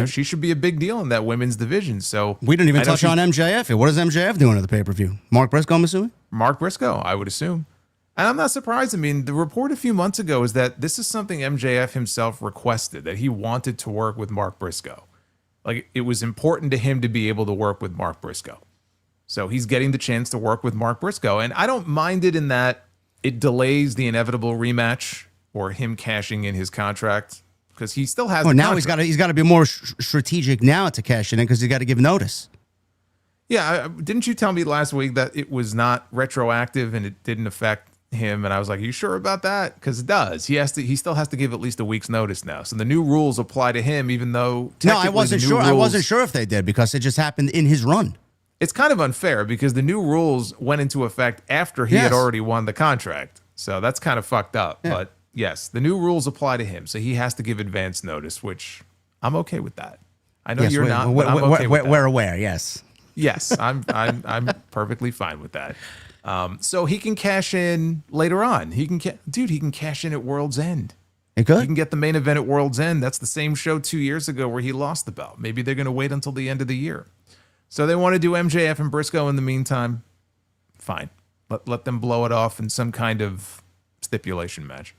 She should be a big deal in that women's division. So we didn't even touch on MJF. What is MJF doing at the pay-per-view? Mark Briscoe, I'm assuming? Mark Briscoe, I would assume. And I'm not surprised. I mean, the report a few months ago is that this is something MJF himself requested, that he wanted to work with Mark Briscoe. Like, it was important to him to be able to work with Mark Briscoe. So he's getting the chance to work with Mark Briscoe. And I don't mind it in that it delays the inevitable rematch or him cashing in his contract, because he still has the now contract. he's got to be more strategic now to cash it in, because he's got to give notice. Yeah, didn't you tell me last week that it was not retroactive and it didn't affect him? And I was like, are you sure about that? Because it does. He still has to give at least a week's notice now. So the new rules apply to him, even though I wasn't sure. I wasn't sure if they did, because it just happened in his run. It's kind of unfair because the new rules went into effect after he had already won the contract. So that's kind of fucked up. Yeah. But yes, the new rules apply to him. So he has to give advance notice, which I'm okay with that. I know you're not, but I'm okay with that. We're aware, yes. Yes, I'm perfectly fine with that. So he can cash in later on. He can cash in at World's End. He could. He can get the main event at World's End. That's the same show 2 years ago where he lost the belt. Maybe they're going to wait until the end of the year. So they want to do MJF and Briscoe in the meantime. Fine. Let them blow it off in some kind of stipulation match.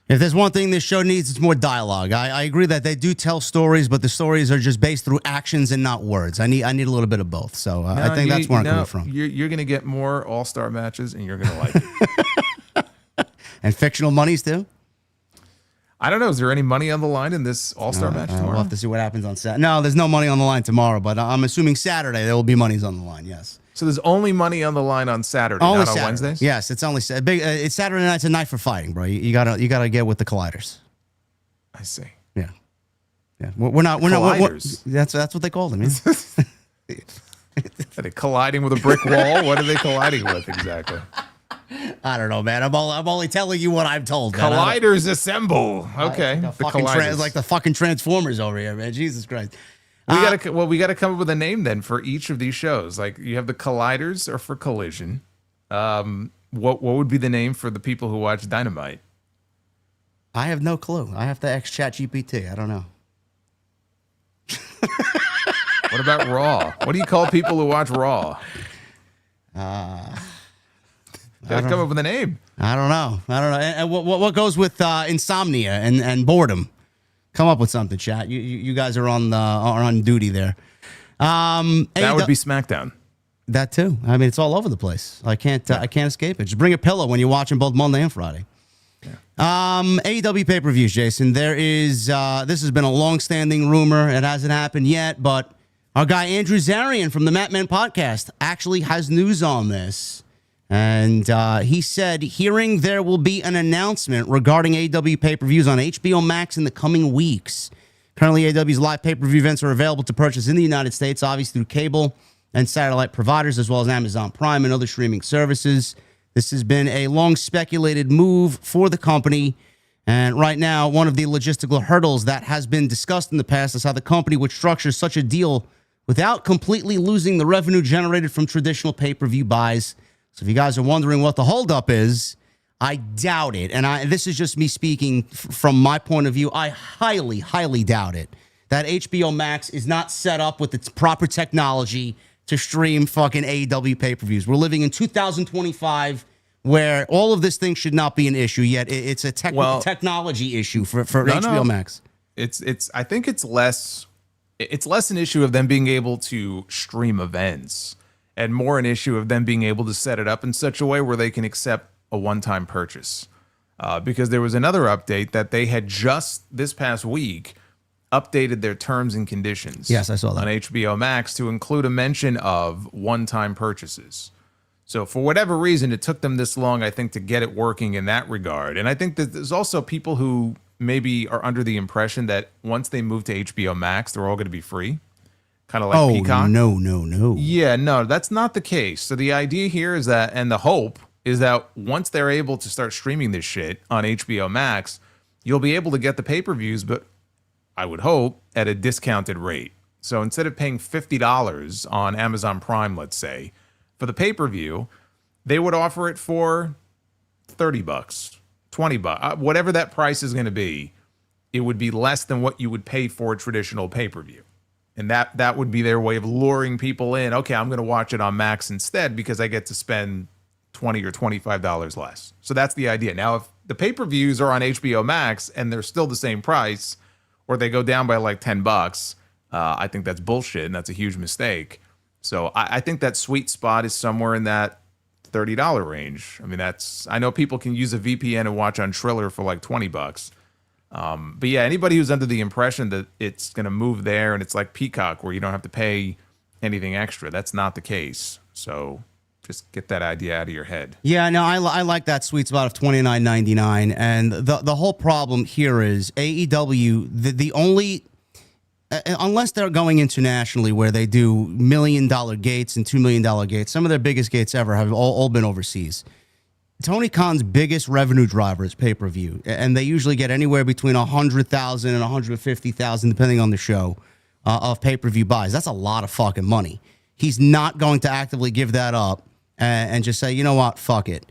If there's one thing this show needs, it's more dialogue. I agree that they do tell stories, but the stories are just based through actions and not words. I need a little bit of both. So I think that's where I'm coming from. You're going to get more all-star matches, and you're going to like it. And fictional monies, too? I don't know. Is there any money on the line in this all-star match tomorrow? We'll have to see what happens on Saturday. No, there's no money on the line tomorrow, but I'm assuming Saturday there will be monies on the line, yes. So there's only money on the line on Saturday, not on Wednesdays? Yes, it's only it's Saturday night's a night for fighting, bro. You gotta get with the colliders. I see. Yeah. We're not. That's what they call them. Yeah. Are they colliding with a brick wall? What are they colliding with exactly? I don't know, man. I'm only telling you what I'm told. Colliders assemble. Okay. Like the fucking Transformers over here, man. Jesus Christ. We gotta come up with a name then for each of these shows. Like, you have the Colliders or for Collision. What would be the name for the people who watch Dynamite? I have no clue. I have to ask ChatGPT. I don't know. What about Raw? What do you call people who watch Raw? Gotta come up with a name. I don't know. And what goes with insomnia and boredom? Come up with something, chat. You guys are on duty there. That would be SmackDown. That too. I mean, it's all over the place. I can't escape it. Just bring a pillow when you're watching both Monday and Friday. Yeah. AEW pay-per-views, Jason. There is this has been a long-standing rumor. It hasn't happened yet, but our guy Andrew Zarian from the Mat Men podcast actually has news on this. And he said, hearing there will be an announcement regarding AEW pay-per-views on HBO Max in the coming weeks. Currently, AEW's live pay-per-view events are available to purchase in the United States, obviously through cable and satellite providers, as well as Amazon Prime and other streaming services. This has been a long speculated move for the company. And right now, one of the logistical hurdles that has been discussed in the past is how the company would structure such a deal without completely losing the revenue generated from traditional pay-per-view buys. So if you guys are wondering what the holdup is, I doubt it. And this is just me speaking from my point of view. I highly, highly doubt it that HBO Max is not set up with its proper technology to stream fucking AEW pay-per-views. We're living in 2025 where all of this thing should not be an issue, yet it's a technology issue for HBO Max. I think it's less an issue of them being able to stream events and more an issue of them being able to set it up in such a way where they can accept a one-time purchase. Because there was another update that they had just this past week updated their terms and conditions. Yes, I saw that. On HBO Max to include a mention of one-time purchases. So for whatever reason, it took them this long, I think, to get it working in that regard. And I think that there's also people who maybe are under the impression that once they move to HBO Max, they're all going to be free. Kind of like Peacock. No. Yeah, no, that's not the case. So the idea here is that, and the hope is that once they're able to start streaming this shit on HBO Max, you'll be able to get the pay-per-views, but I would hope at a discounted rate. So instead of paying $50 on Amazon Prime, let's say, for the pay-per-view, they would offer it for $30, $20, whatever that price is going to be. It would be less than what you would pay for a traditional pay-per-view. And that would be their way of luring people in. Okay, I'm going to watch it on Max instead because I get to spend $20 or $25 less. So that's the idea. Now, if the pay-per-views are on HBO Max and they're still the same price, or they go down by like $10, I think that's bullshit and that's a huge mistake. So I think that sweet spot is somewhere in that $30 range. I mean, I know people can use a VPN and watch on Triller for like $20. But yeah, anybody who's under the impression that it's going to move there and it's like Peacock where you don't have to pay anything extra, that's not the case. So just get that idea out of your head. Yeah, no, I like that sweet spot of $29.99. And the whole problem here is AEW, the only, unless they're going internationally where they do $1 million gates and $2 million gates, some of their biggest gates ever have all been overseas. Tony Khan's biggest revenue driver is pay-per-view, and they usually get anywhere between 100,000 and 150,000, depending on the show, of pay-per-view buys. That's a lot of fucking money. He's not going to actively give that up and just say, you know what, fuck it.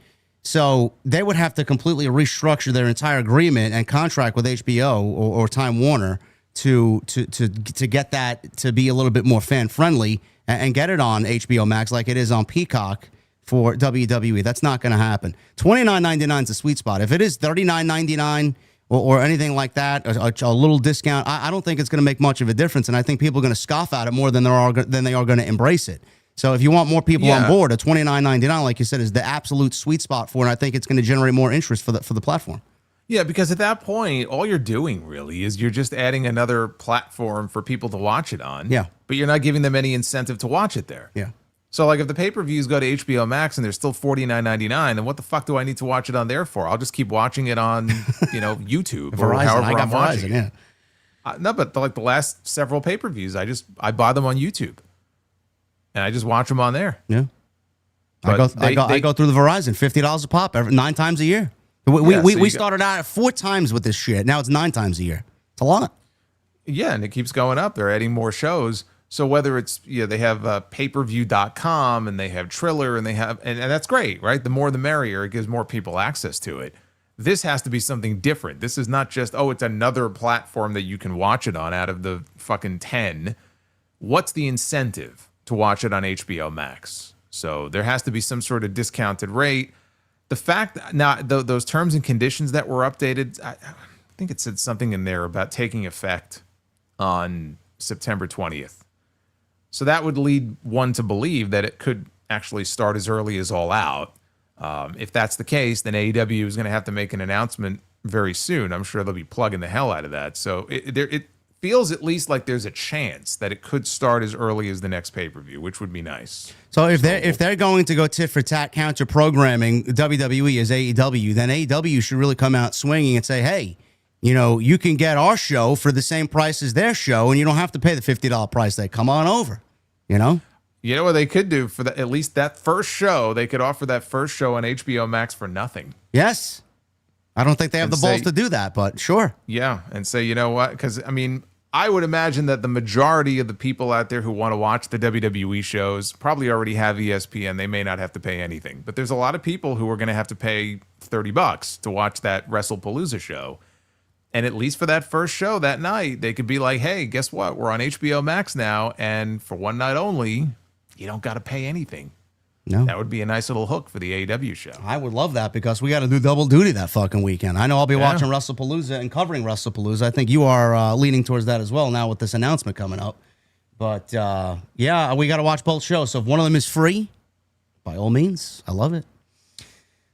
So they would have to completely restructure their entire agreement and contract with HBO or Time Warner to get that to be a little bit more fan-friendly and get it on HBO Max like it is on Peacock for WWE. That's not going to happen. $29.99 is a sweet spot. If it is $39.99 or anything like that, a little discount, I don't think it's going to make much of a difference. And I think people are going to scoff at it more than they are going to embrace it. So if you want more people on board, a $29.99, like you said, is the absolute sweet spot for it. And I think it's going to generate more interest for the platform. Yeah, because at that point, all you're doing really is you're just adding another platform for people to watch it on. Yeah. But you're not giving them any incentive to watch it there. Yeah. So, like, if the pay-per-views go to HBO Max and they're still $49.99, then what the fuck do I need to watch it on there for? I'll just keep watching it on, YouTube or Verizon, however I got I'm watching. Verizon, yeah. No, but like the last several pay-per-views, I buy them on YouTube, and I just watch them on there. Yeah, But I go through the Verizon, $50 a pop, 9 times a year. We started out at 4 times with this shit. Now it's 9 times a year. It's a lot. Yeah, and it keeps going up. They're adding more shows. So whether it's, they have payperview.com and they have Triller and they have, and that's great, right? The more the merrier. It gives more people access to it. This has to be something different. This is not just, it's another platform that you can watch it on out of the fucking 10. What's the incentive to watch it on HBO Max? So there has to be some sort of discounted rate. The fact now, those terms and conditions that were updated, I think it said something in there about taking effect on September 20th. So that would lead one to believe that it could actually start as early as All Out. If that's the case, then AEW is going to have to make an announcement very soon. I'm sure they'll be plugging the hell out of that. So it feels at least like there's a chance that it could start as early as the next pay-per-view, which would be nice. So if they're going to go tit for tat counter programming WWE as AEW, then AEW should really come out swinging and say, hey, you can get our show for the same price as their show, and you don't have to pay the $50 price. They come on over, You know what they could do for at least that first show? They could offer that first show on HBO Max for nothing. Yes. I don't think they have the balls to do that, but sure. Yeah, and say, you know what? Because, I would imagine that the majority of the people out there who want to watch the WWE shows probably already have ESPN. They may not have to pay anything. But there's a lot of people who are going to have to pay $30 to watch that WrestlePalooza show. And at least for that first show that night, they could be like, hey, guess what? We're on HBO Max now. And for one night only, you don't got to pay anything. No. That would be a nice little hook for the AEW show. I would love that because we got to do double duty that fucking weekend. I know I'll be watching WrestlePalooza and covering WrestlePalooza. I think you are leaning towards that as well now with this announcement coming up. But, we got to watch both shows. So if one of them is free, by all means, I love it.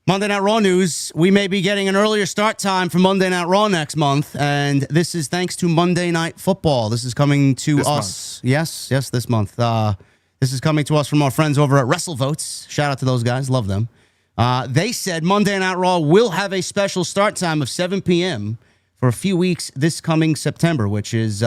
Monday Night Raw news. We may be getting an earlier start time for Monday Night Raw next month, and this is thanks to Monday Night Football. This is coming to this us. Month. Yes, this month. This is coming to us from our friends over at WrestleVotes. Shout out to those guys. Love them. They said Monday Night Raw will have a special start time of 7 p.m. for a few weeks this coming September, which is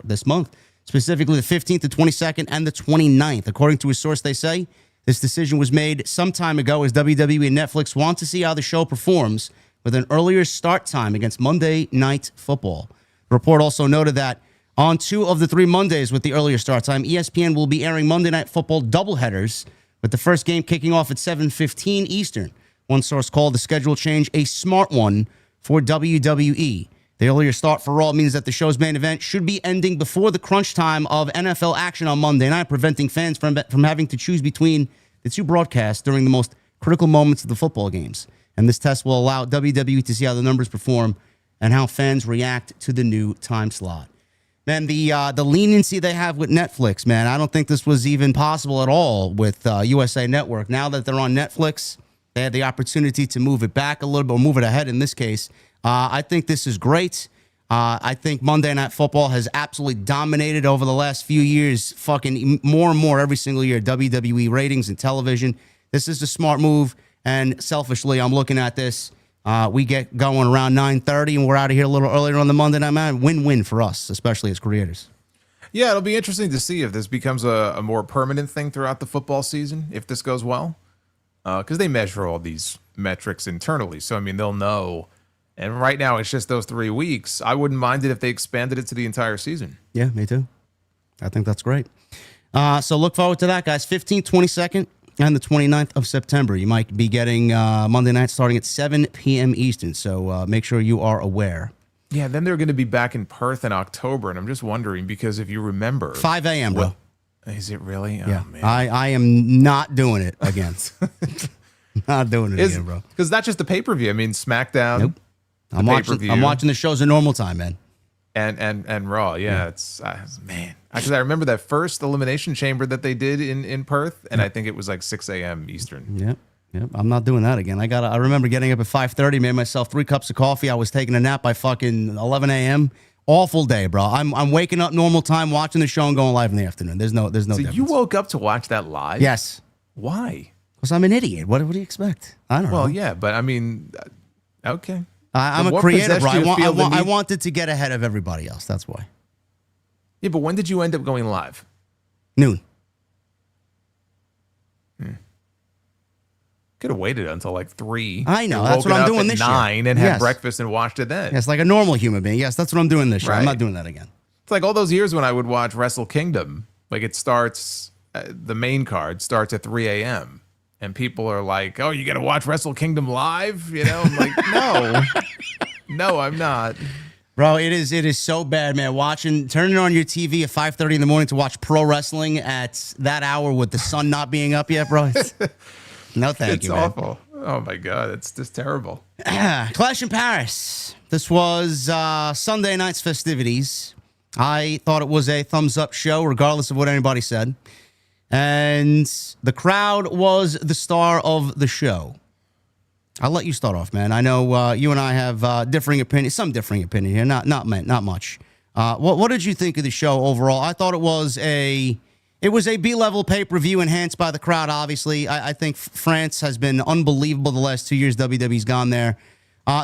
this month, specifically the 15th, the 22nd, and the 29th. According to a source, they say this decision was made some time ago as WWE and Netflix want to see how the show performs with an earlier start time against Monday Night Football. The report also noted that on 2 of the 3 Mondays with the earlier start time, ESPN will be airing Monday Night Football doubleheaders, with the first game kicking off at 7:15 Eastern. One source called the schedule change a smart one for WWE. The earlier start for Raw means that the show's main event should be ending before the crunch time of NFL action on Monday night, preventing fans from having to choose between the 2 broadcasts during the most critical moments of the football games. And this test will allow WWE to see how the numbers perform and how fans react to the new time slot. Man, the leniency they have with Netflix, man, I don't think this was even possible at all with USA Network. Now that they're on Netflix, they had the opportunity to move it back a little bit, or move it ahead in this case. I think this is great. I think Monday Night Football has absolutely dominated over the last few years, fucking more and more every single year, WWE ratings and television. This is a smart move, and selfishly, I'm looking at this. We get going around 9:30, and we're out of here a little earlier on the Monday Night Night. Win-win for us, especially as creators. Yeah, it'll be interesting to see if this becomes a more permanent thing throughout the football season, if this goes well. Because they measure all these metrics internally. So, I mean, they'll know. And right now, it's just those 3 weeks. I wouldn't mind it if they expanded it to the entire season. Yeah, me too. I think that's great. So look forward to that, guys. 15th, 22nd, and the 29th of September. You might be getting Monday night starting at 7 p.m. Eastern. So make sure you are aware. Yeah, then they're going to be back in Perth in October. And I'm just wondering, because if you remember... 5 a.m., bro. Is it really? Yeah. Oh, man. I am not doing it again. Not doing it again, bro. Because that's just the pay-per-view. I mean, SmackDown... Nope. I'm watching the shows in normal time, man. And Raw, yeah. It's man, because I remember that first Elimination Chamber that they did in Perth, and I think it was like 6 a.m. Eastern. Yep. I'm not doing that again. I remember getting up at 5:30, made myself 3 cups of coffee. I was taking a nap by fucking 11 a.m. Awful day, bro. I'm waking up normal time, watching the show, and going live in the afternoon. There's no. So difference. You woke up to watch that live? Yes. Why? Because I'm an idiot. What do you expect? I don't know. Well, yeah, but I mean, okay. I'm a creator, bro. I wanted to get ahead of everybody else. That's why. Yeah, but when did you end up going live? Noon. Could have waited until like 3. I know. That's what I'm doing this year. 9 and had breakfast and watched it then. Yes, like a normal human being. Yes, that's what I'm doing this year. Right. I'm not doing that again. It's like all those years when I would watch Wrestle Kingdom. Like it starts, the main card starts at 3 a.m. And people are like, oh, you got to watch Wrestle Kingdom live? You know, I'm like, no, I'm not. Bro, it is so bad, man. Turning on your TV at 5:30 in the morning to watch pro wrestling at that hour with the sun not being up yet, bro. No, thank you, man. It's awful. Oh, my God. It's just terrible. Clash in Paris. This was Sunday night's festivities. I thought it was a thumbs-up show, regardless of what anybody said. And the crowd was the star of the show. I'll let you start off, man. I know you and I have differing opinions, some differing opinion here, not much. What did you think of the show overall? I thought it was a B-level pay-per-view enhanced by the crowd, obviously. I think France has been unbelievable the last 2 years WWE's gone there.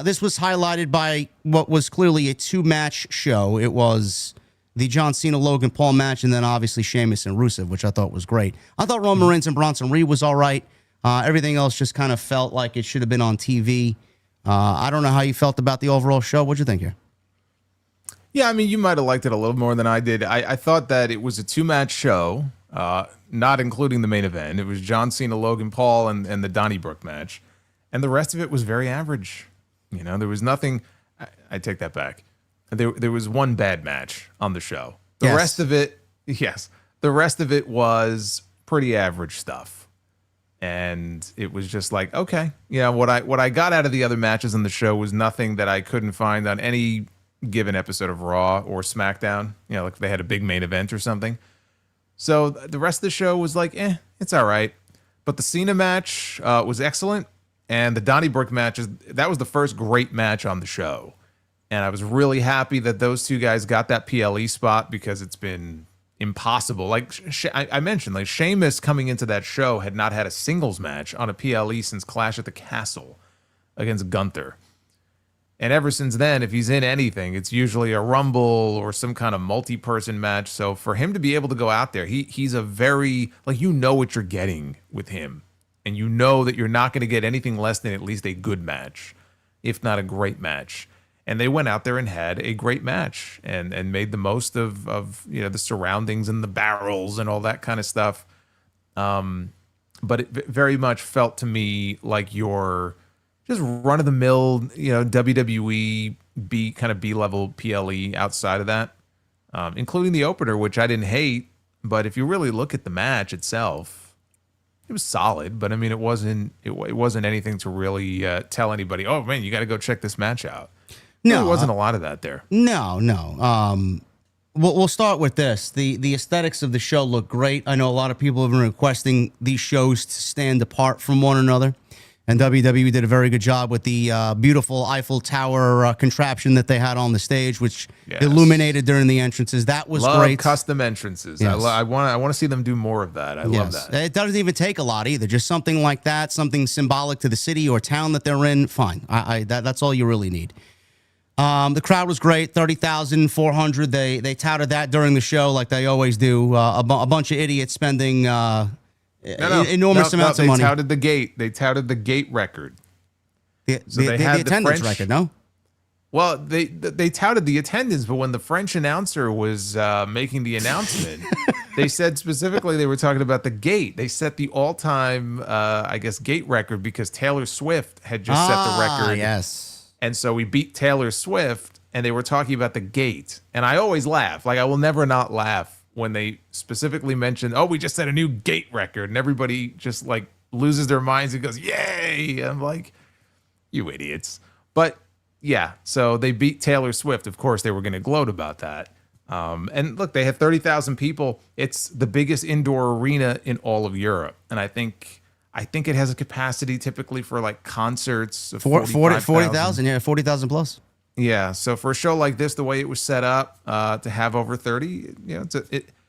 This was highlighted by what was clearly a 2-match show. It was the John Cena-Logan Paul match, and then obviously Sheamus and Rusev, which I thought was great. I thought Roman Reigns and Bronson Reed was all right. Everything else just kind of felt like it should have been on TV. I don't know how you felt about the overall show. What'd you think here? Yeah, I mean, you might have liked it a little more than I did. I thought that it was a 2-match show, not including the main event. It was John Cena, Logan Paul, and the Donnybrook match. And the rest of it was very average. You know, there was nothing. I take that back. There was one bad match on the show. The rest of it was pretty average stuff. And it was just like, okay, yeah, what I got out of the other matches on the show was nothing that I couldn't find on any given episode of Raw or SmackDown. You know, like they had a big main event or something. So the rest of the show was like, it's all right. But the Cena match was excellent. And the Donnybrook matches, that was the first great match on the show. And I was really happy that those two guys got that PLE spot because it's been impossible. Like I mentioned, like Sheamus coming into that show had not had a singles match on a PLE since Clash at the Castle against Gunther. And ever since then, if he's in anything, it's usually a Rumble or some kind of multi-person match. So for him to be able to go out there, he's a very, like, you know what you're getting with him. And you know that you're not going to get anything less than at least a good match, if not a great match. And they went out there and had a great match and made the most of the surroundings and the barrels and all that kind of stuff. But it very much felt to me like your just run-of-the-mill, WWE B-level PLE outside of that, including the opener, which I didn't hate. But if you really look at the match itself, it was solid. But I mean, it wasn't anything to really tell anybody, oh man, you got to go check this match out. No, there wasn't a lot of that there. No. We'll start with this. The aesthetics of the show look great. I know a lot of people have been requesting these shows to stand apart from one another. And WWE did a very good job with the beautiful Eiffel Tower contraption that they had on the stage, which illuminated during the entrances. That was great. Custom entrances. Yes. I want to see them do more of that. I love that. It doesn't even take a lot either. Just something like that, something symbolic to the city or town that they're in. Fine. That's all you really need. The crowd was great, 30,400. They touted that during the show like they always do. A bunch of idiots spending enormous amounts of money. They touted the gate. They touted the gate record. The attendance record, no? Well, they touted the attendance, but when the French announcer was making the announcement, they said specifically they were talking about the gate. They set the all-time, gate record because Taylor Swift had just set the record. Yes. And so we beat Taylor Swift, and they were talking about the gate. And I always laugh. Like, I will never not laugh when they specifically mention, oh, we just set a new gate record. And everybody just, like, loses their minds and goes, yay! I'm like, you idiots. But, yeah, so they beat Taylor Swift. Of course, they were going to gloat about that. And, look, they had 30,000 people. It's the biggest indoor arena in all of Europe. And I think it has a capacity typically for like concerts of 40,000, yeah, 40,000 plus. Yeah, so for a show like this, the way it was set up to have over 30,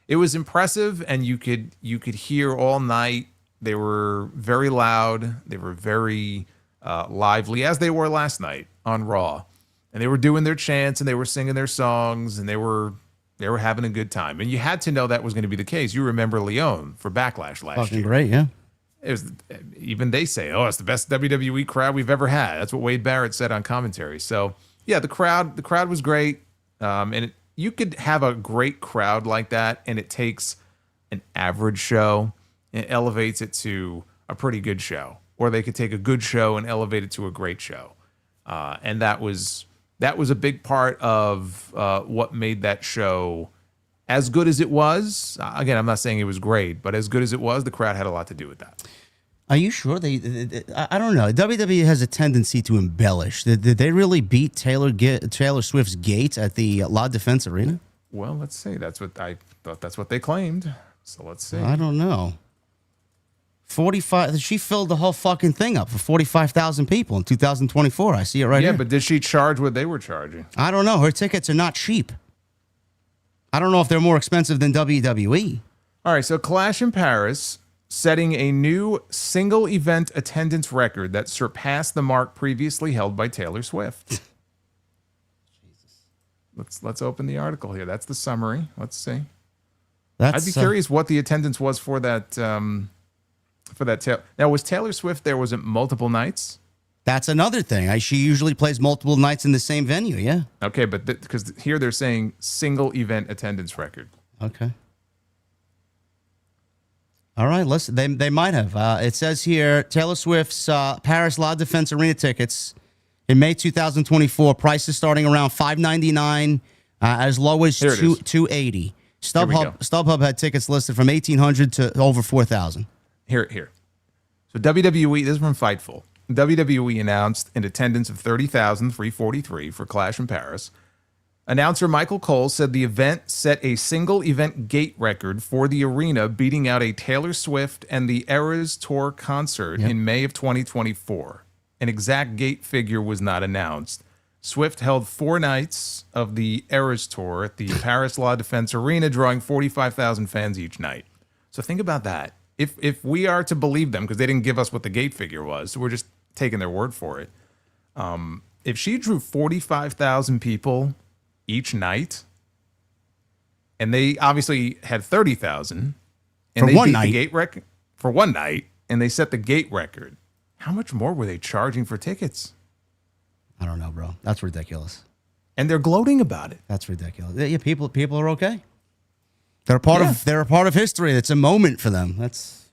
it was impressive, and you could hear all night. They were very loud. They were very lively, as they were last night on Raw, and they were doing their chants and they were singing their songs and they were having a good time. And you had to know that was going to be the case. You remember Leon for Backlash last year? Fucking great, yeah. It was, even they say, oh, it's the best WWE crowd we've ever had. That's what Wade Barrett said on commentary. So yeah, the crowd was great. And you could have a great crowd like that, and it takes an average show and elevates it to a pretty good show. Or they could take a good show and elevate it to a great show. And that was a big part of what made that show as good as it was. Again, I'm not saying it was great, but as good as it was, the crowd had a lot to do with that. Are you sure? I don't know. WWE has a tendency to embellish. Did they really beat Taylor Swift's gate at the La Defense Arena? Well, let's see. That's what they claimed. So let's see. I don't know. 45. She filled the whole fucking thing up for 45,000 people in 2024. I see it right here. Yeah, but did she charge what they were charging? I don't know. Her tickets are not cheap. I don't know if they're more expensive than WWE. All right, so Clash in Paris, setting a new single event attendance record that surpassed the mark previously held by Taylor Swift. Jesus. Let's open the article here. That's the summary. Let's see. I'd be curious what the attendance was for that. Now, was Taylor Swift there? Was it multiple nights? That's another thing. She usually plays multiple nights in the same venue, yeah. Okay, but because here they're saying single event attendance record. Okay. All right, listen, they might have. It says here, Taylor Swift's Paris La Defense Arena tickets in May 2024, prices starting around $599, as low as $280. StubHub had tickets listed from $1,800 to over $4,000. Here. So WWE, this is from Fightful. WWE announced an attendance of 30,343 for Clash in Paris. Announcer Michael Cole said the event set a single event gate record for the arena, beating out a Taylor Swift and the Eras Tour concert in May of 2024. An exact gate figure was not announced. Swift held 4 nights of the Eras Tour at the Paris La Défense Arena, drawing 45,000 fans each night. So think about that. If we are to believe them, because they didn't give us what the gate figure was, so we're just taking their word for it. If she drew 45,000 people each night, and they obviously had 30,000, and they beat the gate record for one night, and they set the gate record, how much more were they charging for tickets? I don't know, bro. That's ridiculous. And they're gloating about it. That's ridiculous. Yeah, people are okay. They're a part of history. It's a moment for them. That's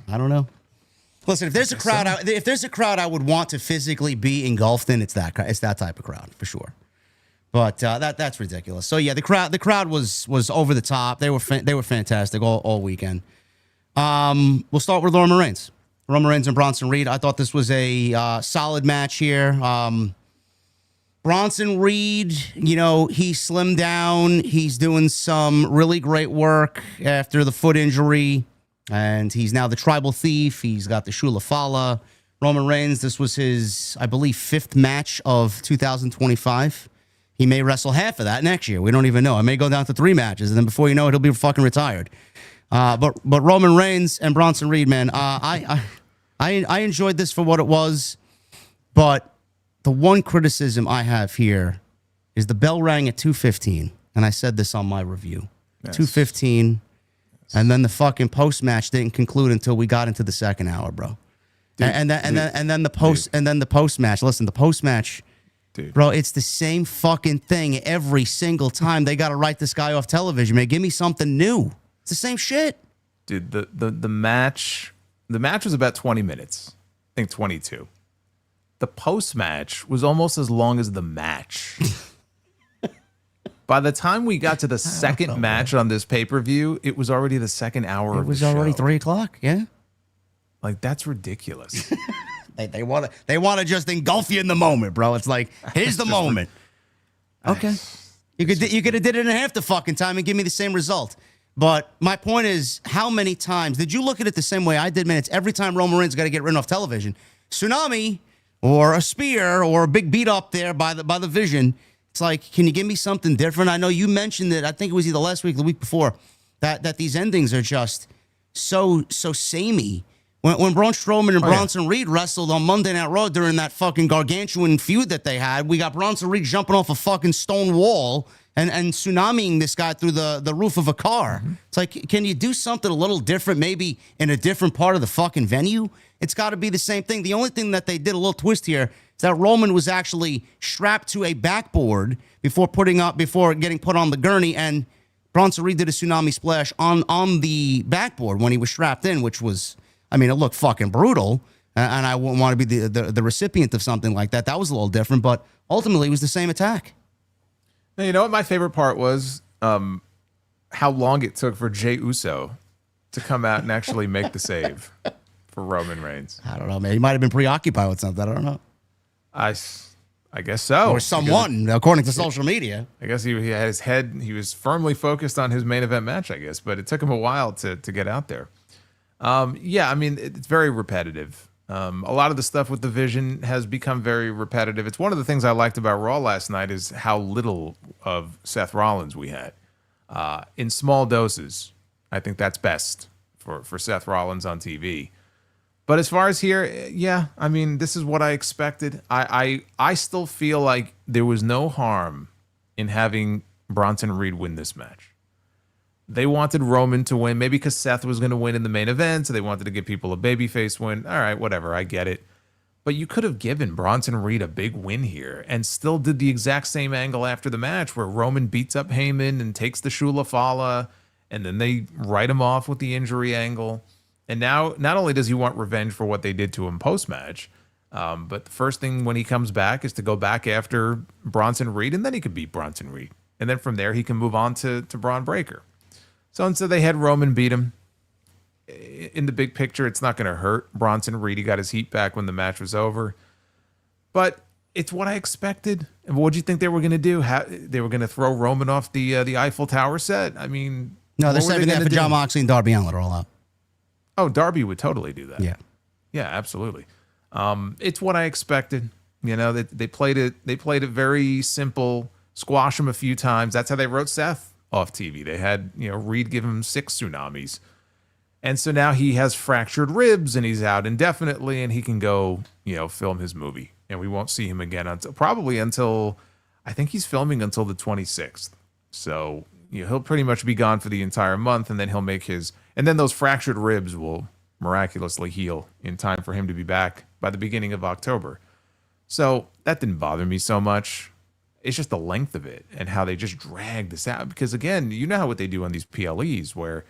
I don't know. Listen, if there's a crowd I would want to physically be engulfed in, it's that type of crowd for sure. But that's ridiculous. So yeah, the crowd was over the top. They were fantastic all weekend. We'll start with Roman Reigns and Bronson Reed. I thought this was a solid match here. Bronson Reed, he slimmed down. He's doing some really great work after the foot injury, and he's now the Tribal Thief. He's got the Shula Fala. Roman Reigns, this was his, I believe, 5th match of 2025. He may wrestle half of that next year. We don't even know. It may go down to 3 matches, and then before you know it, he'll be fucking retired. But Roman Reigns and Bronson Reed, man, I enjoyed this for what it was, but the one criticism I have here is the bell rang at 2:15, and I said this on my review. Yes. 2:15, and then the fucking post match didn't conclude until we got into the second hour, bro. Dude, and then the post match. Listen, the post match, bro, it's the same fucking thing every single time. They got to write this guy off television, man. Give me something new. It's the same shit, dude. The match was about 20 minutes. I think 22. The post-match was almost as long as the match. By the time we got to the second match on this pay-per-view, it was already the second hour of the show. It was already 3 o'clock, yeah. Like, that's ridiculous. they want to just engulf you in the moment, bro. It's like, here's the moment. Okay. You could have did it in half the fucking time and give me the same result. But my point is, how many times did you look at it the same way I did, man? It's every time Roman Reigns got to get written off television. Tsunami or a spear or a big beat up there by the Vision. It's like, can you give me something different? I know you mentioned it. I think it was either last week or the week before that these endings are just so samey. When Braun Strowman and Bronson Reed wrestled on Monday Night Raw during that fucking gargantuan feud that they had, we got Bronson Reed jumping off a fucking stone wall and tsunamiing this guy through the roof of a car. Mm-hmm. It's like, can you do something a little different, maybe in a different part of the fucking venue? It's got to be the same thing. The only thing that they did a little twist here is that Roman was actually strapped to a backboard before getting put on the gurney, and Bronson Reed did a tsunami splash on the backboard when he was strapped in, which was, I mean, it looked fucking brutal, and I wouldn't want to be the recipient of something like that. That was a little different, but ultimately it was the same attack. Now, you know what my favorite part was? How long it took for Jey Uso to come out and actually make the save for Roman Reigns. I don't know, man. He might have been preoccupied with something. I don't know. I guess so. Or someone, according to social media. I guess he had his head, he was firmly focused on his main event match, I guess, but it took him a while to get out there. Yeah, I mean, it's very repetitive. A lot of the stuff with the Vision has become very repetitive. It's one of the things I liked about Raw last night is how little of Seth Rollins we had. In small doses, I think that's best for Seth Rollins on TV. But as far as here, yeah, I mean, this is what I expected. I still feel like there was no harm in having Bronson Reed win this match. They wanted Roman to win, maybe because Seth was going to win in the main event, so they wanted to give people a babyface win. All right, whatever, I get it. But you could have given Bronson Reed a big win here and still did the exact same angle after the match where Roman beats up Heyman and takes the Shula Fala, and then they write him off with the injury angle. And now, not only does he want revenge for what they did to him post-match, but the first thing when he comes back is to go back after Bronson Reed, and then he could beat Bronson Reed. And then from there, he can move on to Braun Breaker. So instead, they had Roman beat him. In the big picture, it's not going to hurt Bronson Reed. He got his heat back when the match was over. But it's what I expected. And what did you think they were going to do? They were going to throw Roman off the Eiffel Tower set? I mean... No, they're saving that for John Moxley and Darby Allin to roll out. Oh, Darby would totally do that. Yeah. Yeah, absolutely. It's what I expected. You know, they played it. They played it very simple. Squash him a few times. That's how they wrote Seth off TV. They had, Reed give him 6 tsunamis. And so now he has fractured ribs and he's out indefinitely and he can go, film his movie. And we won't see him again until I think he's filming until the 26th. So, he'll pretty much be gone for the entire month and then he'll make and then those fractured ribs will miraculously heal in time for him to be back by the beginning of October. So that didn't bother me so much. It's just the length of it and how they just drag this out. Because again, you know what they do on these PLEs where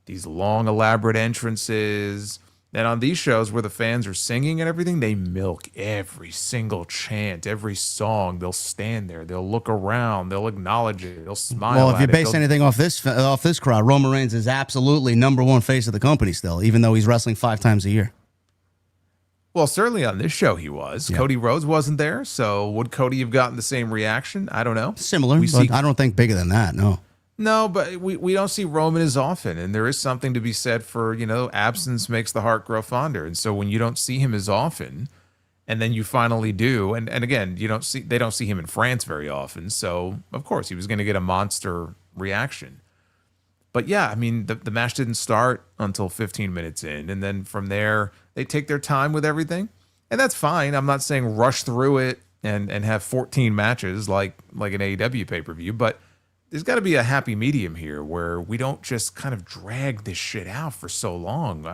these long, elaborate entrances. And on these shows where the fans are singing and everything, they milk every single chant, every song. They'll stand there. They'll look around. They'll acknowledge it. They'll smile. Well, if you base anything off this crowd, Roman Reigns is absolutely number one face of the company still, even though he's wrestling 5 times a year. Well, certainly on this show he was. Yeah. Cody Rhodes wasn't there, so would Cody have gotten the same reaction? I don't know. Similar, but I don't think bigger than that, no. No, but we don't see Roman as often, and there is something to be said for, absence makes the heart grow fonder. And so when you don't see him as often, and then you finally do, and again, they don't see him in France very often, so of course he was going to get a monster reaction. But yeah, I mean, the match didn't start until 15 minutes in, and then from there, they take their time with everything, and that's fine. I'm not saying rush through it and have 14 matches like an AEW pay-per-view, but there's got to be a happy medium here where we don't just kind of drag this shit out for so long.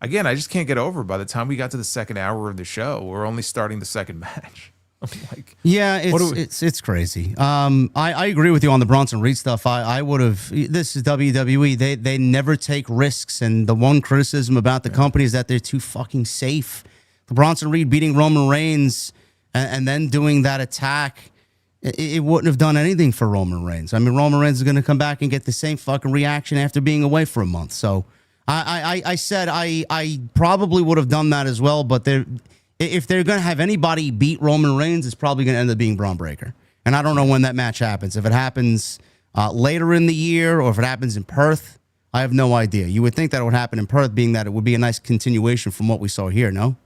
Again, I just can't get over by the time we got to the second hour of the show, we're only starting the second match. Yeah, it's crazy. I agree with you on the Bronson Reed stuff. I would have. This is WWE. They never take risks, and the one criticism about the company is that they're too fucking safe. The Bronson Reed beating Roman Reigns and then doing that attack, it wouldn't have done anything for Roman Reigns. I mean, Roman Reigns is going to come back and get the same fucking reaction after being away for a month. So I said I probably would have done that as well, but if they're going to have anybody beat Roman Reigns, it's probably going to end up being Braun Breaker. And I don't know when that match happens. If it happens later in the year or if it happens in Perth, I have no idea. You would think that it would happen in Perth, being that it would be a nice continuation from what we saw here, no?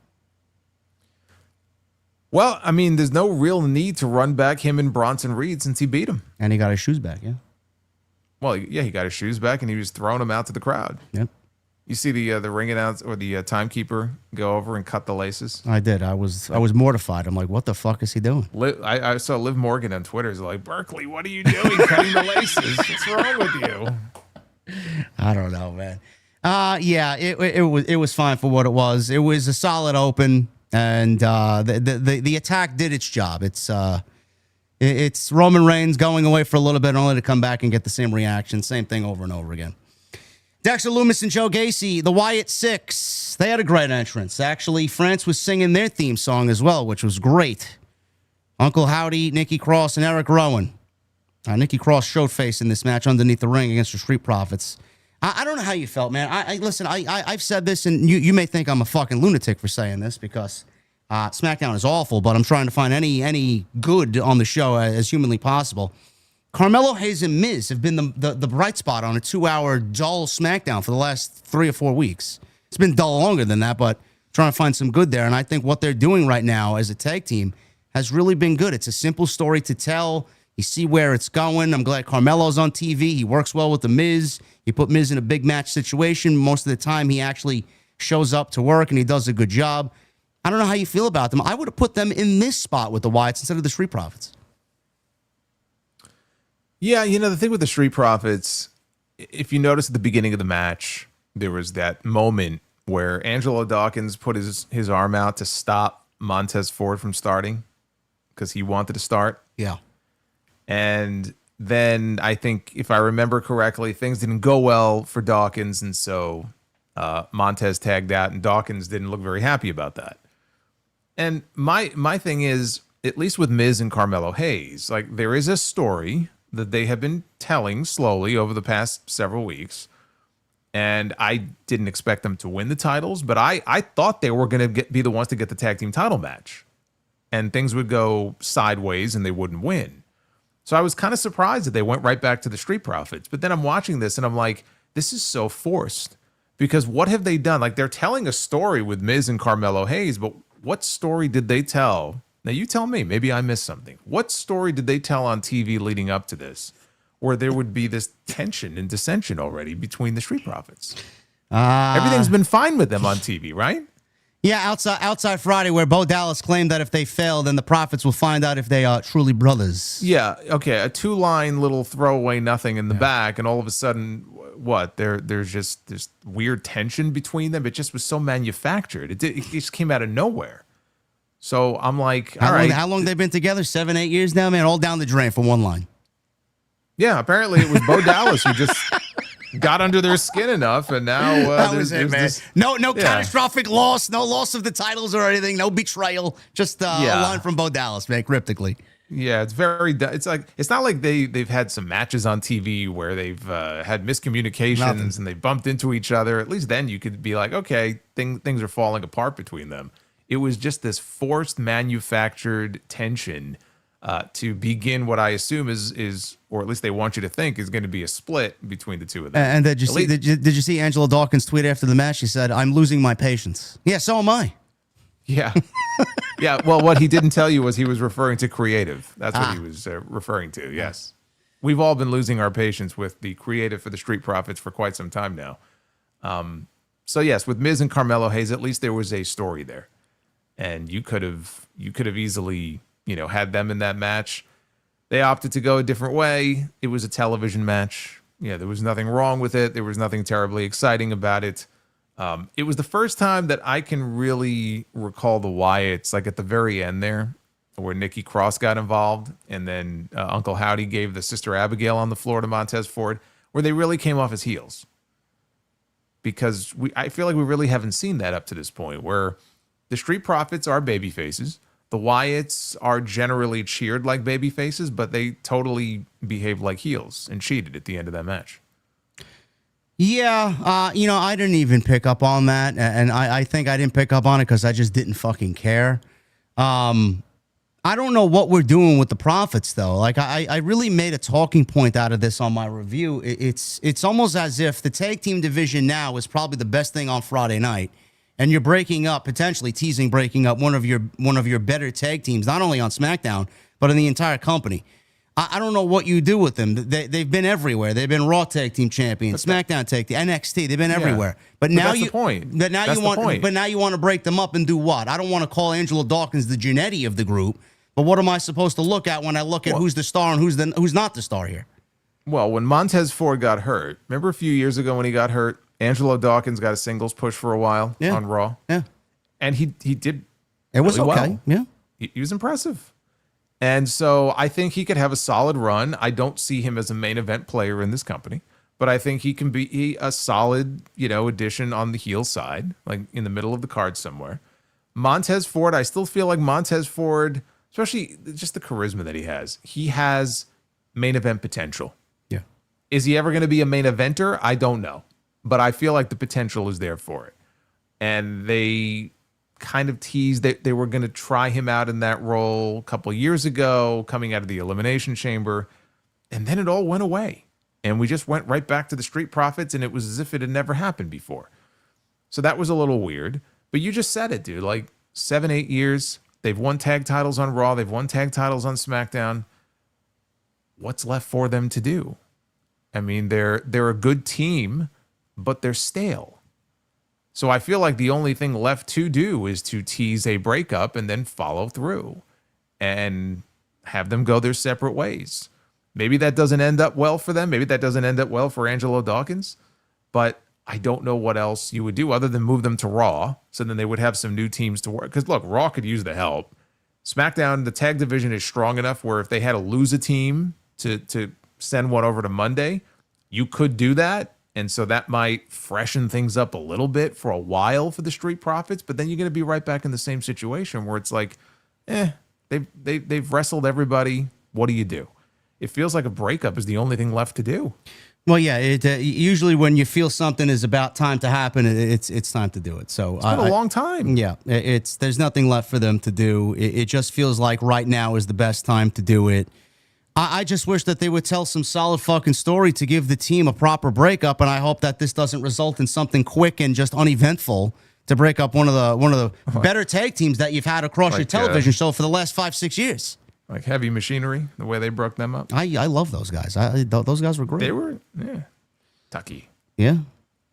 Well, I mean, there's no real need to run back him and Bronson Reed since he beat him. And he got his shoes back, yeah. Well, yeah, he got his shoes back and he was throwing them out to the crowd. Yep. You see the ring announcer or the timekeeper go over and cut the laces? I did. I was mortified. I'm like, what the fuck is he doing? I saw Liv Morgan on Twitter. He's like, Berkeley, what are you doing cutting the laces? What's wrong with you? I don't know, man. Yeah, it was fine for what it was. It was a solid open, and the attack did its job. It's Roman Reigns going away for a little bit, only to come back and get the same reaction. Same thing over and over again. Dexter Lumis and Joe Gacy, the Wyatt Six, they had a great entrance. Actually, France was singing their theme song as well, which was great. Uncle Howdy, Nikki Cross, and Eric Rowan. Nikki Cross showed face in this match underneath the ring against the Street Profits. I don't know how you felt, man. Listen, I've said this, and you may think I'm a fucking lunatic for saying this because SmackDown is awful, but I'm trying to find any good on the show as humanly possible. Carmelo Hayes and Miz have been the bright spot on a 2-hour dull SmackDown for the last 3 or 4 weeks. It's been dull longer than that, but trying to find some good there. And I think what they're doing right now as a tag team has really been good. It's a simple story to tell. You see where it's going. I'm glad Carmelo's on TV. He works well with the Miz. He put Miz in a big match situation. Most of the time, he actually shows up to work, and he does a good job. I don't know how you feel about them. I would have put them in this spot with the Wyatts instead of the Street Profits. Yeah, the thing with the Street Profits, if you notice at the beginning of the match, there was that moment where Angelo Dawkins put his arm out to stop Montez Ford from starting because he wanted to start. Yeah. And then I think, if I remember correctly, things didn't go well for Dawkins, and so Montez tagged out, and Dawkins didn't look very happy about that. And my thing is, at least with Miz and Carmelo Hayes, like there is a story that they have been telling slowly over the past several weeks. And I didn't expect them to win the titles, but I thought they were going to be the ones to get the tag team title match. And things would go sideways and they wouldn't win. So I was kind of surprised that they went right back to the Street Profits. But then I'm watching this and I'm like, this is so forced. Because what have they done? Like, they're telling a story with Miz and Carmelo Hayes, but what story did they tell? Now you tell me, maybe I missed something. What story did they tell on TV leading up to this where there would be this tension and dissension already between the Street Profits? Everything's been fine with them on TV, right? Yeah, outside Friday, where Bo Dallas claimed that if they fail, then the Profits will find out if they are truly brothers. Yeah, okay, a 2-line little throwaway nothing in the back, and all of a sudden, what? There's just this weird tension between them. It just was so manufactured. It just came out of nowhere. So I'm like, all right. How long they've been together? 7, 8 years now, man. All down the drain for one line. Yeah, apparently it was Bo Dallas who just got under their skin enough, and now that was it, man. No catastrophic loss, no loss of the titles or anything, no betrayal. Just a line from Bo Dallas, man, cryptically. Yeah, it's like it's not like they've had some matches on TV where they've had miscommunications and they bumped into each other. At least then you could be like, okay, things are falling apart between them. It was just this forced, manufactured tension to begin what I assume is, or at least they want you to think, is going to be a split between the two of them. And did you see Angela Dawkins tweet after the match? She said, "I'm losing my patience." Yeah, so am I. Yeah. Yeah. Well, what he didn't tell you was he was referring to creative. That's what he was referring to. Yes. We've all been losing our patience with the creative for the Street Profits for quite some time now. So yes, with Miz and Carmelo Hayes, at least there was a story there. And you could have easily, had them in that match. They opted to go a different way. It was a television match. Yeah, there was nothing wrong with it. There was nothing terribly exciting about it. It was the first time that I can really recall the Wyatts, like at the very end there, where Nikki Cross got involved, and then Uncle Howdy gave the Sister Abigail on the floor to Montez Ford, where they really came off as heels. Because I feel like we really haven't seen that up to this point, where the Street Profits are baby faces. The Wyatts are generally cheered like baby faces, but they totally behaved like heels and cheated at the end of that match. Yeah, I didn't even pick up on that, and I think I didn't pick up on it because I just didn't fucking care. I don't know what we're doing with the Profits, though. Like, I really made a talking point out of this on my review. It's almost as if the tag team division now is probably the best thing on Friday night, and you're potentially teasing breaking up one of your better tag teams, not only on SmackDown, but in the entire company. I don't know what you do with them. They've been everywhere. They've been Raw Tag Team Champions, SmackDown Tag Team, NXT. They've been everywhere. But now that's the point. But now you want to break them up and do what? I don't want to call Angela Dawkins the Jannetty of the group. But what am I supposed to look at when I look at who's the star and who's not the star here? Well, when Montez Ford got hurt, remember a few years ago when he got hurt, Angelo Dawkins got a singles push for a while on Raw. Yeah. And he did It was really okay. well. Yeah. He was impressive. And so I think he could have a solid run. I don't see him as a main event player in this company, but I think he can be a solid, addition on the heel side, like in the middle of the card somewhere. Montez Ford, I still feel like Montez Ford, especially just the charisma that he has main event potential. Yeah. Is he ever going to be a main eventer? I don't know, but I feel like the potential is there for it. And they kind of teased that they were going to try him out in that role a couple of years ago, coming out of the Elimination Chamber, and then it all went away. And we just went right back to the Street Profits, and it was as if it had never happened before. So that was a little weird. But you just said it, dude. Like 7, 8 years, they've won tag titles on Raw, they've won tag titles on SmackDown. What's left for them to do? I mean, they're a good team, but they're stale. So I feel like the only thing left to do is to tease a breakup and then follow through and have them go their separate ways. Maybe that doesn't end up well for them. Maybe that doesn't end up well for Angelo Dawkins. But I don't know what else you would do other than move them to Raw. So then they would have some new teams to work. Because look, Raw could use the help. SmackDown, the tag division is strong enough where if they had to lose a team to send one over to Monday, you could do that. And so that might freshen things up a little bit for a while for the Street Profits, but then you're going to be right back in the same situation where it's like, they've wrestled everybody. What do you do? It feels like a breakup is the only thing left to do. Well, yeah. Usually when you feel something is about time to happen, it's time to do it. So it's been a long time. Yeah, there's nothing left for them to do. It just feels like right now is the best time to do it. I just wish that they would tell some solid fucking story to give the team a proper breakup, and I hope that this doesn't result in something quick and just uneventful to break up one of the better tag teams that you've had across your television show for the last 5-6 years. Like Heavy Machinery, the way they broke them up. I love those guys. Those guys were great. They were, Tucky. Yeah.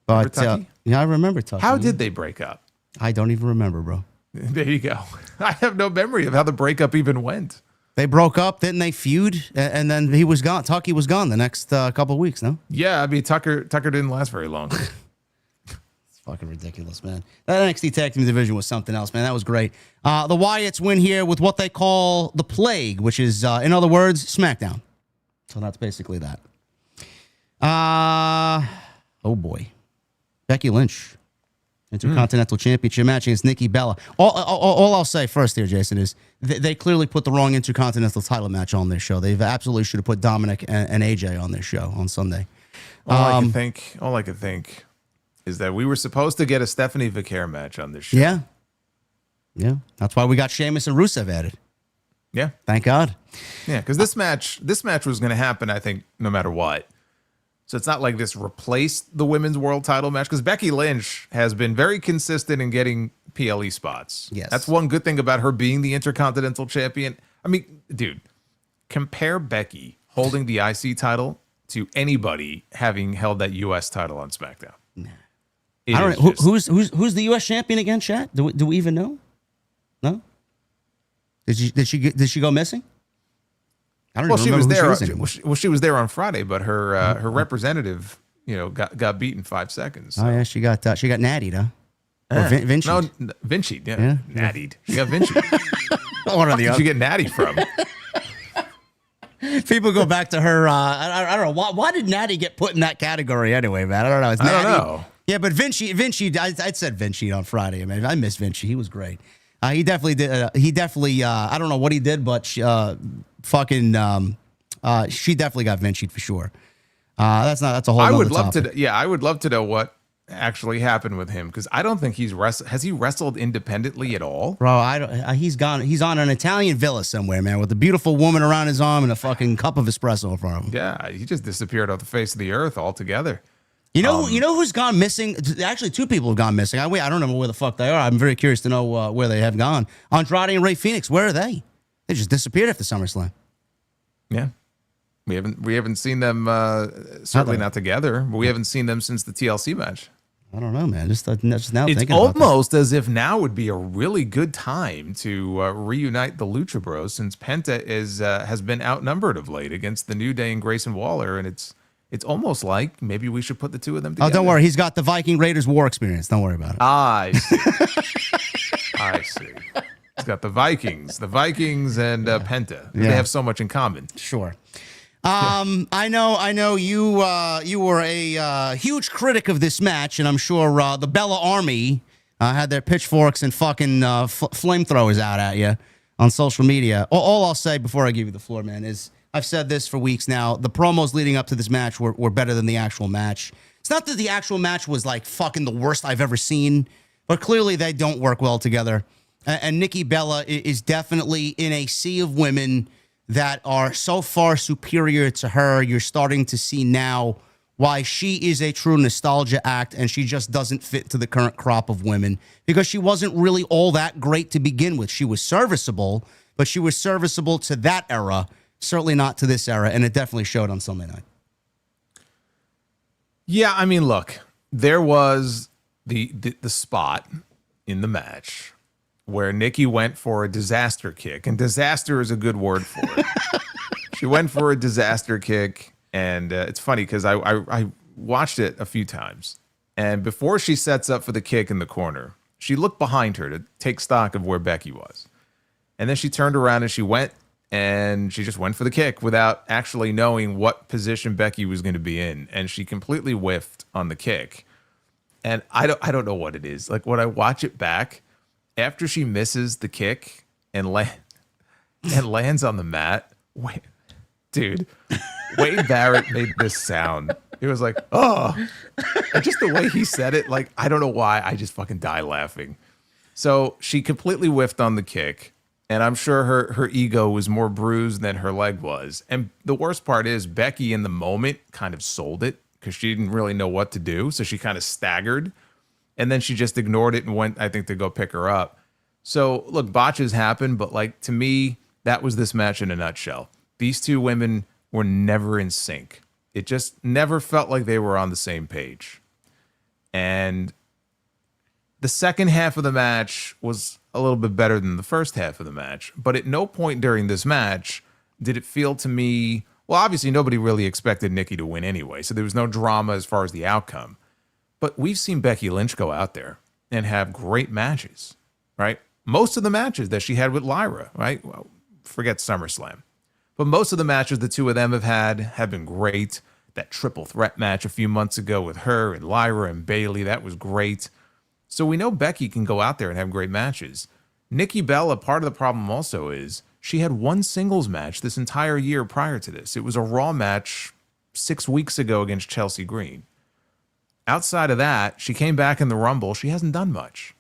But Tucky? yeah, I remember Tucky. How did they break up? I don't even remember, bro. There you go. I have no memory of how the breakup even went. They broke up, didn't they feud? And then he was gone. Tucky was gone the next couple of weeks, no? Yeah, I mean, Tucker didn't last very long. It's fucking ridiculous, man. That NXT Tag Team division was something else, man. That was great. The Wyatts win here with what they call the Plague, which is, in other words, SmackDown. So that's basically that. Oh, boy. Becky Lynch. Intercontinental Championship match against Nikki Bella. All I'll say first here, Jason, is they clearly put the wrong Intercontinental title match on their show. They absolutely should have put Dominic and AJ on their show on Sunday. All I could think is that we were supposed to get a Stephanie Vicaire match on this show. Yeah. Yeah. That's why we got Sheamus and Rusev added. Yeah. Thank God. Yeah, because this match was going to happen, I think, no matter what. So it's not like this replaced the women's world title match, because Becky Lynch has been very consistent in getting PLE spots. Yes. That's one good thing about her being the Intercontinental Champion. I mean, dude, compare Becky holding the IC title to anybody having held that US title on SmackDown. Nah. I don't know. Who's the US champion again, chat? Do we even know? No? Did she go missing? I don't Well, even remember she was who there. She was there on Friday, but her representative, got beat in 5 seconds. So. Oh yeah, she got nattied, huh? Or Vinci. No, Vinci. Yeah. Nattied. She got Vinci. One or the other. Did you get natty from? People go back to her. I don't know why did Natty get put in that category anyway, man. I don't know. It's Natty. I don't know. Yeah, but Vinci. I said Vinci on Friday, man. I miss Vinci. He was great. He definitely did. I don't know what he did, but she definitely got Vinci for sure. That's a whole. I would love topic. I would love to know what actually happened with him, because I don't think has he wrestled independently at all? Bro, he's gone. He's on an Italian villa somewhere, man, with a beautiful woman around his arm and a fucking cup of espresso in front of him. Yeah, he just disappeared off the face of the earth altogether. You know who's gone missing? Actually, 2 people have gone missing. I don't know where the fuck they are. I'm very curious to know where they have gone. Andrade and Rey Fenix, where are they? They just disappeared after SummerSlam. Yeah, we haven't seen them. Certainly not together. But we haven't seen them since the TLC match. I don't know, man. Just now it's thinking about almost as if now would be a really good time to reunite the Lucha Bros, since Penta has been outnumbered of late against the New Day and Grayson Waller, and it's almost like maybe we should put the 2 of them together. Oh, don't worry. He's got the Viking Raiders war experience. Don't worry about it. I see. I see. He's got the Vikings and Penta. Yeah. They have so much in common. Sure. I know you were a huge critic of this match, and I'm sure the Bella Army had their pitchforks and fucking flamethrowers out at you on social media. All I'll say before I give you the floor, man, is I've said this for weeks now. The promos leading up to this match were better than the actual match. It's not that the actual match was like fucking the worst I've ever seen, but clearly they don't work well together. And Nikki Bella is definitely in a sea of women that are so far superior to her. You're starting to see now why she is a true nostalgia act, and she just doesn't fit to the current crop of women, because she wasn't really all that great to begin with. She was serviceable, but she was serviceable to that era, certainly not to this era, and it definitely showed on Sunday night. Yeah, I mean, look, there was the spot in the match where Nikki went for a disaster kick, and disaster is a good word for it. She went for a disaster kick, and it's funny because I watched it a few times, and before she sets up for the kick in the corner, she looked behind her to take stock of where Becky was, and then she turned around and she just went for the kick without actually knowing what position Becky was going to be in, and she completely whiffed on the kick. And I don't know what it is. Like, when I watch it back, after she misses the kick and lands on the mat, Wade Barrett made this sound. It was like, oh, and just the way he said it, like, I don't know why, I just fucking die laughing. So she completely whiffed on the kick, and I'm sure her ego was more bruised than her leg was. And the worst part is, Becky in the moment kind of sold it, because she didn't really know what to do, so she kind of staggered. And then she just ignored it and went, I think, to go pick her up. So, look, botches happen, but like to me, that was this match in a nutshell. These two women were never in sync. It just never felt like they were on the same page. And the second half of the match was a little bit better than the first half of the match. But at no point during this match did it feel to me, well, obviously nobody really expected Nikki to win anyway, so there was no drama as far as the outcome. But we've seen Becky Lynch go out there and have great matches, right? Most of the matches that she had with Lyra, right? Well, forget SummerSlam. But most of the matches the two of them have been great. That triple threat match a few months ago with her and Lyra and Bayley, that was great. So we know Becky can go out there and have great matches. Nikki Bella, part of the problem also is she had one singles match this entire year prior to this. It was a Raw match 6 weeks ago against Chelsea Green. Outside of that, she came back in the Rumble. She hasn't done much.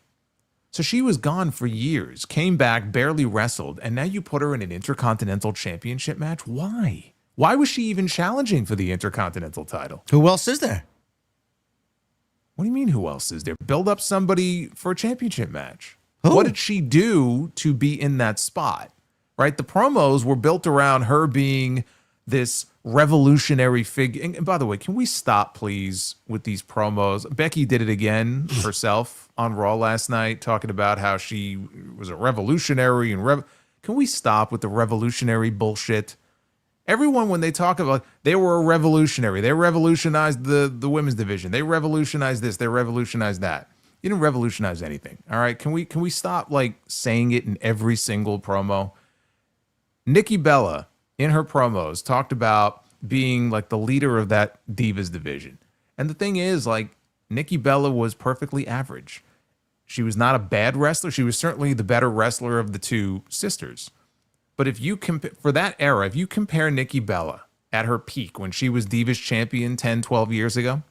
So she was gone for years, came back, barely wrestled, and now you put her in an Intercontinental Championship match? Why? Why was she even challenging for the Intercontinental title? Who else is there? What do you mean, who else is there? Build up somebody for a championship match. Who? What did she do to be in that spot? Right? The promos were built around her being this revolutionary figure. And by the way, can we stop, please, with these promos? Becky did it again herself on Raw last night, talking about how she was a revolutionary. Can we stop with the revolutionary bullshit? Everyone, when they talk about they were a revolutionary, they revolutionized the women's division, they revolutionized this, they revolutionized that. You didn't revolutionize anything. All right. Can we stop like saying it in every single promo? Nikki Bella in her promos talked about being like the leader of that Divas division. And the thing is, like, Nikki Bella was perfectly average. She was not a bad wrestler. She was certainly the better wrestler of the two sisters. But if you for that era, if you compare Nikki Bella at her peak when she was Divas champion 10, 12 years ago,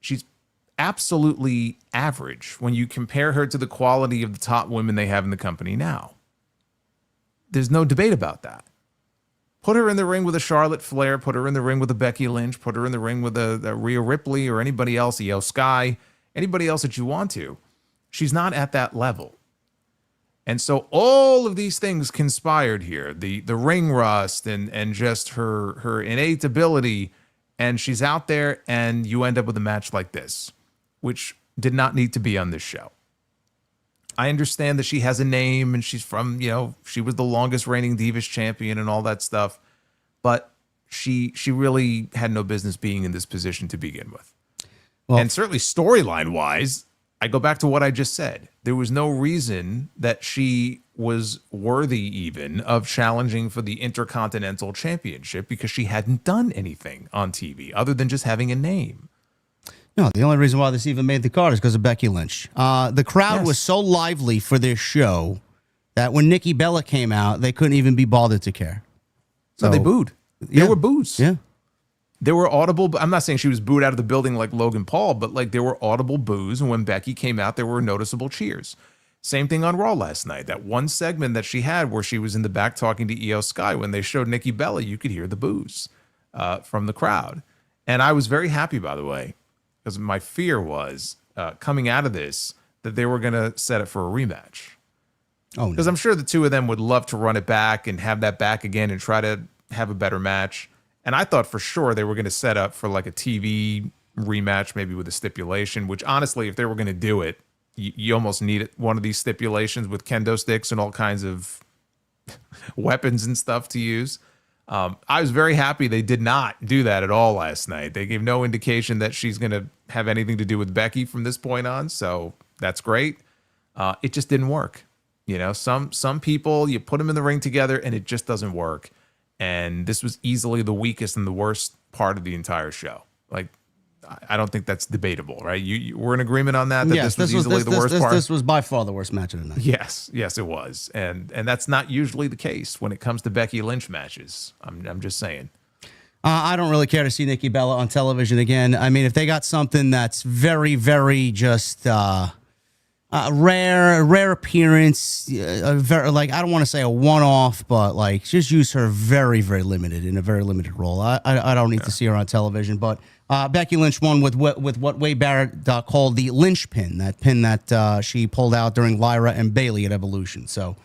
she's absolutely average when you compare her to the quality of the top women they have in the company now. There's no debate about that. Put her in the ring with a Charlotte Flair, put her in the ring with a Becky Lynch, put her in the ring with a Rhea Ripley or anybody else, Io Sky, anybody else that you want to. She's not at that level. And so all of these things conspired here, the ring rust and just her innate ability, and she's out there and you end up with a match like this, which did not need to be on this show. I understand that she has a name and she's from, she was the longest reigning Divas champion and all that stuff, but she really had no business being in this position to begin with. Well, and certainly storyline wise, I go back to what I just said. There was no reason that she was worthy even of challenging for the Intercontinental Championship because she hadn't done anything on TV other than just having a name. No, the only reason why this even made the card is because of Becky Lynch. The crowd was so lively for this show that when Nikki Bella came out, they couldn't even be bothered to care. So they booed. There were boos. Yeah. There were audible. I'm not saying she was booed out of the building like Logan Paul, but like there were audible boos. And when Becky came out, there were noticeable cheers. Same thing on Raw last night. That one segment that she had where she was in the back talking to Io Sky, when they showed Nikki Bella, you could hear the boos from the crowd. And I was very happy, by the way, because my fear was coming out of this that they were going to set it for a rematch. Oh, because I'm sure the two of them would love to run it back and have that back again and try to have a better match. And I thought for sure they were going to set up for like a TV rematch, maybe with a stipulation, which honestly, if they were going to do it, you almost need one of these stipulations with kendo sticks and all kinds of weapons and stuff to use. I was very happy they did not do that at all last night. They gave no indication that she's going to have anything to do with Becky from this point on. So that's great. It just didn't work. Some people, you put them in the ring together and it just doesn't work. And this was easily the weakest and the worst part of the entire show. Like, I don't think that's debatable, right? We're in agreement on that. Yes, this was easily the worst part. This was by far the worst match of the night. Yes, it was, and that's not usually the case when it comes to Becky Lynch matches. I'm just saying. I don't really care to see Nikki Bella on television again. I mean, if they got something that's very, very just rare appearance, like I don't want to say a one-off, but like just use her very, very limited in a very limited role. I don't need to see her on television, but Becky Lynch won with what Wade Barrett called the Lynch pin, that pin that she pulled out during Lyra and Bayley at Evolution. So,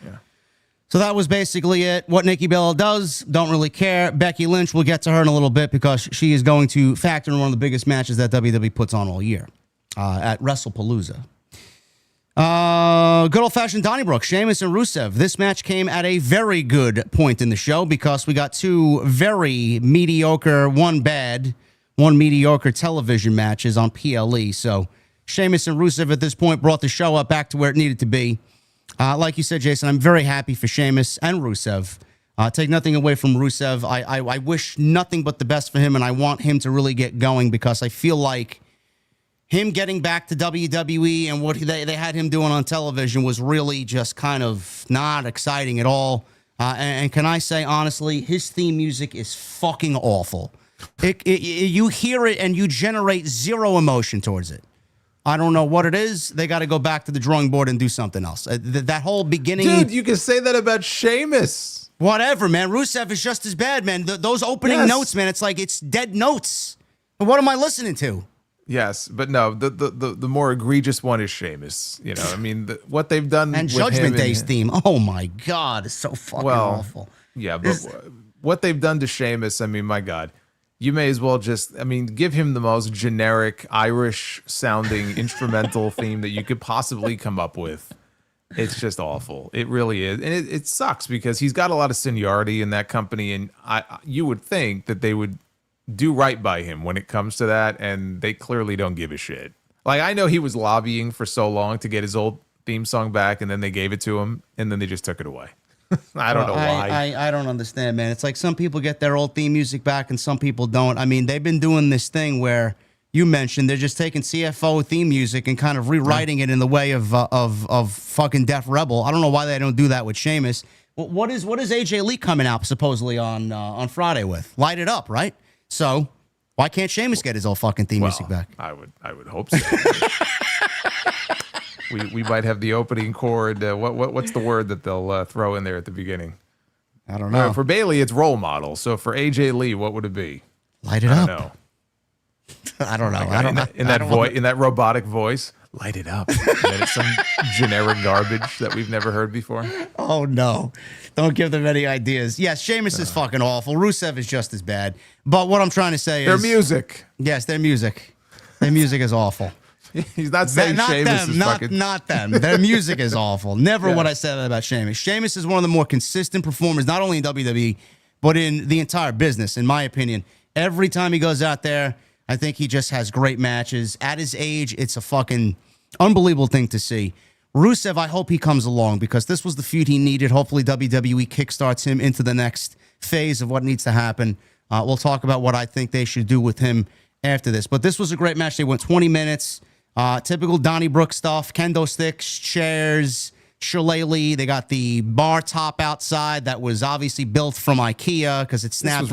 So that was basically it. What Nikki Bella does, don't really care. Becky Lynch, we'll get to her in a little bit because she is going to factor in one of the biggest matches that WWE puts on all year at WrestlePalooza. Good old-fashioned Donnybrook, Sheamus and Rusev. This match came at a very good point in the show because we got two very mediocre, one bad, one mediocre television matches on PLE. So Sheamus and Rusev at this point brought the show up back to where it needed to be. Like you said, Jason, I'm very happy for Sheamus and Rusev. Take nothing away from Rusev. I wish nothing but the best for him, and I want him to really get going because I feel like him getting back to WWE and what they had him doing on television was really just kind of not exciting at all. And can I say, honestly, his theme music is fucking awful. You hear it and you generate zero emotion towards it. I don't know what it is. They got to go back to the drawing board and do something else. That whole beginning... Dude, you can say that about Sheamus. Whatever, man. Rusev is just as bad, man. Those opening notes, man, it's like it's dead notes. What am I listening to? Yes, but no, the more egregious one is Sheamus. You know, I mean, what they've done and with Judgment him Day's theme. Oh my God, it's so fucking awful. Yeah, but what they've done to Sheamus, I mean, my God, you may as well just, I mean, give him the most generic Irish sounding instrumental theme that you could possibly come up with. It's just awful. It really is, and it sucks because he's got a lot of seniority in that company, and you would think that they would do right by him when it comes to that, and they clearly don't give a shit. Like, I know he was lobbying for so long to get his old theme song back, and then they gave it to him, and then they just took it away. I don't know why. I don't understand, man. It's like some people get their old theme music back, and some people don't. I mean, they've been doing this thing where you mentioned they're just taking CFO theme music and kind of rewriting it in the way of fucking Def Rebel. I don't know why they don't do that with Sheamus. What is AJ Lee coming out supposedly on Friday with? Light It Up, right? So why can't Sheamus get his old fucking theme music back? I would hope so. we might have the opening chord. What's the word that they'll throw in there at the beginning? I don't know. For Bayley, it's role model. So for AJ Lee, what would it be? Light It Up. I don't know. In that robotic voice, light it up. And then it's some generic garbage that we've never heard before. Oh no. Don't give them any ideas. Yes, Sheamus is fucking awful. Rusev is just as bad. But what I'm trying to say is their music. Yes, their music. Their music is awful. He's not saying Sheamus is fucking... Not them. Their music is awful. Never would I say that about Sheamus. Sheamus is one of the more consistent performers, not only in WWE, but in the entire business, in my opinion. Every time he goes out there, I think he just has great matches. At his age, it's a fucking unbelievable thing to see. Rusev, I hope he comes along because this was the feud he needed. Hopefully WWE kickstarts him into the next phase of what needs to happen. We'll talk about what I think they should do with him after this. But this was a great match. They went 20 minutes. Typical Donnybrook stuff. Kendo sticks, chairs, shillelagh. They got the bar top outside that was obviously built from IKEA because it snapped.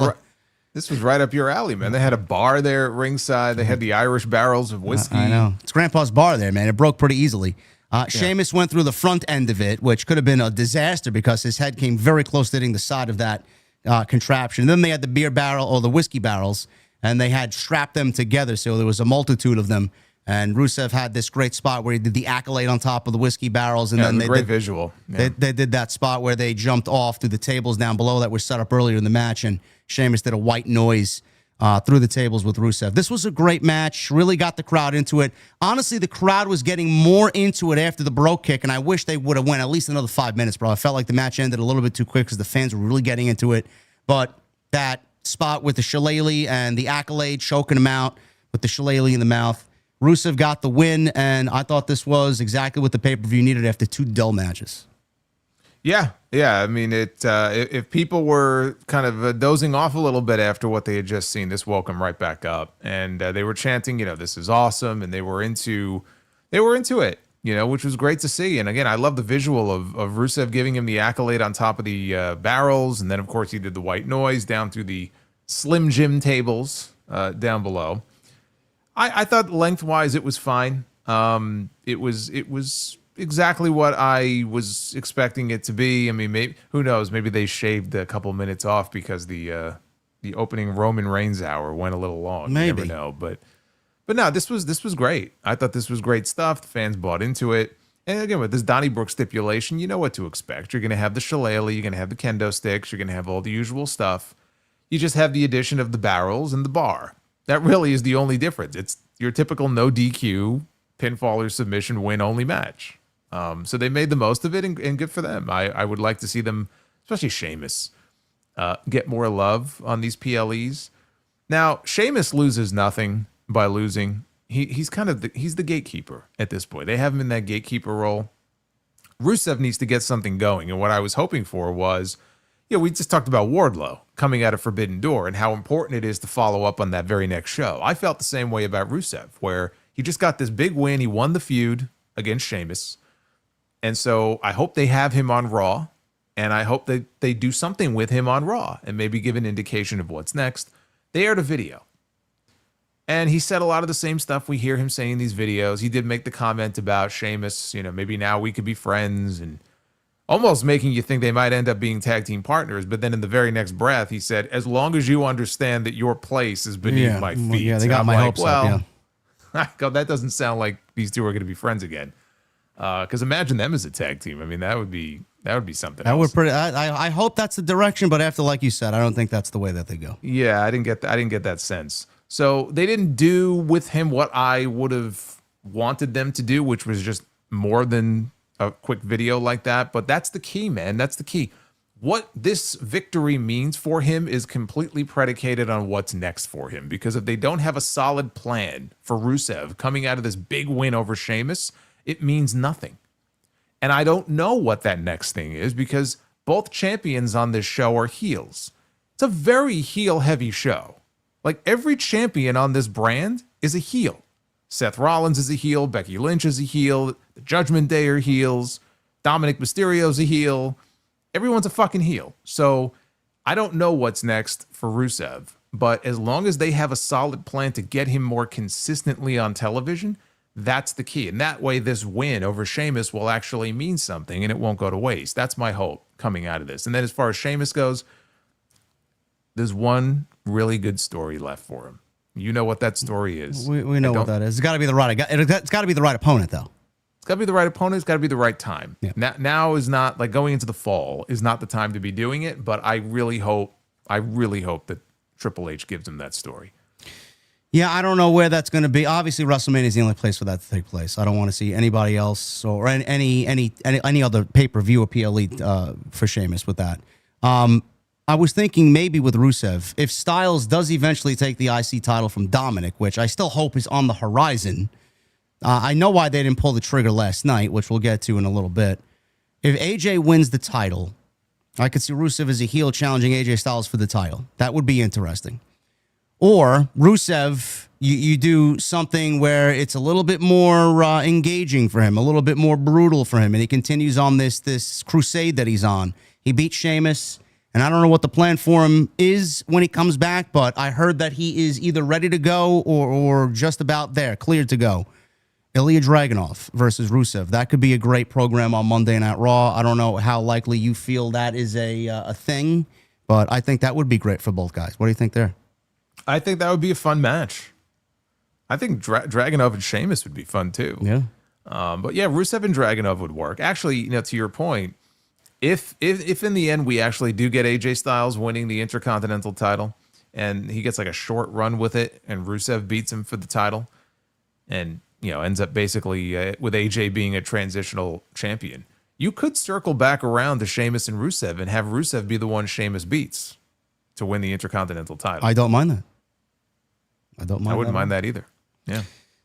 This was right up your alley, man. They had a bar there at ringside. They had the Irish barrels of whiskey. I know. It's Grandpa's bar there, man. It broke pretty easily. Sheamus went through the front end of it, which could have been a disaster because his head came very close to hitting the side of that contraption. And then they had the beer barrel or the whiskey barrels, and they had strapped them together, so there was a multitude of them. And Rusev had this great spot where he did the accolade on top of the whiskey barrels. And then great visual. Yeah. They did that spot where they jumped off through the tables down below that were set up earlier in the match. And Sheamus did a white noise through the tables with Rusev. This was a great match. Really got the crowd into it. Honestly, the crowd was getting more into it after the Brogue Kick. And I wish they would have went at least another 5 minutes, bro. I felt like the match ended a little bit too quick because the fans were really getting into it. But that spot with the shillelagh and the accolade choking him out with the shillelagh in the mouth. Rusev got the win, and I thought this was exactly what the pay-per-view needed after two dull matches. Yeah. I mean, if people were kind of dozing off a little bit after what they had just seen, this woke them right back up, and they were chanting, "This is awesome," and they were into it, which was great to see. And again, I love the visual of Rusev giving him the accolade on top of the barrels, and then of course he did the white noise down through the Slim Jim tables down below. I thought lengthwise it was fine. It was exactly what I was expecting it to be. I mean, maybe, who knows? Maybe they shaved a couple minutes off because the the opening Roman Reigns hour went a little long. Maybe. You never know, but no, this was great. I thought this was great stuff. The fans bought into it. And again, with this Donnybrook stipulation, you know what to expect. You're going to have the shillelagh, you're going to have the kendo sticks, you're going to have all the usual stuff. You just have the addition of the barrels and the bar. That really is the only difference. It's your typical no DQ, pinfall or submission win only match. So they made the most of it, and good for them. I would like to see them, especially Sheamus, get more love on these PLEs. Now, Sheamus loses nothing by losing. He's the gatekeeper at this point. They have him in that gatekeeper role. Rusev needs to get something going, and what I was hoping for was, we just talked about Wardlow coming out of Forbidden Door and how important it is to follow up on that very next show. I felt the same way about Rusev, where he just got this big win. He won the feud against Sheamus, and so I hope they have him on Raw, and I hope that they do something with him on Raw and maybe give an indication of what's next. They aired a video. And he said a lot of the same stuff we hear him saying in these videos. He did make the comment about Sheamus, maybe now we could be friends, and almost making you think they might end up being tag team partners. But then in the very next breath, he said, as long as you understand that your place is beneath my feet. Yeah, they got my hopes up, God, that doesn't sound like these two are going to be friends again. Because imagine them as a tag team. I mean, that would be something else. I hope that's the direction, but after, like you said, I don't think that's the way that they go. Yeah, I didn't get that sense. So they didn't do with him what I would have wanted them to do, which was just more than a quick video like that. But that's the key, man. That's the key. What this victory means for him is completely predicated on what's next for him. Because if they don't have a solid plan for Rusev coming out of this big win over Sheamus, it means nothing. And I don't know what that next thing is, because both champions on this show are heels. It's a very heel-heavy show. Like, every champion on this brand is a heel. Seth Rollins is a heel. Becky Lynch is a heel. The Judgment Day are heels. Dominic Mysterio's a heel. Everyone's a fucking heel. So I don't know what's next for Rusev. But as long as they have a solid plan to get him more consistently on television, that's the key. And that way, this win over Sheamus will actually mean something, and it won't go to waste. That's my hope coming out of this. And then as far as Sheamus goes, there's one really good story left for him. You know what that story is. We know what that is. It's got to be the right. It's got to be the right opponent, though. It's got to be the right opponent. It's got to be the right time. Yeah. Now is not, like, going into the fall is not the time to be doing it. But I really hope that Triple H gives him that story. Yeah, I don't know where that's going to be. Obviously, WrestleMania is the only place for that to take place. I don't want to see anybody else or any other pay-per-view or PLE for Sheamus with that. I was thinking maybe with Rusev, if Styles does eventually take the IC title from Dominic, which I still hope is on the horizon. I know why they didn't pull the trigger last night, which we'll get to in a little bit. If AJ wins the title, I could see Rusev as a heel challenging AJ Styles for the title. That would be interesting. Or Rusev, you do something where it's a little bit more engaging for him, a little bit more brutal for him, and he continues on this crusade that he's on. He beats Sheamus. And I don't know what the plan for him is when he comes back, but I heard that he is either ready to go or just about there, cleared to go. Ilya Dragunov versus Rusev. That could be a great program on Monday Night Raw. I don't know how likely you feel that is a thing, but I think that would be great for both guys. What do you think there? I think that would be a fun match. I think Dragunov and Sheamus would be fun too. Yeah. But yeah, Rusev and Dragunov would work. Actually, to your point, If in the end we actually do get AJ Styles winning the Intercontinental title, and he gets like a short run with it, and Rusev beats him for the title, and ends up basically with AJ being a transitional champion, you could circle back around to Sheamus and Rusev and have Rusev be the one Sheamus beats to win the Intercontinental title. I don't mind that. I wouldn't mind that either. Yeah.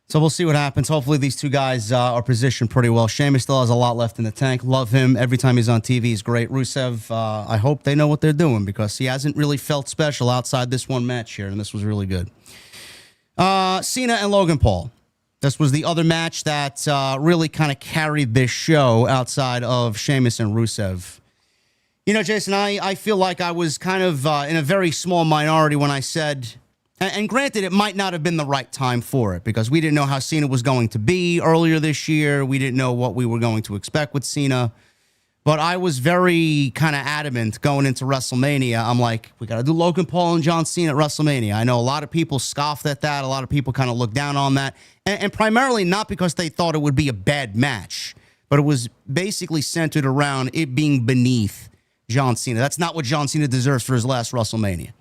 So we'll see what happens. Hopefully these two guys are positioned pretty well. Sheamus still has a lot left in the tank. Love him. Every time he's on TV, he's great. Rusev, I hope they know what they're doing, because he hasn't really felt special outside this one match here, and this was really good. Cena and Logan Paul. This was the other match that really kind of carried this show outside of Sheamus and Rusev. Jason, I feel like I was kind of in a very small minority when I said... And granted, it might not have been the right time for it, because we didn't know how Cena was going to be earlier this year. We didn't know what we were going to expect with Cena. But I was very kind of adamant going into WrestleMania. I'm like, we got to do Logan Paul and John Cena at WrestleMania. I know a lot of people scoffed at that. A lot of people kind of looked down on that. And primarily not because they thought it would be a bad match, but it was basically centered around it being beneath John Cena. That's not what John Cena deserves for his last WrestleMania.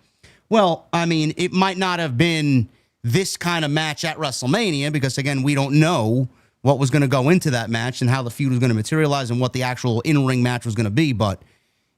Well, I mean, it might not have been this kind of match at WrestleMania because, again, we don't know what was going to go into that match and how the feud was going to materialize and what the actual in-ring match was going to be. But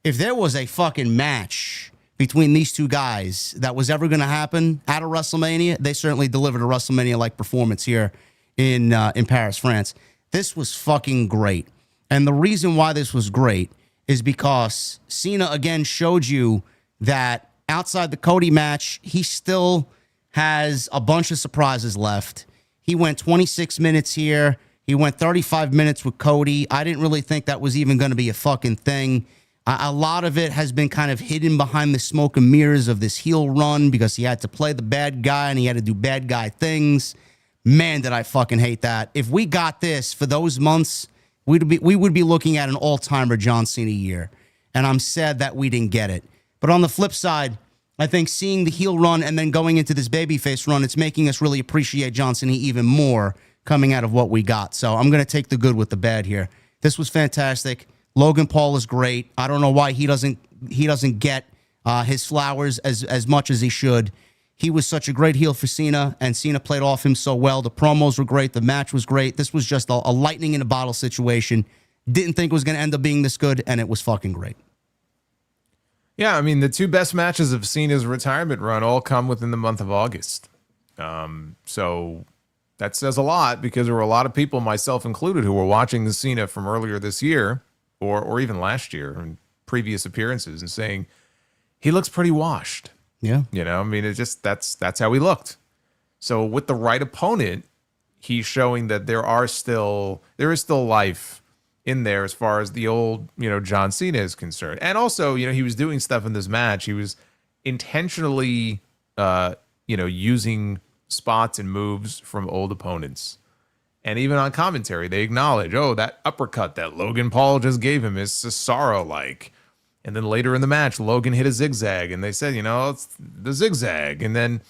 if there was a fucking match between these two guys that was ever going to happen at a WrestleMania, they certainly delivered a WrestleMania-like performance here in Paris, France. This was fucking great. And the reason why this was great is because Cena, again, showed you that outside the Cody match, he still has a bunch of surprises left. He went 26 minutes here. He went 35 minutes with Cody. I didn't really think that was even going to be a fucking thing. A lot of it has been kind of hidden behind the smoke and mirrors of this heel run because he had to play the bad guy and he had to do bad guy things. Man, did I fucking hate that. If we got this for those months, we would be looking at an all-timer John Cena year. And I'm sad that we didn't get it. But on the flip side, I think seeing the heel run and then going into this babyface run, it's making us really appreciate John Cena even more coming out of what we got. So I'm going to take the good with the bad here. This was fantastic. Logan Paul is great. I don't know why he doesn't get his flowers as much as he should. He was such a great heel for Cena, and Cena played off him so well. The promos were great. The match was great. This was just a lightning in a bottle situation. Didn't think it was going to end up being this good, and it was fucking great. Yeah, I mean, the two best matches of Cena's retirement run all come within the month of August. So that says a lot because there were a lot of people, myself included, who were watching the Cena from earlier this year or even last year in previous appearances and saying, he looks pretty washed. Yeah. You know, I mean, it just that's how he looked. So with the right opponent, he's showing that there is still life in there as far as the old, John Cena is concerned. And also, he was doing stuff in this match. He was intentionally, using spots and moves from old opponents. And even on commentary, they acknowledge, that uppercut that Logan Paul just gave him is Cesaro-like. And then later in the match, Logan hit a zigzag, and they said, it's the zigzag. And then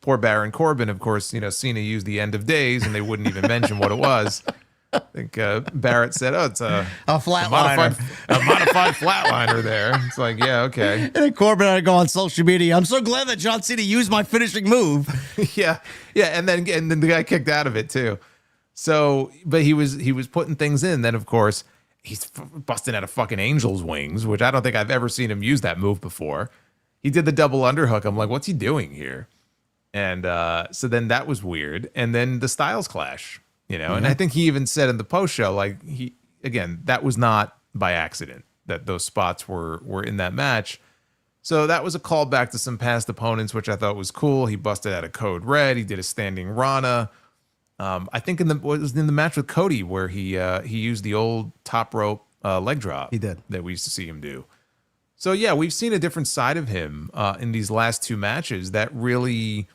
poor Baron Corbin, of course, Cena used the end of days, and they wouldn't even mention what it was. I think Barrett said, it's a flatliner. A modified flatliner there. It's like, yeah, okay. And then Corbin had to go on social media. I'm so glad that John Cena used my finishing move. Yeah. And then the guy kicked out of it too. So, but he was putting things in. Then, of course, he's busting out of fucking Angel's wings, which I don't think I've ever seen him use that move before. He did the double underhook. I'm like, what's he doing here? And so then that was weird. And then the Styles clash. And I think he even said in the post show, like that was not by accident that those spots were in that match. So that was a callback to some past opponents, which I thought was cool. He busted out a Code Red. He did a standing Rana. I think it was in the match with Cody where he used the old top rope leg drop. He did. That we used to see him do. So yeah, we've seen a different side of him in these last two matches that really.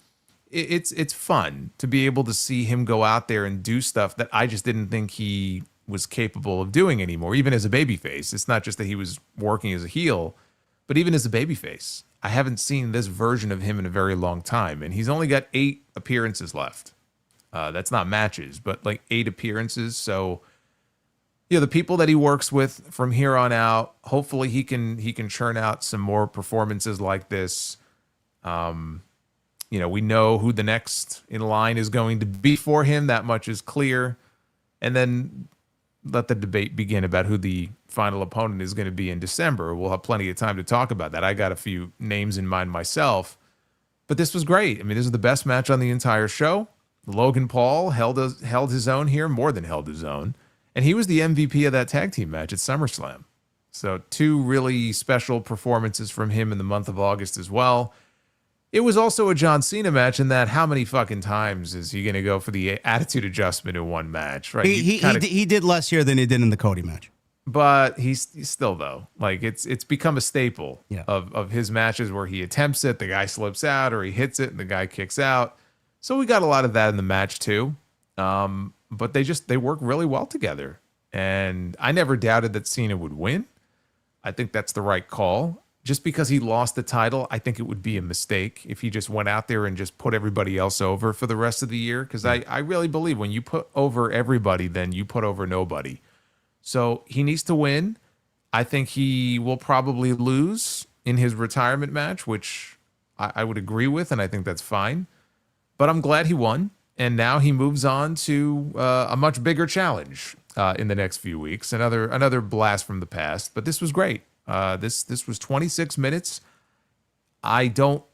It's fun to be able to see him go out there and do stuff that I just didn't think he was capable of doing anymore, even as a babyface. It's not just that he was working as a heel, but even as a babyface. I haven't seen this version of him in a very long time, and he's only got 8 appearances left. That's not matches, but like 8 appearances. So, the people that he works with from here on out, hopefully he can churn out some more performances like this. We know who the next in line is going to be for him. That much is clear. And then let the debate begin about who the final opponent is going to be in December. We'll have plenty of time to talk about that. I got a few names in mind myself. But this was great. I mean, this is the best match on the entire show. Logan Paul held his own here, more than held his own. And he was the MVP of that tag team match at SummerSlam. So 2 really special performances from him in the month of August as well. It was also a John Cena match in that how many fucking times is he going to go for the attitude adjustment in one match, right? He did less here than he did in the Cody match. But he's still, though, like it's become a staple of his matches where he attempts it, the guy slips out, or he hits it and the guy kicks out. So we got a lot of that in the match too. But they work really well together. And I never doubted that Cena would win. I think that's the right call. Just because he lost the title, I think it would be a mistake if he just went out there and just put everybody else over for the rest of the year. Because I really believe when you put over everybody, then you put over nobody. So he needs to win. I think he will probably lose in his retirement match, which I would agree with, and I think that's fine. But I'm glad he won. And now he moves on to a much bigger challenge in the next few weeks. Another blast from the past. But this was great. This was 26 minutes. I don't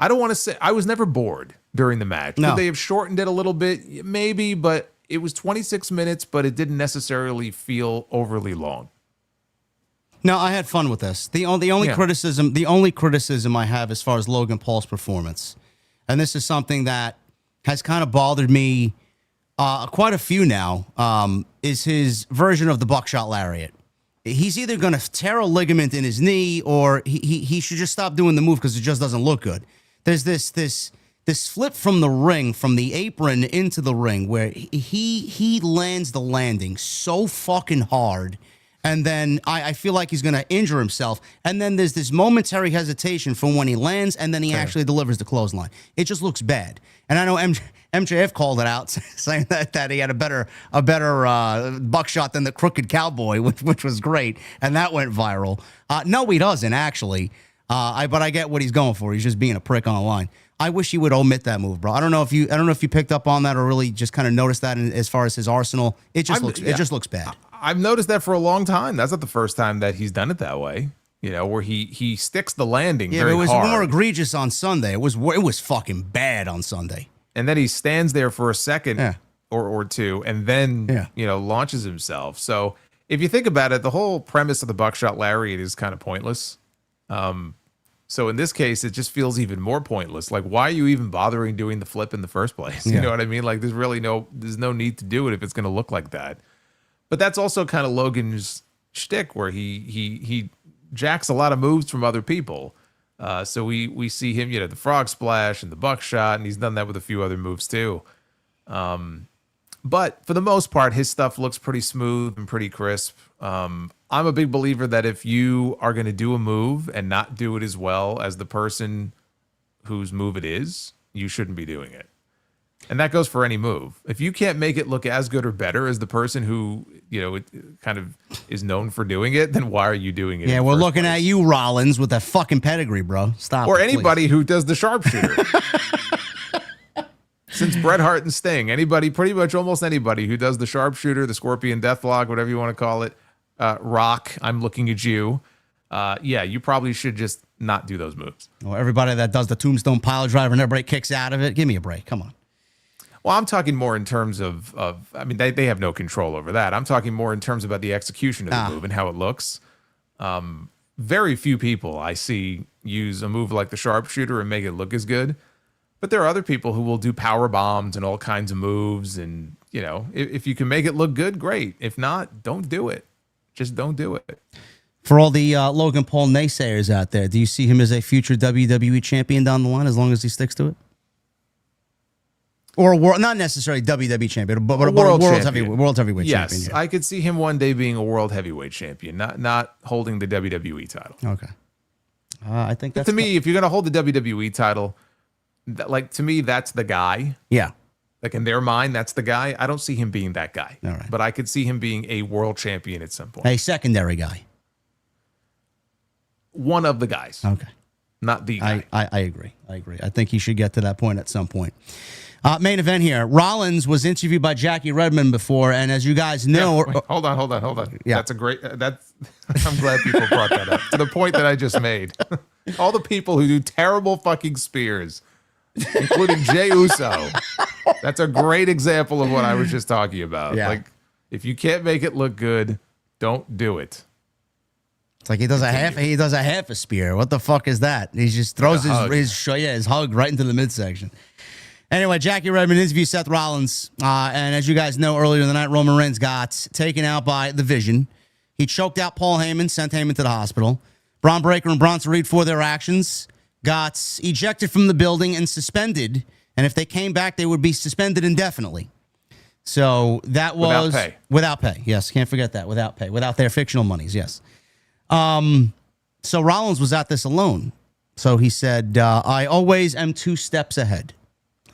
want to say I was never bored during the match. No. Could they have shortened it a little bit? Maybe, but it was 26 minutes, but it didn't necessarily feel overly long. No, I had fun with this. The only criticism I have as far as Logan Paul's performance, and this is something that has kind of bothered me quite a few now, is his version of the buckshot lariat. He's either going to tear a ligament in his knee, or he should just stop doing the move because it just doesn't look good. There's this flip from the ring, from the apron into the ring, where he lands the landing so fucking hard, and then I feel like he's going to injure himself. And then there's this momentary hesitation from when he lands, and then he actually delivers the clothesline. It just looks bad. And I know MJF called it out, saying that he had a better buckshot than the Crooked Cowboy, which was great, and that went viral. No, he doesn't actually. But I get what he's going for. He's just being a prick on the line. I wish he would omit that move, bro. I don't know if you picked up on that or really just kind of noticed that as far as his arsenal. It just looks bad. I've noticed that for a long time. That's not the first time that he's done it that way. You know, where he sticks the landing very hard. Yeah, it was more egregious on Sunday. It was fucking bad on Sunday. And then he stands there for a second or two, and then launches himself. So if you think about it, the whole premise of the buckshot lariat is kind of pointless. So in this case, it just feels even more pointless. Like, why are you even bothering doing the flip in the first place? You know what I mean? Like, there's no need to do it if it's going to look like that. But that's also kind of Logan's shtick, where he jacks a lot of moves from other people. So we see him, the frog splash and the buckshot, and he's done that with a few other moves too. But for the most part, his stuff looks pretty smooth and pretty crisp. I'm a big believer that if you are going to do a move and not do it as well as the person whose move it is, you shouldn't be doing it. And that goes for any move. If you can't make it look as good or better as the person who, it kind of is known for doing it, then why are you doing it? Yeah, we're looking at you, Rollins, with that fucking pedigree, bro. Stop. Or anybody who does the sharpshooter. Since Bret Hart and Sting, pretty much almost anybody who does the sharpshooter, the Scorpion Deathlock, whatever you want to call it, Rock, I'm looking at you. You probably should just not do those moves. Or everybody that does the tombstone pile driver and everybody kicks out of it. Give me a break. Come on. Well, I'm talking more in terms of they have no control over that. I'm talking more in terms about the execution of the move and how it looks. Very few people I see use a move like the sharpshooter and make it look as good. But there are other people who will do power bombs and all kinds of moves. And, if you can make it look good, great. If not, don't do it. Just don't do it. For all the Logan Paul naysayers out there, do you see him as a future WWE champion down the line as long as he sticks to it? Or a world, not necessarily WWE champion, but a world heavyweight yes, champion. Yes, I could see him one day being a world heavyweight champion, not holding the WWE title. Okay. I think that's... To me, if you're going to hold the WWE title, to me, that's the guy. Yeah. Like, in their mind, that's the guy. I don't see him being that guy. All right. But I could see him being a world champion at some point. A secondary guy. One of the guys. Okay. Not the guy. I agree. I think he should get to that point at some point. Main event here. Rollins was interviewed by Jackie Redmond before, and as you guys know... Wait, hold on. Yeah. That's a great... I'm glad people brought that up. To the point that I just made. All the people who do terrible fucking spears, including Jey Uso. That's a great example of what I was just talking about. Yeah. Like, if you can't make it look good, don't do it. It's like he does a half a spear. What the fuck is that? He just throws his hug right into the midsection. Anyway, Jackie Redmond interviewed Seth Rollins, and as you guys know, earlier in the night, Roman Reigns got taken out by the Vision. He choked out Paul Heyman, sent Heyman to the hospital. Braun Breaker and Bronson Reed, for their actions, got ejected from the building and suspended. And if they came back, they would be suspended indefinitely. So that was Without pay. Without pay. Yes, can't forget that. Without pay, without their fictional monies. Yes. So Rollins was at this alone. So he said, "I always am 2 steps ahead."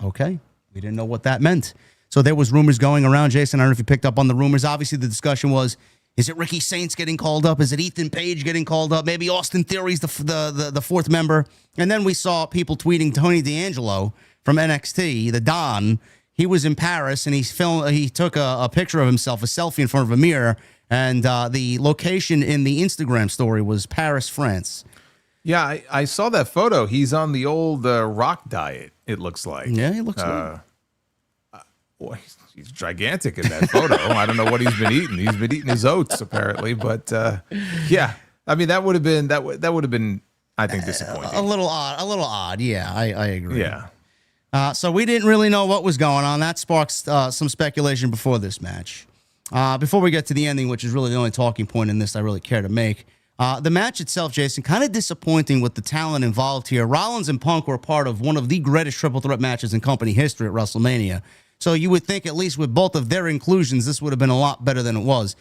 Okay, we didn't know what that meant. So there was rumors going around, Jason. I don't know if you picked up on the rumors. Obviously, the discussion was: is it Ricky Saints getting called up? Is it Ethan Page getting called up? Maybe Austin Theory's the 4th member. And then we saw people tweeting Tony D'Angelo from NXT, the Don. He was in Paris and he took a picture of himself, a selfie in front of a mirror, and the location in the Instagram story was Paris, France. Yeah, I saw that photo. He's on the old rock diet, it looks like. Yeah, he looks good. Boy, he's gigantic in that photo. I don't know what he's been eating. He's been eating his oats apparently, but yeah. I mean, that would have been I think disappointing. A little odd. Yeah, I agree. Yeah. So we didn't really know what was going on. That sparked some speculation before this match. Before we get to the ending, which is really the only talking point in this I really care to make. The match itself, Jason, kind of disappointing with the talent involved here. Rollins and Punk were part of one of the greatest triple threat matches in company history at WrestleMania. So you would think, at least with both of their inclusions, this would have been a lot better than it was.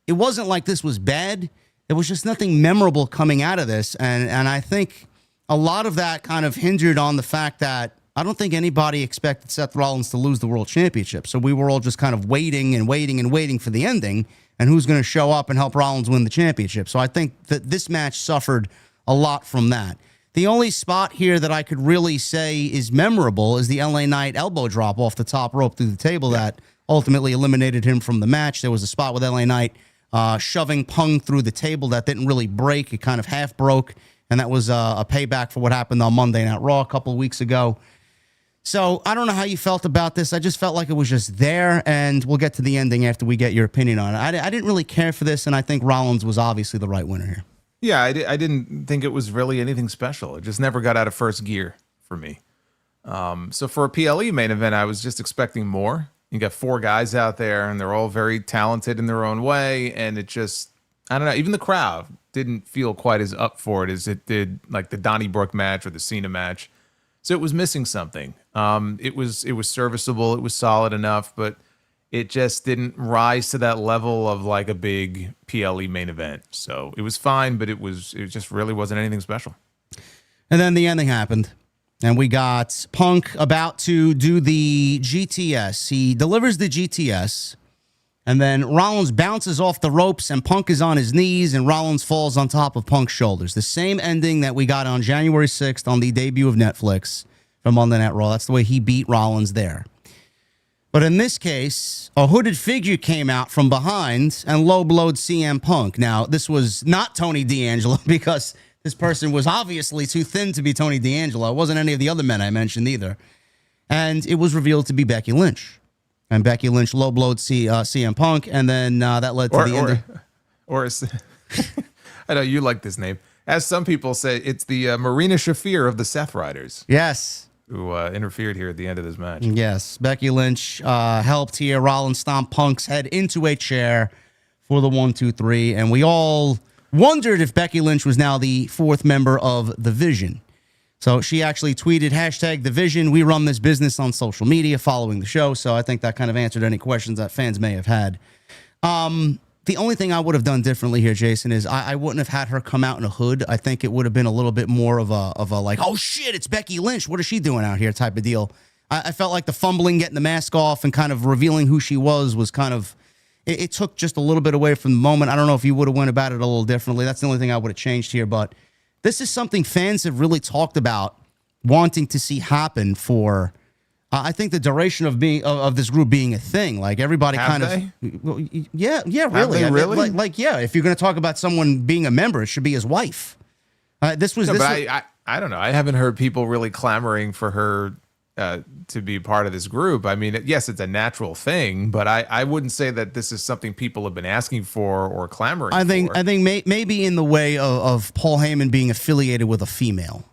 It wasn't like this was bad. There was just nothing memorable coming out of this. And I think a lot of that kind of hindered on the fact that I don't think anybody expected Seth Rollins to lose the world championship. So we were all just kind of waiting for the ending and who's going to show up and help Rollins win the championship. So I think that this match suffered a lot from that. The only spot here that I could really say is memorable is the LA Knight elbow drop off the top rope through the table that ultimately eliminated him from the match. There was a spot with LA Knight shoving Punk through the table that didn't really break. It kind of half broke, and that was a payback for what happened on Monday Night Raw a couple of weeks ago. So I don't know how you felt about this. I just felt like it was just there, and we'll get to the ending after we get your opinion on it. I didn't really care for this, and I think Rollins was obviously the right winner here. Yeah, I didn't think it was really anything special. It just never got out of first gear for me. So for a PLE main event, I was just expecting more. You got 4 guys out there, and they're all very talented in their own way, and it just, I don't know, even the crowd didn't feel quite as up for it as it did like the Donnybrook match or the Cena match. So it was missing something. It was serviceable, it was solid enough, but it just didn't rise to that level of like a big PLE main event. So it was fine, but it just really wasn't anything special. And then the ending happened, and we got Punk about to do the GTS. He delivers the GTS, and then Rollins bounces off the ropes, and Punk is on his knees, and Rollins falls on top of Punk's shoulders. The same ending that we got on January 6th on the debut of Netflix from Monday Night Raw. That's the way he beat Rollins there. But in this case, a hooded figure came out from behind and low-blowed CM Punk. Now, this was not Tony D'Angelo because this person was obviously too thin to be Tony D'Angelo. It wasn't any of the other men I mentioned either. And it was revealed to be Becky Lynch. And Becky Lynch low-blowed CM Punk, and then that led to the end. Or I know you like this name. As some people say, it's the Marina Shafir of the Seth Riders. Yes. Who interfered here at the end of this match. Yes, Becky Lynch helped here. Rollins stomped Punk's head into a chair for the 1, 2, 3, and we all wondered if Becky Lynch was now the 4th member of The Vision. So she actually tweeted, #The Vision. We run this business on social media following the show, so I think that kind of answered any questions that fans may have had. The only thing I would have done differently here, Jason, is I wouldn't have had her come out in a hood. I think it would have been a little bit more of a like, oh shit, it's Becky Lynch. What is she doing out here type of deal. I felt like the fumbling, getting the mask off and kind of revealing who she was kind of, it took just a little bit away from the moment. I don't know if you would have went about it a little differently. That's the only thing I would have changed here. But this is something fans have really talked about wanting to see happen for, I think, the duration of being of this group being a thing. Like everybody yeah, really. Really? Like, yeah, if you're going to talk about someone being a member, it should be his wife. But I don't know. I haven't heard people really clamoring for her to be part of this group. I mean, yes, it's a natural thing, but I wouldn't say that this is something people have been asking for or clamoring for. I think maybe in the way of Paul Heyman being affiliated with a female.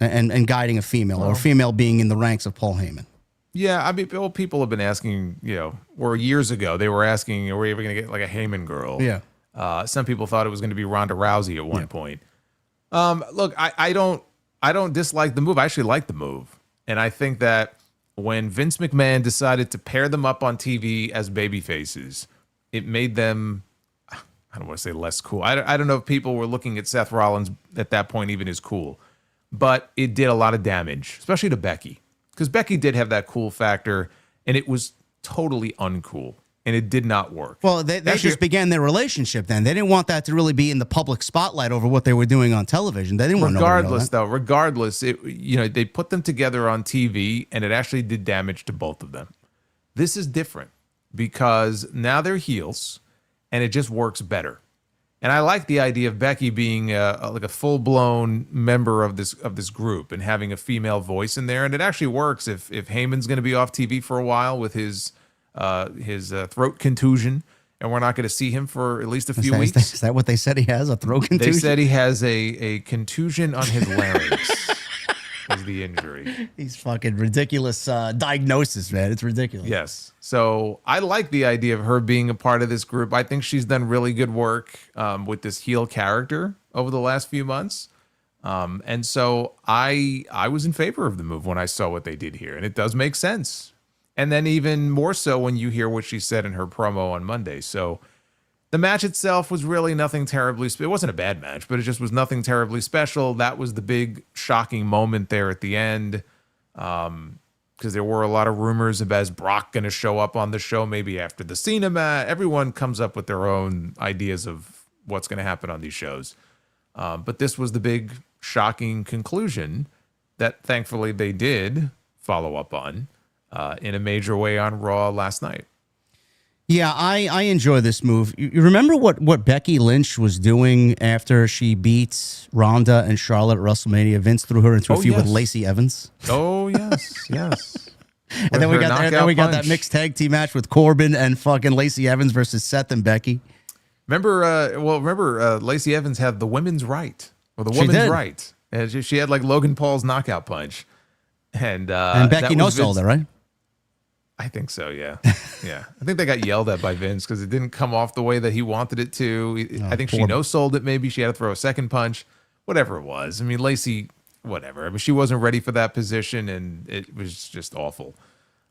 And guiding a female, or a female being in the ranks of Paul Heyman. Yeah, I mean, people have been asking, or years ago, they were asking, are we ever going to get like a Heyman girl? Yeah. Some people thought it was going to be Ronda Rousey at one point. Look, I don't dislike the move. I actually like the move. And I think that when Vince McMahon decided to pair them up on TV as baby faces, it made them, I don't want to say less cool. I don't know if people were looking at Seth Rollins at that point even as cool, but it did a lot of damage, especially to Becky, because Becky did have that cool factor, and it was totally uncool, and it did not work. Well, they just began their relationship then. They didn't want that to really be in the public spotlight over what they were doing on television. They didn't want nobody to know that. Regardless, they put them together on TV, and it actually did damage to both of them. This is different because now they're heels, and it just works better. And I like the idea of Becky being like a full-blown member of this group and having a female voice in there. And it actually works if Heyman's going to be off TV for a while with his throat contusion, and we're not going to see him for at least a few weeks. Is that what they said he has, a throat contusion? They said he has a contusion on his larynx is the injury. He's fucking ridiculous diagnosis, man. It's ridiculous. Yes. So I like the idea of her being a part of this group. I think she's done really good work with this heel character over the last few months. And so I was in favor of the move when I saw what they did here, and it does make sense. And then even more so when you hear what she said in her promo on Monday. So the match itself was really nothing terribly, it wasn't a bad match, but it just was nothing terribly special. That was the big shocking moment there at the end. Because there were a lot of rumors of as Brock going to show up on the show, maybe after the Cena match. Everyone comes up with their own ideas of what's going to happen on these shows. But this was the big shocking conclusion that thankfully they did follow up on in a major way on Raw last night. Yeah, I enjoy this move. You remember what Becky Lynch was doing after she beat Ronda and Charlotte at WrestleMania? Vince threw her into a feud with Lacey Evans. Oh, yes, yes. And then we got that mixed tag team match with Corbin and fucking Lacey Evans versus Seth and Becky. Remember, Lacey Evans had the women's right, or the woman's right. And she had like Logan Paul's knockout punch. And Becky no-sold it, right? I think so, yeah. Yeah. I think they got yelled at by Vince because it didn't come off the way that he wanted it to. I think she no-sold it maybe. She had to throw a second punch. Whatever it was. I mean, Lacey, whatever. I mean, she wasn't ready for that position, and it was just awful.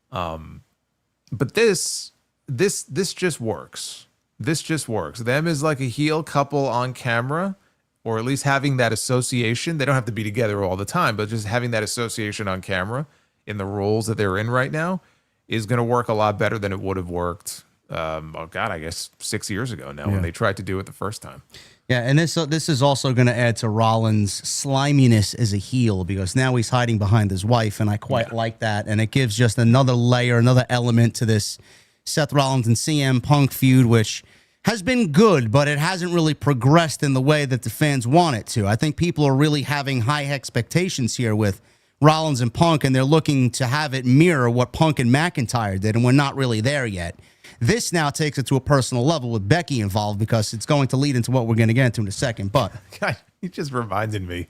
But this just works. This just works. Them as like a heel couple on camera, or at least having that association. They don't have to be together all the time, but just having that association on camera in the roles that they're in right now is going to work a lot better than it would have worked, I guess 6 years ago now when they tried to do it the first time. Yeah, and this is also going to add to Rollins' sliminess as a heel because now he's hiding behind his wife, and I quite like that. And it gives just another layer, another element to this Seth Rollins and CM Punk feud, which has been good, but it hasn't really progressed in the way that the fans want it to. I think people are really having high expectations here with Rollins and Punk, and they're looking to have it mirror what Punk and McIntyre did, and we're not really there yet. This now takes it to a personal level with Becky involved because it's going to lead into what we're going to get into in a second. But God, he just reminded me.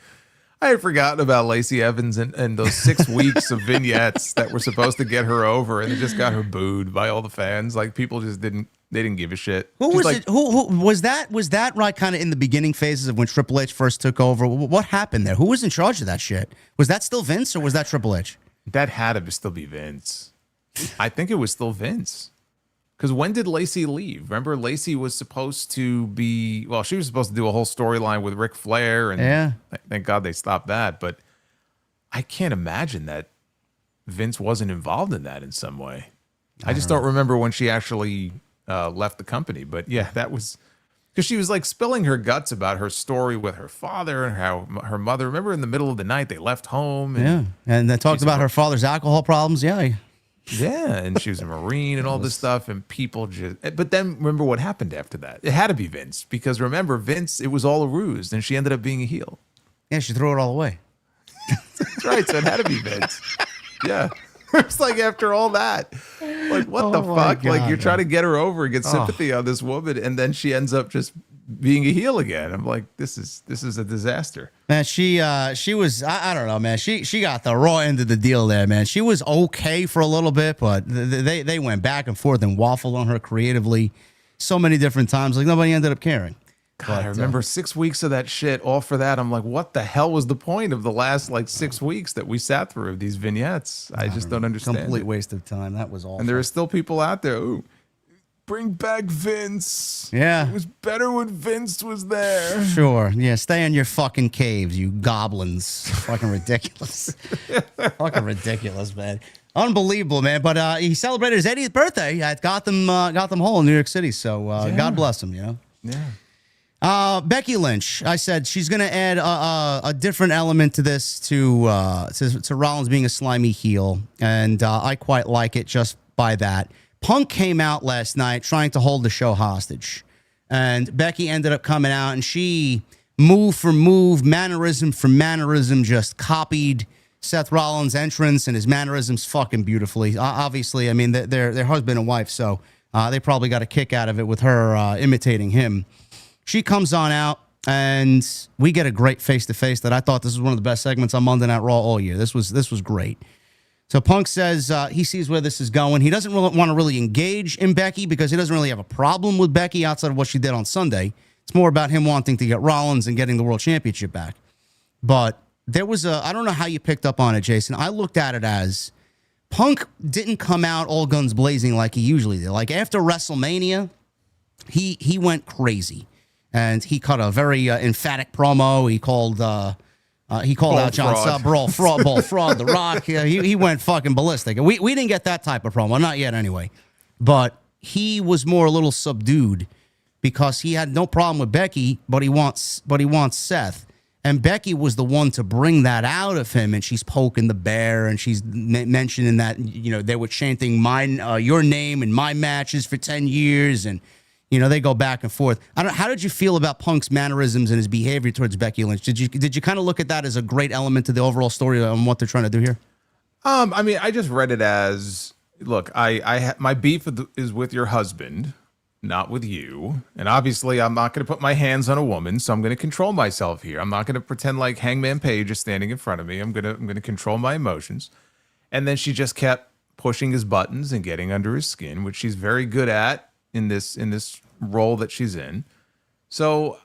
I had forgotten about Lacey Evans and those 6 weeks of vignettes that were supposed to get her over, and they just got her booed by all the fans. Like, people just didn't give a shit. Who was it? Who was that? Was that right kind of in the beginning phases of when Triple H first took over? What happened there? Who was in charge of that shit? Was that still Vince or was that Triple H? That had to still be Vince. I think it was still Vince. Because when did Lacey leave? Remember, Lacey was supposed to be, she was supposed to do a whole storyline with Ric Flair, and thank God they stopped that. But I can't imagine that Vince wasn't involved in that in some way. I just don't remember when she actually left the company. But yeah, that was because she was like spilling her guts about her story with her father and how her mother, remember in the middle of the night, they left home. And they talked about her father's alcohol problems. Yeah, and she was a Marine and all this stuff, and people just... But then remember what happened after that. It had to be Vince, because remember, Vince, it was all a ruse, and she ended up being a heel. Yeah, she threw it all away. That's right, so it had to be Vince. Yeah. It's like after all that, like, what the fuck? God, like, you're trying to get her over and get sympathy on this woman, and then she ends up just being a heel again. I'm like, this is a disaster. Man, she was, I don't know, man. She got the raw end of the deal there, man. She was okay for a little bit, but they went back and forth and waffled on her creatively so many different times. Like, nobody ended up caring. God, I remember 6 weeks of that shit, all for that. I'm like, what the hell was the point of the last like 6 weeks that we sat through of these vignettes? I just don't understand. Complete waste of time. That was awful. And there are still people out there who bring back Vince. Yeah. It was better when Vince was there. Sure. Yeah. Stay in your fucking caves, you goblins. Fucking ridiculous. Fucking ridiculous, man. Unbelievable, man. But he celebrated his 80th birthday at Gotham Hall in New York City. So God bless him, you know? Yeah. Becky Lynch, I said she's going to add a different element to this to Rollins being a slimy heel, and I quite like it just by that. Punk came out last night trying to hold the show hostage, and Becky ended up coming out, and she move for move, mannerism for mannerism, just copied Seth Rollins' entrance and his mannerisms fucking beautifully. Obviously, I mean, they're husband and wife, so they probably got a kick out of it with her imitating him. She comes on out, and we get a great face-to-face that I thought this was one of the best segments on Monday Night Raw all year. This was great. So Punk says he sees where this is going. He doesn't really want to really engage in Becky because he doesn't really have a problem with Becky outside of what she did on Sunday. It's more about him wanting to get Rollins and getting the World Championship back. But there was I don't know how you picked up on it, Jason. I looked at it as Punk didn't come out all guns blazing like he usually did. Like after WrestleMania, he went crazy. And he cut a very emphatic promo. He called out John Cena, Ball Fraud, The Rock. He went fucking ballistic. And we didn't get that type of promo, not yet anyway. But he was more a little subdued because he had no problem with Becky, but he wants Seth. And Becky was the one to bring that out of him, and she's poking the bear, and she's mentioning that they were chanting your name in my matches for 10 years, and. They go back and forth. How did you feel about Punk's mannerisms and his behavior towards Becky Lynch? Did you kind of look at that as a great element to the overall story on what they're trying to do here? I mean, I just read it as, look, my beef is with your husband, not with you. And obviously, I'm not going to put my hands on a woman, so I'm going to control myself here. I'm not going to pretend like Hangman Page is standing in front of me. I'm going to control my emotions. And then she just kept pushing his buttons and getting under his skin, which she's very good at. In this role that she's in. So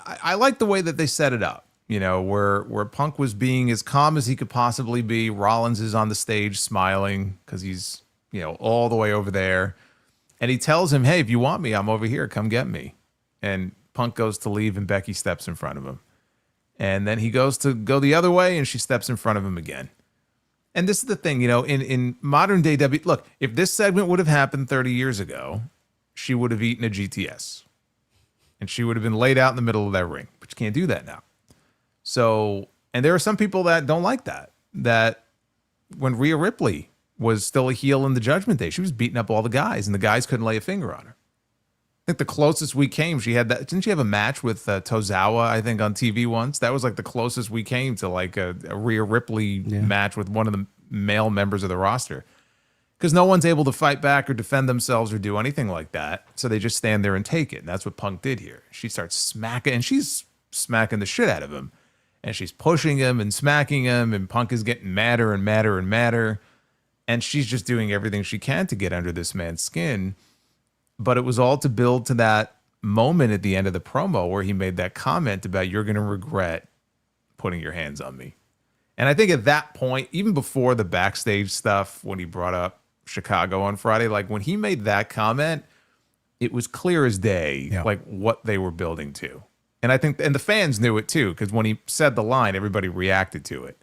I like the way that they set it up, where Punk was being as calm as he could possibly be. Rollins is on the stage smiling because he's, all the way over there. And he tells him, hey, if you want me, I'm over here. Come get me. And Punk goes to leave and Becky steps in front of him. And then he goes to go the other way and she steps in front of him again. And this is the thing, in modern day look, if this segment would have happened 30 years ago, she would have eaten a GTS. And she would have been laid out in the middle of that ring. But you can't do that now. So, and there are some people that don't like that. That when Rhea Ripley was still a heel in the Judgment Day, she was beating up all the guys, and the guys couldn't lay a finger on her. I think the closest we came, she had that. Didn't she have a match with Tozawa, I think, on TV once? That was like the closest we came to like a Rhea Ripley match with one of the male members of the roster. Because no one's able to fight back or defend themselves or do anything like that. So they just stand there and take it. And that's what Punk did here. She starts smacking, and she's smacking the shit out of him. And she's pushing him and smacking him, and Punk is getting madder and madder and madder. And she's just doing everything she can to get under this man's skin. But it was all to build to that moment at the end of the promo where he made that comment about, you're going to regret putting your hands on me. And I think at that point, even before the backstage stuff, when he brought up Chicago on Friday, like when he made that comment, it was clear as day, like what they were building to. And I think, and the fans knew it too, because when he said the line, everybody reacted to it.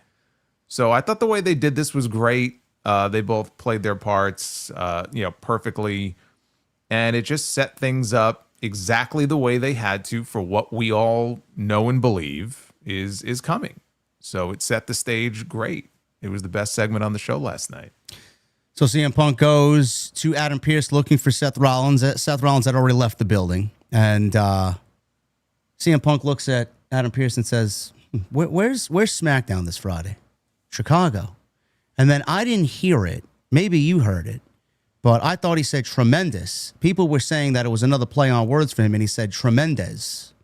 So I thought the way they did this was great. They both played their parts, perfectly. And it just set things up exactly the way they had to for what we all know and believe is coming. So it set the stage great. It was the best segment on the show last night. So CM Punk goes to Adam Pearce looking for Seth Rollins. Seth Rollins had already left the building. And CM Punk looks at Adam Pearce and says, where's SmackDown this Friday? Chicago. And then I didn't hear it. Maybe you heard it. But I thought he said tremendous. People were saying that it was another play on words for him, and he said tremendous.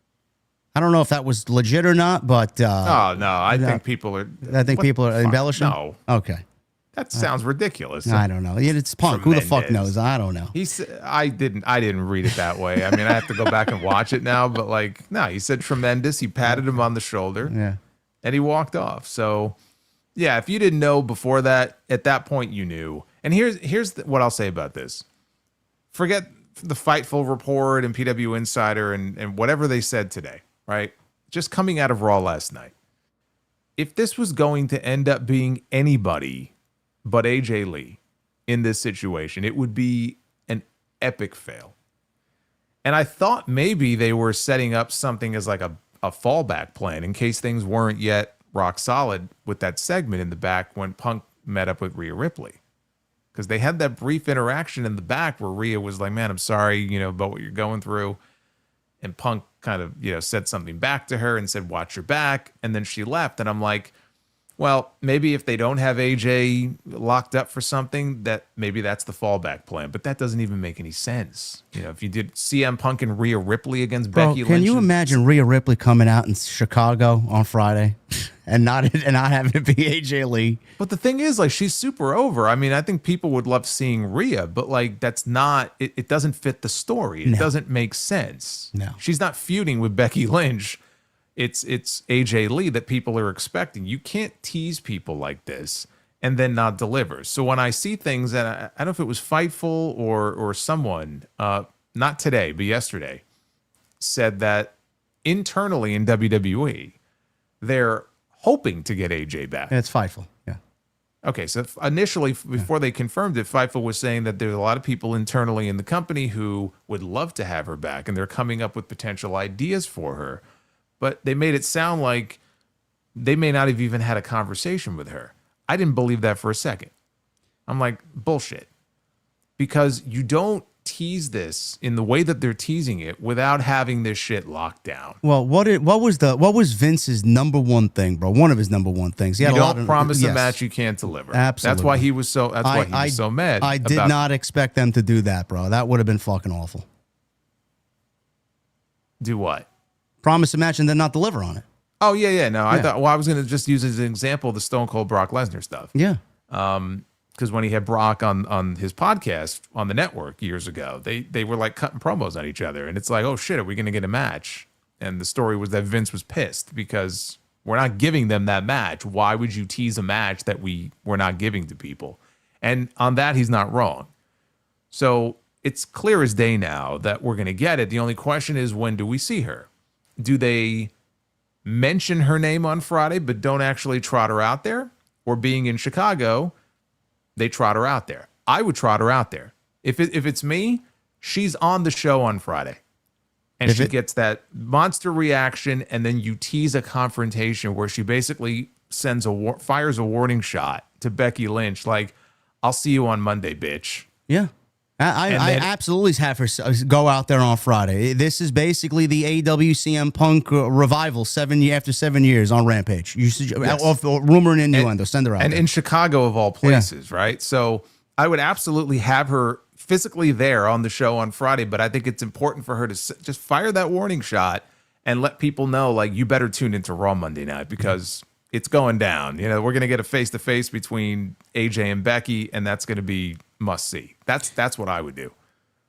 I don't know if that was legit or not, but... I think people are... I think people are embellishing? No. Okay. That sounds ridiculous. I don't know. It's Punk. Who the fuck knows? I don't know. He said, I didn't read it that way. I mean, I have to go back and watch it now, but like, no, he said tremendous. He patted him on the shoulder and he walked off. So yeah, if you didn't know before that, at that point you knew. And here's what I'll say about this. Forget the Fightful report and PW Insider and whatever they said today, right? Just coming out of Raw last night. If this was going to end up being anybody but AJ Lee in this situation, it would be an epic fail. And I thought maybe they were setting up something as like a fallback plan in case things weren't yet rock solid with that segment in the back when Punk met up with Rhea Ripley. Because they had that brief interaction in the back where Rhea was like, man, I'm sorry, about what you're going through. And Punk kind of, said something back to her and said, watch your back. And then she left. And I'm like, well, maybe if they don't have AJ locked up for something, that maybe that's the fallback plan. But that doesn't even make any sense. If you did CM Punk and Rhea Ripley against Becky Lynch. Can you imagine Rhea Ripley coming out in Chicago on Friday and not having it be AJ Lee? But the thing is, like, she's super over. I mean, I think people would love seeing Rhea, but like that's not it doesn't fit the story. It doesn't make sense. No. She's not feuding with Becky Lynch. It's AJ Lee that people are expecting. You can't tease people like this and then not deliver. So when I see things, and I don't know if it was Fightful or someone, not today, but yesterday, said that internally in WWE, they're hoping to get AJ back. It's Fightful, yeah. Okay, so initially, before they confirmed it, Fightful was saying that there's a lot of people internally in the company who would love to have her back, and they're coming up with potential ideas for her. But they made it sound like they may not have even had a conversation with her. I didn't believe that for a second. I'm like, bullshit. Because you don't tease this in the way that they're teasing it without having this shit locked down. Well, what was Vince's number one thing, bro? One of his number one things. He had you don't promise a match you can't deliver. Absolutely. That's why he was so. That's why he was so mad. I did not expect them to do that, bro. That would have been fucking awful. Do what? Promise a match and then not deliver on it. Oh yeah. No, I thought. Well, I was going to just use as an example the Stone Cold Brock Lesnar stuff. Yeah. Because when he had Brock on his podcast on the network years ago, they were like cutting promos on each other, and it's like, oh shit, are we going to get a match? And the story was that Vince was pissed because we're not giving them that match. Why would you tease a match that we're not giving to people? And on that, he's not wrong. So it's clear as day now that we're going to get it. The only question is, when do we see her? Do they mention her name on Friday but don't actually trot her out there? Or being in Chicago, they trot her out there? I would trot her out there. If it's me, she's on the show on Friday. And she gets that monster reaction, and then you tease a confrontation where she basically fires a warning shot to Becky Lynch, like, I'll see you on Monday, bitch. Yeah. I absolutely have her go out there on Friday. This is basically the AEW CM Punk revival after 7 years on Rampage. Rumor and innuendo. Send her out. And there. In Chicago, of all places, right? So I would absolutely have her physically there on the show on Friday, but I think it's important for her to just fire that warning shot and let people know, like, you better tune into Raw Monday night because it's going down. We're going to get a face-to-face between AJ and Becky, and that's going to be must see. That's what I would do.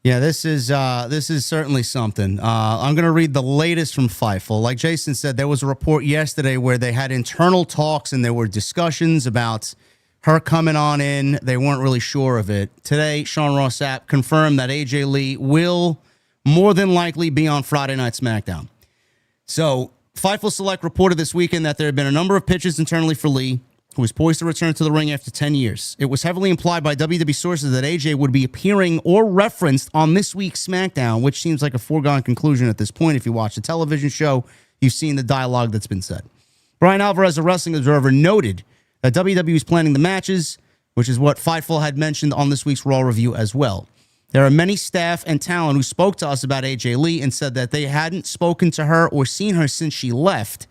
Yeah, this is certainly something. I'm going to read the latest from Fightful. Like Jason said, there was a report yesterday where they had internal talks and there were discussions about her coming on in. They weren't really sure of it. Today, Sean Ross Sapp confirmed that AJ Lee will more than likely be on Friday Night SmackDown. So Fightful Select reported this weekend that there had been a number of pitches internally for Lee, who was poised to return to the ring after 10 years. It was heavily implied by WWE sources that AJ would be appearing or referenced on this week's SmackDown, which seems like a foregone conclusion at this point. If you watch the television show, you've seen the dialogue that's been said. Brian Alvarez, a Wrestling Observer, noted that WWE is planning the matches, which is what Fightful had mentioned on this week's Raw review as well. There are many staff and talent who spoke to us about AJ Lee and said that they hadn't spoken to her or seen her since she left,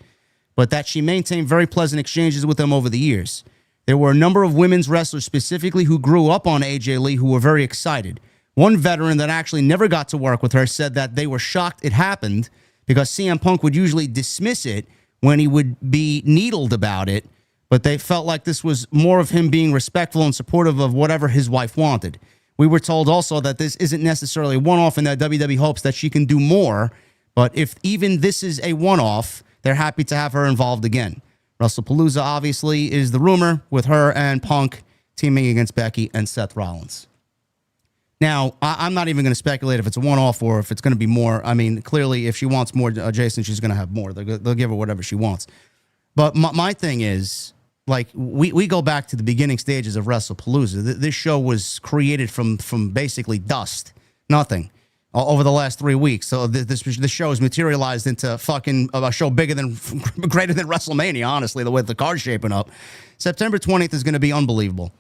but that she maintained very pleasant exchanges with them over the years. There were a number of women's wrestlers specifically who grew up on AJ Lee who were very excited. One veteran that actually never got to work with her said that they were shocked it happened because CM Punk would usually dismiss it when he would be needled about it, but they felt like this was more of him being respectful and supportive of whatever his wife wanted. We were told also that this isn't necessarily a one-off and that WWE hopes that she can do more, but if even this is a one-off, they're happy to have her involved again. WrestlePalooza, obviously, is the rumor with her and Punk teaming against Becky and Seth Rollins. Now, I'm not even going to speculate if it's a one-off or if it's going to be more. I mean, clearly, if she wants more, Jason, she's going to have more. They'll give her whatever she wants. But my thing is, like, we go back to the beginning stages of WrestlePalooza. This show was created from basically dust, nothing, over the last 3 weeks. So this show has materialized into fucking a show greater than WrestleMania, honestly, the way the card's shaping up. September 20th is going to be unbelievable.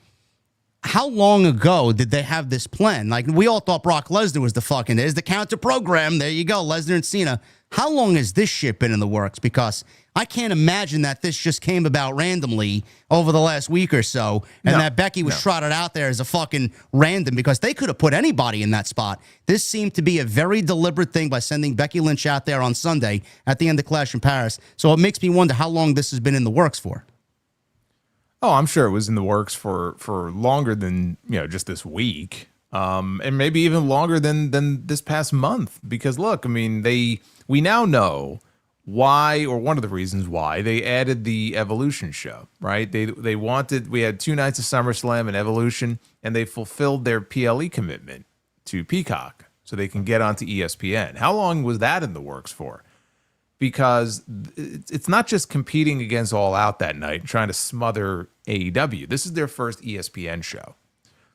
How long ago did they have this plan? Like, we all thought Brock Lesnar was the fucking, there's the counter program. There you go, Lesnar and Cena. How long has this shit been in the works? Because I can't imagine that this just came about randomly over the last week or so, and that Becky was trotted out there as a fucking random, because they could have put anybody in that spot. This seemed to be a very deliberate thing by sending Becky Lynch out there on Sunday at the end of Clash in Paris. So it makes me wonder how long this has been in the works for. Oh, I'm sure it was in the works for longer than, just this week. And maybe even longer than this past month. Because look, I mean, we now know why, or one of the reasons why they added the Evolution show, right? We had 2 nights of SummerSlam and Evolution, and they fulfilled their PLE commitment to Peacock so they can get onto ESPN. How long was that in the works for? Because it's not just competing against All Out that night and trying to smother AEW. This is their first ESPN show.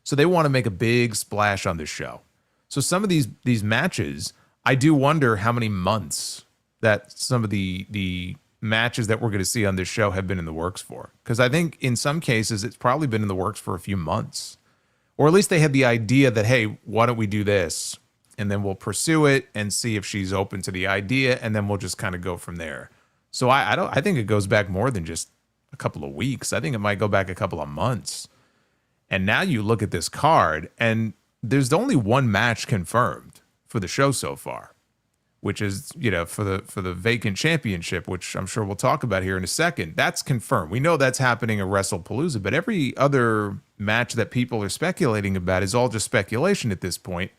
So they want to make a big splash on this show. So some of these matches, I do wonder how many months that some of the matches that we're going to see on this show have been in the works for. Because I think in some cases, it's probably been in the works for a few months. Or at least they had the idea that, hey, why don't we do this? And then we'll pursue it and see if she's open to the idea, and then we'll just kind of go from there. So I think it goes back more than just a couple of weeks. I think it might go back a couple of months. And now you look at this card, and there's only one match confirmed for the show so far, which is, for the vacant championship, which I'm sure we'll talk about here in a second. That's confirmed. We know that's happening at WrestlePalooza, but every other match that people are speculating about is all just speculation at this point.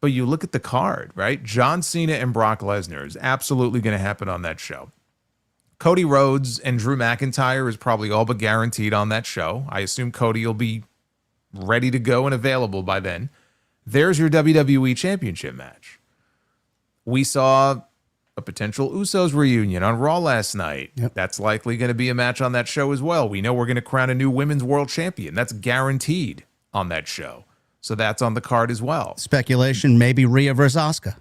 But you look at the card, right? John Cena and Brock Lesnar is absolutely going to happen on that show. Cody Rhodes and Drew McIntyre is probably all but guaranteed on that show. I assume Cody will be ready to go and available by then. There's your WWE Championship match. We saw a potential Usos reunion on Raw last night. Yep. That's likely going to be a match on that show as well. We know we're going to crown a new Women's World Champion. That's guaranteed on that show. So that's on the card as well. Speculation, maybe Rhea versus Asuka.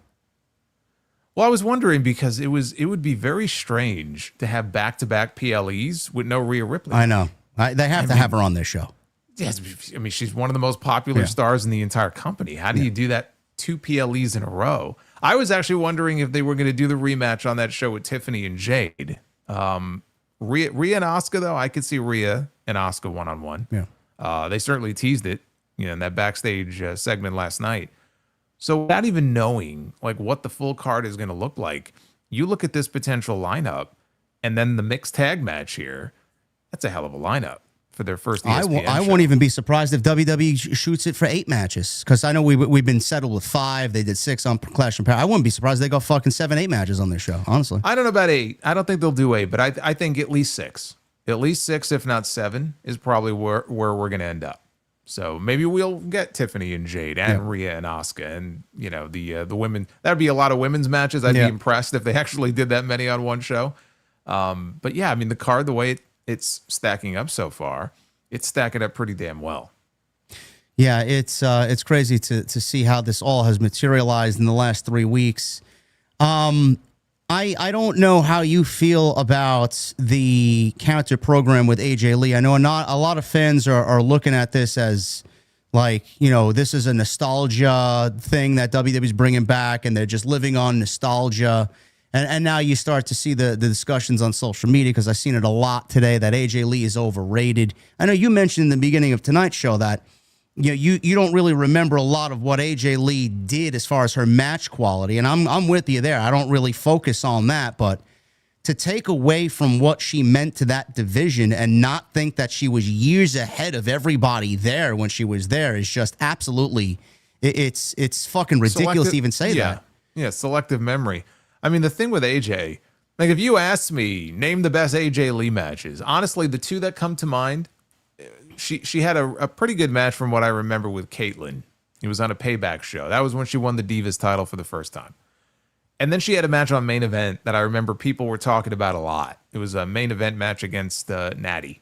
Well, I was wondering because it would be very strange to have back-to-back PLEs with no Rhea Ripley. I know. They have to have her on this show. Yes, I mean, she's one of the most popular stars in the entire company. How do you do that 2 PLEs in a row? I was actually wondering if they were going to do the rematch on that show with Tiffany and Jade. Rhea and Asuka, though, I could see Rhea and Asuka one-on-one. Yeah. They certainly teased it, in that backstage segment last night. So without even knowing like what the full card is going to look like, you look at this potential lineup and then the mixed tag match here. That's a hell of a lineup for their first ESPN I won't even be surprised if WWE shoots it for 8 matches, because I know we've been settled with 5. They did 6 on Clash in Paris. I wouldn't be surprised if they go fucking 7, 8 matches on this show, honestly. I don't know about 8. I don't think they'll do 8, but I think at least 6. At least 6, if not 7, is probably where we're going to end up. So maybe we'll get Tiffany and Jade and Rhea and Asuka and, the women. That'd be a lot of women's matches. I'd be impressed if they actually did that many on one show. But yeah, I mean, the card, the way it's stacking up so far, it's stacking up pretty damn well. Yeah, it's crazy to see how this all has materialized in the last 3 weeks. I don't know how you feel about the counter program with AJ Lee. I know not a lot of fans are looking at this as like, this is a nostalgia thing that WWE's bringing back, and they're just living on nostalgia. And now you start to see the discussions on social media, because I've seen it a lot today, that AJ Lee is overrated. I know you mentioned in the beginning of tonight's show that you don't really remember a lot of what AJ Lee did as far as her match quality, and I'm with you there. I don't really focus on that, but to take away from what she meant to that division and not think that she was years ahead of everybody there when she was there is just absolutely, it's fucking ridiculous to even say that. Yeah, selective memory. I mean, the thing with AJ, like if you asked me, name the best AJ Lee matches, honestly, the two that come to mind, she had a pretty good match from what I remember with Caitlyn. It was on a Payback show. That was when she won the Divas title for the first time. And then she had a match on Main Event that I remember people were talking about a lot. It was a main event match against Natty.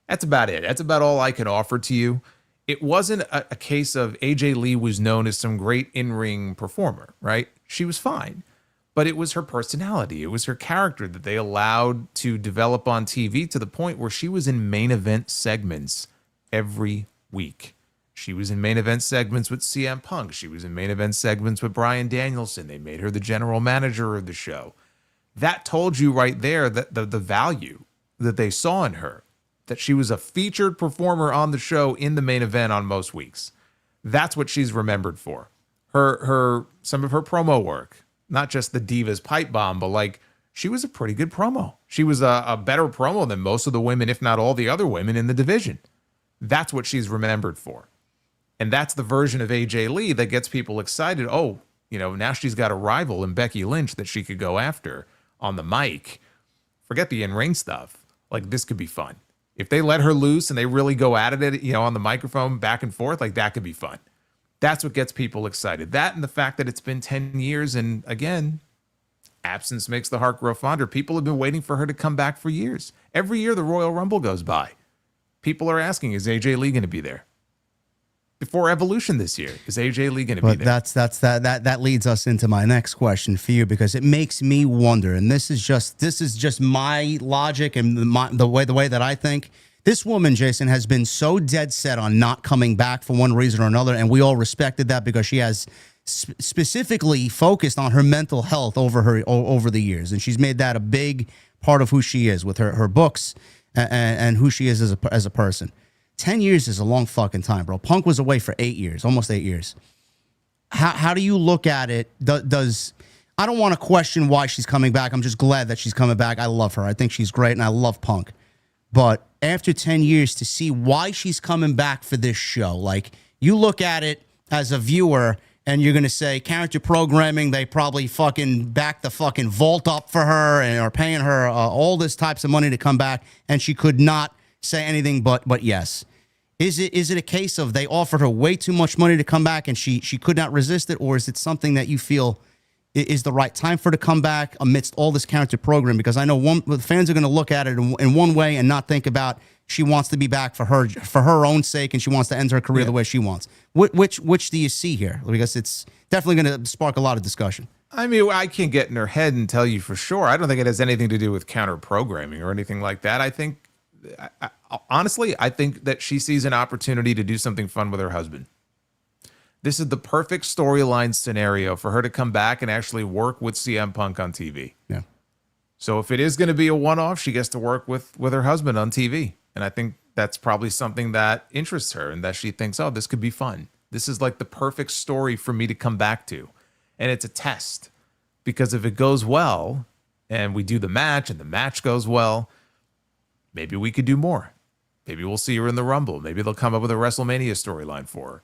That's about it. That's about all I can offer to you. It wasn't a case of AJ Lee was known as some great in-ring performer, right? She was fine. But it was her personality. It was her character that they allowed to develop on TV to the point where she was in main event segments every week. She was in main event segments with CM Punk. She was in main event segments with Bryan Danielson. They made her the general manager of the show. That told you right there that the value that they saw in her, that she was a featured performer on the show in the main event on most weeks. That's what she's remembered for. Some of her promo work, not just the Divas pipe bomb, but like she was a pretty good promo. She was a better promo than most of the women, if not all the other women in the division. That's what she's remembered for. And that's the version of AJ Lee that gets people excited. Oh, now she's got a rival in Becky Lynch that she could go after on the mic. Forget the in-ring stuff. Like, this could be fun. If they let her loose and they really go at it, on the microphone back and forth, like that could be fun. That's what gets people excited. That and the fact that it's been 10 years. And again, absence makes the heart grow fonder. People have been waiting for her to come back for years. Every year the Royal Rumble goes by, people are asking, is AJ Lee going to be there? Before Evolution this year, is AJ Lee going to be there? That leads us into my next question for you, because it makes me wonder, and this is just my logic and the way that I think. This woman, Jason, has been so dead set on not coming back for one reason or another, and we all respected that because she has specifically focused on her mental health over the years, and she's made that a big part of who she is with her books and who she is as a person. 10 years is a long fucking time, bro. Punk was away for 8 years, almost 8 years. How do you look at it? I don't want to question why she's coming back. I'm just glad that she's coming back. I love her. I think she's great, and I love Punk. But after 10 years, to see why she's coming back for this show, like, you look at it as a viewer, and you're going to say, character programming, they probably fucking back the fucking vault up for her and are paying her all this types of money to come back, and she could not say anything but yes. Is it a case of they offered her way too much money to come back and she could not resist it, or is it something that you feel is the right time for her to come back amidst all this character program? Because I know the fans are going to look at it in one way and not think about she wants to be back for her own sake and she wants to end her career the way she wants. Which do you see here? Because it's definitely going to spark a lot of discussion. I mean, I can't get in her head and tell you for sure. I don't think it has anything to do with counter programming or anything like that. I think, honestly, I think that she sees an opportunity to do something fun with her husband. This is the perfect storyline scenario for her to come back and actually work with CM Punk on TV. Yeah. So if it is going to be a one-off, she gets to work with her husband on TV. And I think that's probably something that interests her and that she thinks, oh, this could be fun. This is like the perfect story for me to come back to. And it's a test, because if it goes well and we do the match and the match goes well, maybe we could do more. Maybe we'll see her in the Rumble. Maybe they'll come up with a WrestleMania storyline for her.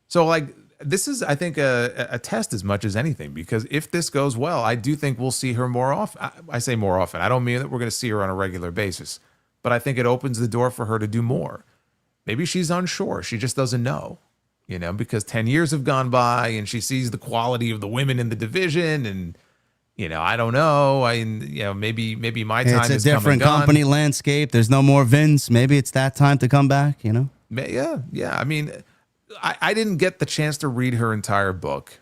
So, like, this is, I think, a test as much as anything, because if this goes well, I do think we'll see her more often. I say more often. I don't mean that we're going to see her on a regular basis, but I think it opens the door for her to do more. Maybe she's unsure. She just doesn't know, because 10 years have gone by and she sees the quality of the women in the division and, I don't know. Maybe my time is come and gone. It's a different company landscape. There's no more Vince. Maybe it's that time to come back, Yeah. I mean, I didn't get the chance to read her entire book,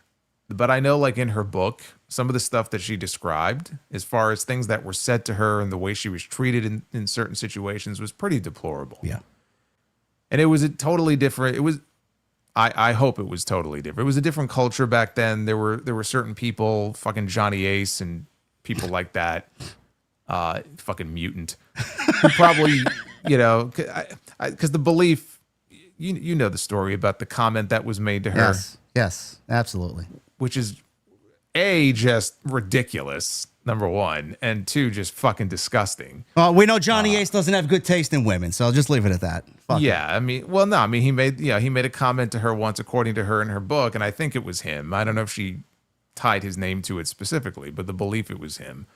but I know, like, in her book, some of the stuff that she described as far as things that were said to her and the way she was treated in certain situations was pretty deplorable. Yeah. And it was a totally different, I hope it was totally different. It was a different culture back then. There were certain people, fucking Johnny Ace and people like that, fucking mutant, who probably, because the belief, you know the story about the comment that was made to her. Yes, absolutely. Which is, A, just ridiculous. number one, and two, just fucking disgusting. Well, we know Johnny Ace doesn't have good taste in women, so I'll just leave it at that. Fuck yeah, I mean, well, no, I mean, he made a comment to her once, according to her in her book, and I think it was him. I don't know if she tied his name to it specifically, but the belief it was him.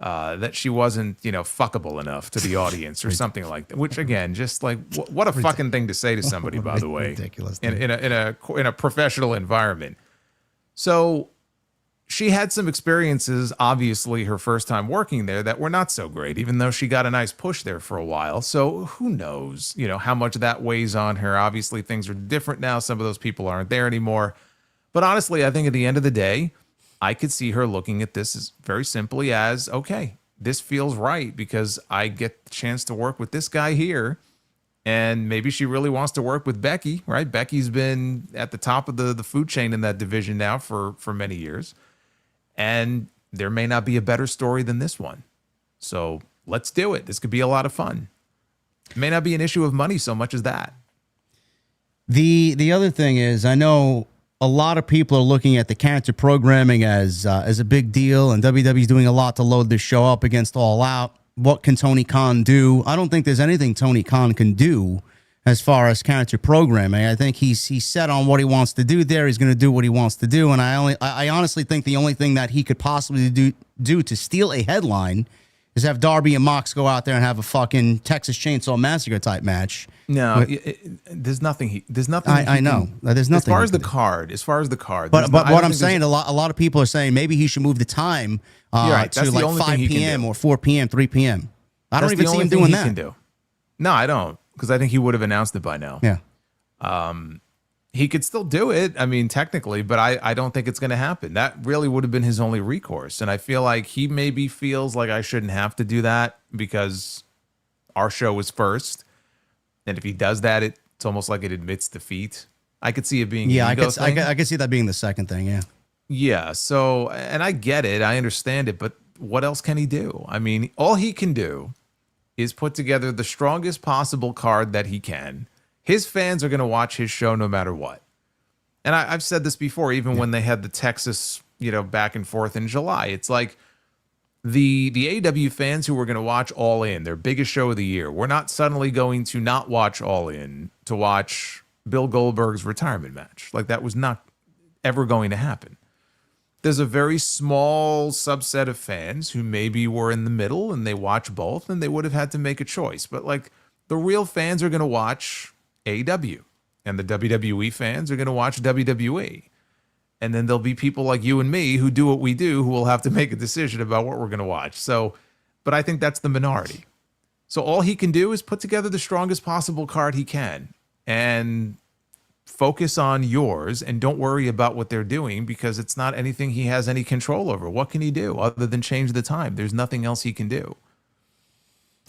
That she wasn't, fuckable enough to the audience or something like that. Which again, just like what a fucking thing to say to somebody, by the way, ridiculous in a professional environment. So she had some experiences, obviously, her first time working there that were not so great, even though she got a nice push there for a while. So who knows, how much that weighs on her. Obviously, things are different now. Some of those people aren't there anymore. But honestly, I think at the end of the day, I could see her looking at this as very simply as, okay, this feels right because I get the chance to work with this guy here. And maybe she really wants to work with Becky, right? Becky's been at the top of the food chain in that division now for many years. And there may not be a better story than this one. So let's do it. This could be a lot of fun. It may not be an issue of money so much as that. The other thing is, I know a lot of people are looking at the character programming as a big deal, and WWE's doing a lot to load this show up against All Out. What can Tony Khan do? I don't think there's anything Tony Khan can do as far as character programming. I think he's set on what he wants to do there. He's going to do what he wants to do, and I honestly think the only thing that he could possibly do to steal a headline is have Darby and Mox go out there and have a fucking Texas Chainsaw Massacre type match. No, there's nothing. I know. There's nothing. As far as the card. But what I'm saying, a lot of people are saying maybe he should move the time right. to like 5 p.m. or 4 p.m., 3 p.m. I don't even see him doing that. No, I don't, because I think he would have announced it by now. Yeah. He could still do it, I mean, technically, but I don't think it's going to happen. That really would have been his only recourse. And I feel like he maybe feels like I shouldn't have to do that because our show was first. And if he does that, it's almost like it admits defeat. I could see it being I could see that being the second thing, yeah. Yeah, so, and I get it. I understand it, but what else can he do? I mean, all he can do is put together the strongest possible card that he can. His fans are going to watch his show no matter what. And I've said this before, even when they had the Texas, back and forth in July. It's like the AEW fans who were going to watch All In, their biggest show of the year, we're not suddenly going to not watch All In to watch Bill Goldberg's retirement match. Like, that was not ever going to happen. There's a very small subset of fans who maybe were in the middle and they watch both and they would have had to make a choice. But like, the real fans are going to watch AEW, and the WWE fans are going to watch WWE. And then there'll be people like you and me who do what we do, who will have to make a decision about what we're going to watch. So, but I think that's the minority. So all he can do is put together the strongest possible card he can and focus on yours, and don't worry about what they're doing because it's not anything he has any control over. What can he do other than change the time? There's nothing else he can do.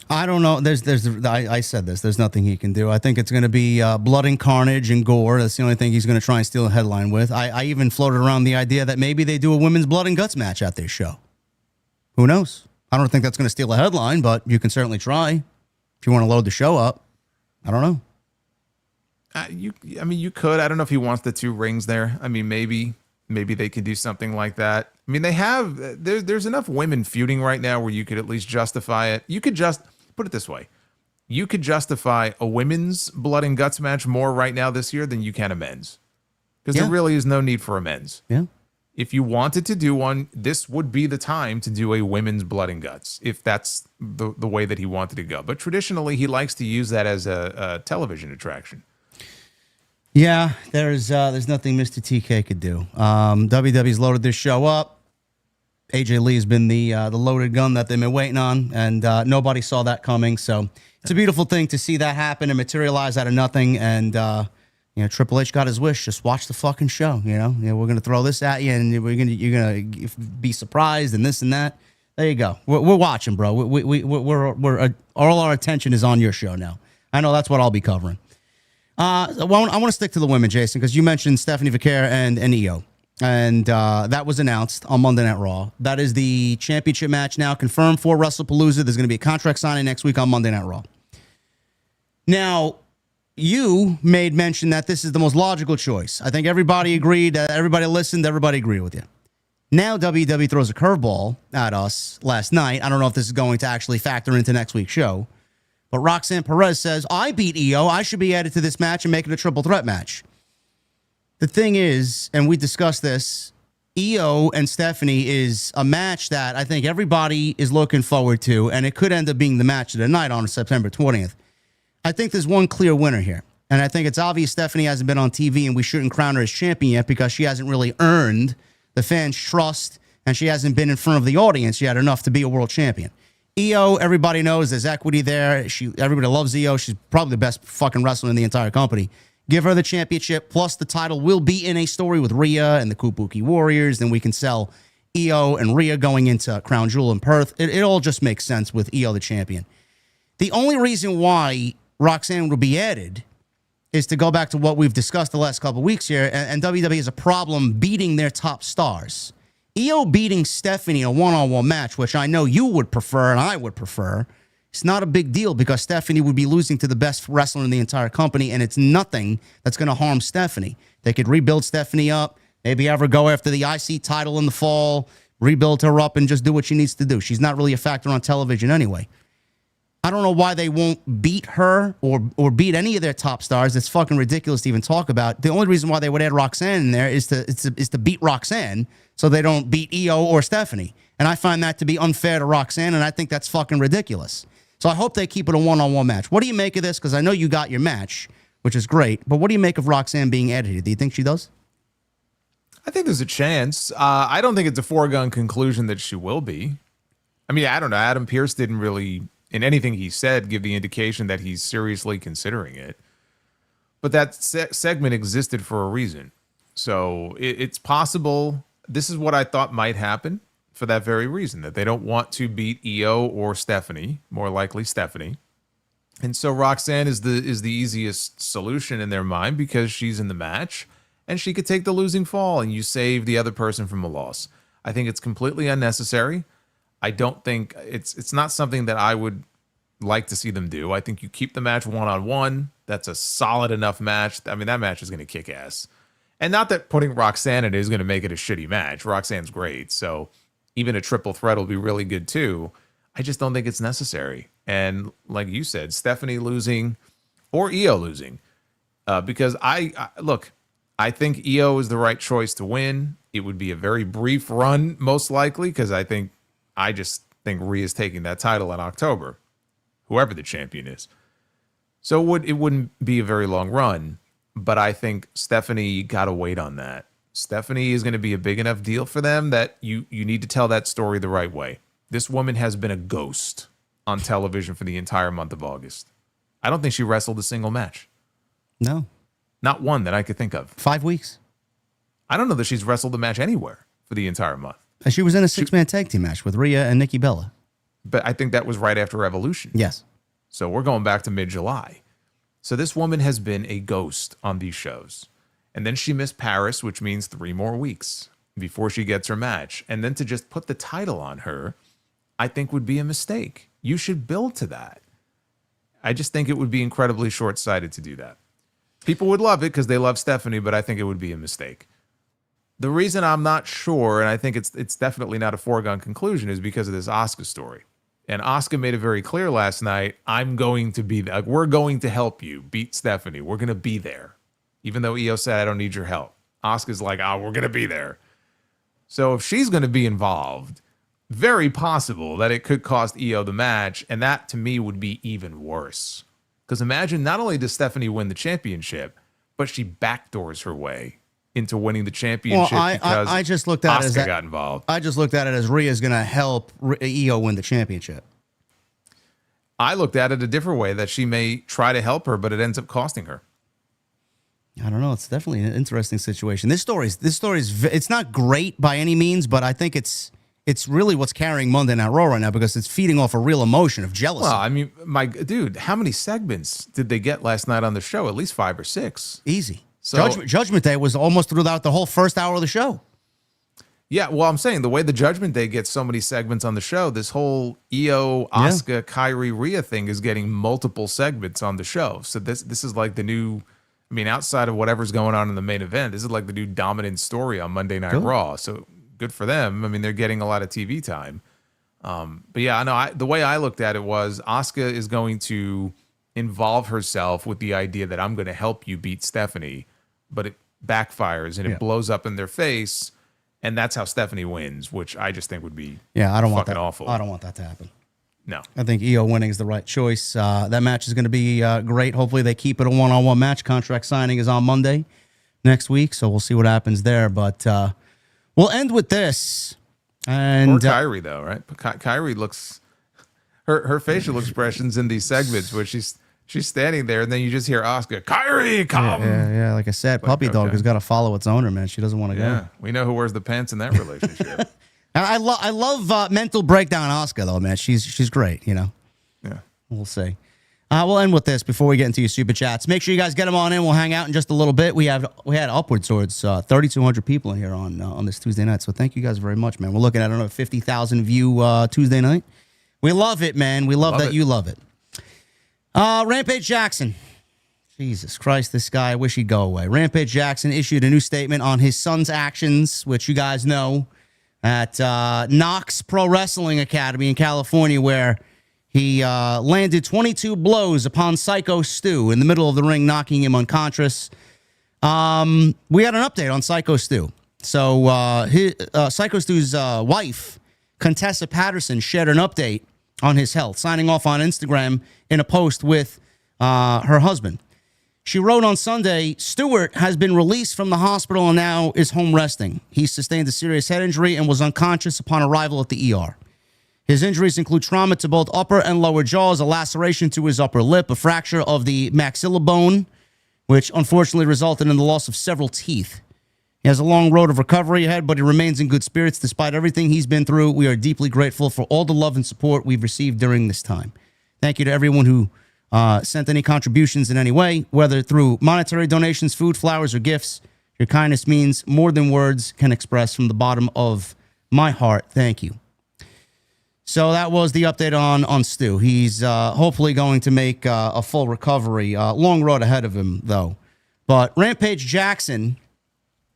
I don't know. I said this. There's nothing he can do. I think it's going to be blood and carnage and gore. That's the only thing he's going to try and steal a headline with. I even floated around the idea that maybe they do a women's blood and guts match at their show. Who knows? I don't think that's going to steal a headline, but you can certainly try if you want to load the show up. I don't know. You could. I don't know if he wants the two rings there. I mean, maybe they could do something like that. I mean, they have, there's enough women feuding right now where you could at least justify it. You could just put it this way. You could justify a women's blood and guts match more right now this year than you can a men's. Because there really is no need for a men's. Yeah. If you wanted to do one, this would be the time to do a women's blood and guts, if that's the way that he wanted to go. But traditionally, he likes to use that as a television attraction. Yeah, there's nothing Mr. TK could do. WWE's loaded this show up. AJ Lee has been the loaded gun that they've been waiting on, and nobody saw that coming. So it's a beautiful thing to see that happen and materialize out of nothing. And Triple H got his wish. Just watch the fucking show. We're gonna throw this at you, and you're gonna be surprised and this and that. There you go. We're watching, bro. We're all our attention is on your show now. I know that's what I'll be covering. I want to stick to the women, Jason, because you mentioned Stephanie Vaquer and Io. And that was announced on Monday Night Raw. That is the championship match now confirmed for WrestlePalooza. There's going to be a contract signing next week on Monday Night Raw. Now, you made mention that this is the most logical choice. I think everybody agreed. Everybody listened. Everybody agreed with you. Now WWE throws a curveball at us last night. I don't know if this is going to actually factor into next week's show. But Roxanne Perez says, I beat Io. I should be added to this match and make it a triple threat match. The thing is, and we discussed this, Io and Stephanie is a match that I think everybody is looking forward to, and it could end up being the match of the night on September 20th. I think there's one clear winner here. And I think it's obvious Stephanie hasn't been on TV, and we shouldn't crown her as champion yet because she hasn't really earned the fans' trust, and she hasn't been in front of the audience yet enough to be a world champion. Io, everybody knows there's equity there. Everybody loves Io. She's probably the best fucking wrestler in the entire company. Give her the championship, plus the title will be in a story with Rhea and the Kabuki Warriors. Then we can sell Io and Rhea going into Crown Jewel in Perth. It all just makes sense with Io the champion. The only reason why Roxanne will be added is to go back to what we've discussed the last couple of weeks here, and WWE has a problem beating their top stars. Io beating Stephanie in a one-on-one match, which I know you would prefer and I would prefer, it's not a big deal because Stephanie would be losing to the best wrestler in the entire company, and it's nothing that's going to harm Stephanie. They could rebuild Stephanie up, maybe ever go after the IC title in the fall, rebuild her up, and just do what she needs to do. She's not really a factor on television anyway. I don't know why they won't beat her or beat any of their top stars. It's fucking ridiculous to even talk about. The only reason why they would add Roxanne in there is to beat Roxanne so they don't beat Io or Stephanie. And I find that to be unfair to Roxanne, and I think that's fucking ridiculous. So I hope they keep it a one-on-one match. What do you make of this? Because I know you got your match, which is great. But what do you make of Roxanne being added? Do you think she does? I think there's a chance. I don't think it's a foregone conclusion that she will be. I mean, I don't know. Adam Pearce didn't really, in anything he said, give the indication that he's seriously considering it. But that segment existed for a reason. So it's possible. This is what I thought might happen for that very reason, that they don't want to beat Io or Stephanie, more likely Stephanie. And so Roxanne is the easiest solution in their mind because she's in the match and she could take the losing fall and you save the other person from a loss. I think it's completely unnecessary. I don't think it's not something that I would like to see them do. I think you keep the match one-on-one. That's a solid enough match. I mean, that match is going to kick ass. And not that putting Roxanne in it is going to make it a shitty match. Roxanne's great. So even a triple threat will be really good too. I just don't think it's necessary. And like you said, Stephanie losing or Io losing, because I think Io is the right choice to win. It would be a very brief run, most likely, because I just think Rhea's taking that title in October, whoever the champion is. So it wouldn't be a very long run, but I think Stephanie got to wait on that. Stephanie is going to be a big enough deal for them that you need to tell that story the right way. This woman has been a ghost on television for the entire month of August. I don't think she wrestled a single match. No. Not one that I could think of. 5 weeks. I don't know that she's wrestled a match anywhere for the entire month. And she was in a six-man tag team match with Rhea and Nikki Bella. But I think that was right after Revolution. Yes. So we're going back to mid-July. So this woman has been a ghost on these shows. And then she missed Paris, which means 3 more weeks before she gets her match. And then to just put the title on her, I think would be a mistake. You should build to that. I just think it would be incredibly short-sighted to do that. People would love it because they love Stephanie, but I think it would be a mistake. The reason I'm not sure, and I think it's definitely not a foregone conclusion, is because of this Asuka story. And Asuka made it very clear last night, I'm going to be there. Like, we're going to help you beat Stephanie. We're going to be there. Even though Io said, I don't need your help. Asuka's like, we're going to be there. So if she's going to be involved, very possible that it could cost Io the match. And that, to me, would be even worse. Because imagine, not only does Stephanie win the championship, but she backdoors her way into winning the championship because I just looked at Asuka got involved. I just looked at it as Rhea's going to help Io win the championship. I looked at it a different way, that she may try to help her, but it ends up costing her. I don't know. It's definitely an interesting situation. This story's it's not great by any means, but I think it's really what's carrying Monday Night Raw right now because it's feeding off a real emotion of jealousy. Well, I mean, dude, how many segments did they get last night on the show? At least 5 or 6. Easy. So, Judgment Day was almost throughout the whole first hour of the show. Yeah, well, I'm saying the way the Judgment Day gets so many segments on the show, this whole Io, Asuka, Kyrie, Rhea thing is getting multiple segments on the show. So this is like the new, I mean, outside of whatever's going on in the main event, this is like the new dominant story on Monday Night Raw. So good for them. I mean, they're getting a lot of TV time. But yeah, no, the way I looked at it was Asuka is going to involve herself with the idea that I'm going to help you beat Stephanie, but it backfires and it blows up in their face, and that's how Stephanie wins, which I just think would be I don't want fucking that. awful. I don't want that to happen. No. I think Io winning is the right choice. That match is going to be great. Hopefully they keep it a one-on-one match. Contract signing is on Monday next week, so we'll see what happens there. But we'll end with this. And Poor Kyrie, though, right? Kyrie looks... Her facial expressions in these segments where she's standing there, and then you just hear Asuka, Kyrie, come! Yeah, like I said, Puppy Dog has got to follow its owner, man. She doesn't want to go. Yeah, we know who wears the pants in that relationship. I love mental breakdown Asuka, though, man. She's great, you know. Yeah. We'll see. We'll end with this before we get into your super chats. Make sure you guys get them on in. We'll hang out in just a little bit. We had upwards towards 3,200 people in here on this Tuesday night. So thank you guys very much, man. We're looking at another 50,000 view Tuesday night. We love it, man. We love that you love it. Rampage Jackson. Jesus Christ, this guy, I wish he'd go away. Rampage Jackson issued a new statement on his son's actions, which you guys know, at KnokX Pro Wrestling Academy in California, where he landed 22 blows upon Syko Stu in the middle of the ring, knocking him unconscious. We had an update on Syko Stu. So Syko Stu's wife, Contessa Patterson, shared an update on his health, signing off on Instagram in a post with her husband. She wrote on Sunday, Stewart has been released from the hospital and now is home resting. He sustained a serious head injury and was unconscious upon arrival at the ER. His injuries include trauma to both upper and lower jaws, a laceration to his upper lip, a fracture of the maxilla bone, which unfortunately resulted in the loss of several teeth. He has a long road of recovery ahead, but he remains in good spirits despite everything he's been through. We are deeply grateful for all the love and support we've received during this time. Thank you to everyone who sent any contributions in any way, whether through monetary donations, food, flowers, or gifts. Your kindness means more than words can express. From the bottom of my heart, thank you. So that was the update on Stu. He's hopefully going to make a full recovery. Long road ahead of him, though. But Rampage Jackson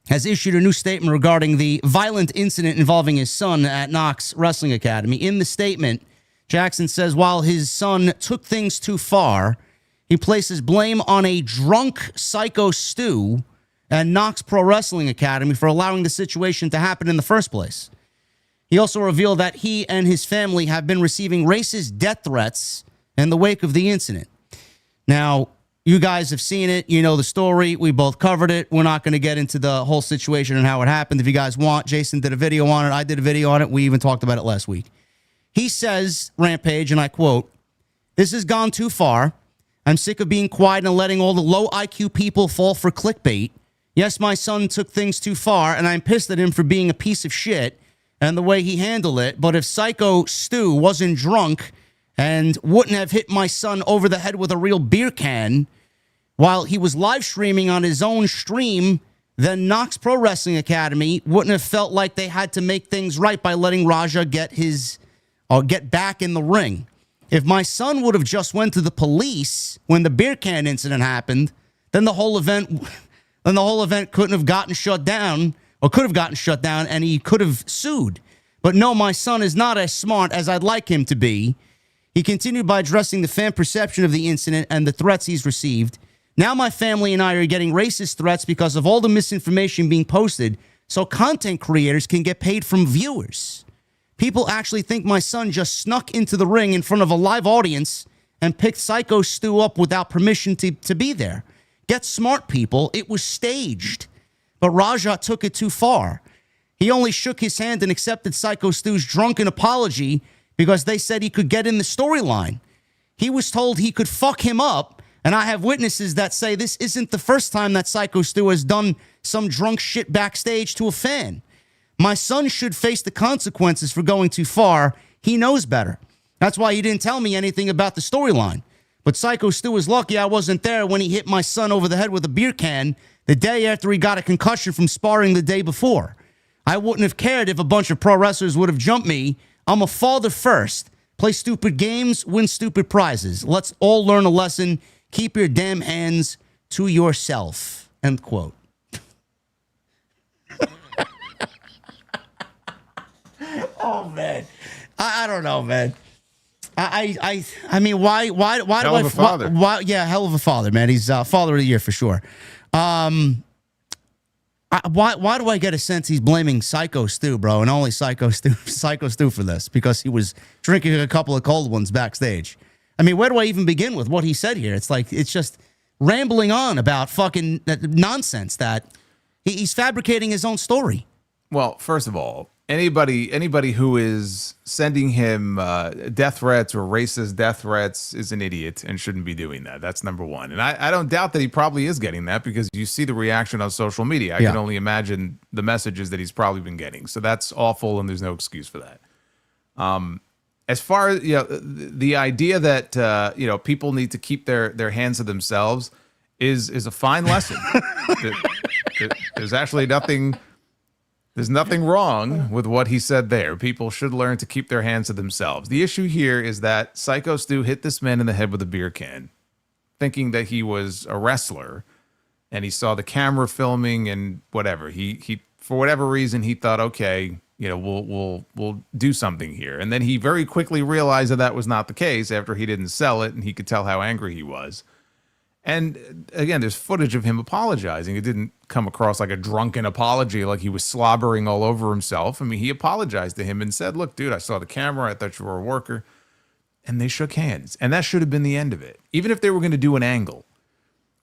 has issued a new statement regarding the violent incident involving his son at KnokX Wrestling Academy. In the statement, Jackson says while his son took things too far, he places blame on a drunk Syko Stu at KnokX Pro Wrestling Academy for allowing the situation to happen in the first place. He also revealed that he and his family have been receiving racist death threats in the wake of the incident. Now, you guys have seen it. You know the story. We both covered it. We're not going to get into the whole situation and how it happened. If you guys want, Jason did a video on it. I did a video on it. We even talked about it last week. He says, Rampage, and I quote, "This has gone too far. I'm sick of being quiet and letting all the low IQ people fall for clickbait. Yes, my son took things too far, and I'm pissed at him for being a piece of shit and the way he handled it. But if Syko Stu wasn't drunk and wouldn't have hit my son over the head with a real beer can while he was live streaming on his own stream, then KnokX Pro Wrestling Academy wouldn't have felt like they had to make things right by letting Raja get back in the ring. If my son would have just went to the police when the beer can incident happened, then the whole event couldn't have gotten shut down, or could have gotten shut down, and he could have sued. But no, my son is not as smart as I'd like him to be." He continued by addressing the fan perception of the incident and the threats he's received. "Now my family and I are getting racist threats because of all the misinformation being posted, so content creators can get paid from viewers. People actually think my son just snuck into the ring in front of a live audience and picked Syko Stu up without permission to be there. Get smart, people. It was staged. But Raja took it too far. He only shook his hand and accepted Syko Stu's drunken apology because they said he could get in the storyline. He was told he could fuck him up, and I have witnesses that say this isn't the first time that Syko Stu has done some drunk shit backstage to a fan. My son should face the consequences for going too far. He knows better. That's why he didn't tell me anything about the storyline. But Syko Stu is lucky I wasn't there when he hit my son over the head with a beer can the day after he got a concussion from sparring the day before. I wouldn't have cared if a bunch of pro wrestlers would have jumped me. I'm a father first. Play stupid games, win stupid prizes. Let's all learn a lesson. Keep your damn hands to yourself." End quote. know, man. I don't know, man. I mean, why do Hell of a father. Yeah, hell of a father, man. He's father of the year for sure. Why do I get a sense he's blaming Syko Stu, bro, and only Syko Stu for this because he was drinking a couple of cold ones backstage? I mean, where do I even begin with what he said here? It's like it's just rambling on about fucking nonsense that he's fabricating his own story. Well, first of all, anybody who is sending him death threats or racist death threats is an idiot and shouldn't be doing that. That's number one. And I don't doubt that he probably is getting that because you see the reaction on social media. I can only imagine the messages that he's probably been getting. So that's awful, and there's no excuse for that. As far as the idea that people need to keep their hands to themselves is a fine lesson. There's actually nothing. There's nothing wrong with what he said there. People should learn to keep their hands to themselves. The issue here is that Syko Stu hit this man in the head with a beer can, thinking that he was a wrestler, and he saw the camera filming and whatever. He for whatever reason he thought, okay, we'll do something here. And then he very quickly realized that was not the case after he didn't sell it, and he could tell how angry he was. And again, there's footage of him apologizing. It didn't come across like a drunken apology, like he was slobbering all over himself. I mean, he apologized to him and said, look, dude, I saw the camera. I thought you were a worker. And they shook hands. And that should have been the end of it. Even if they were going to do an angle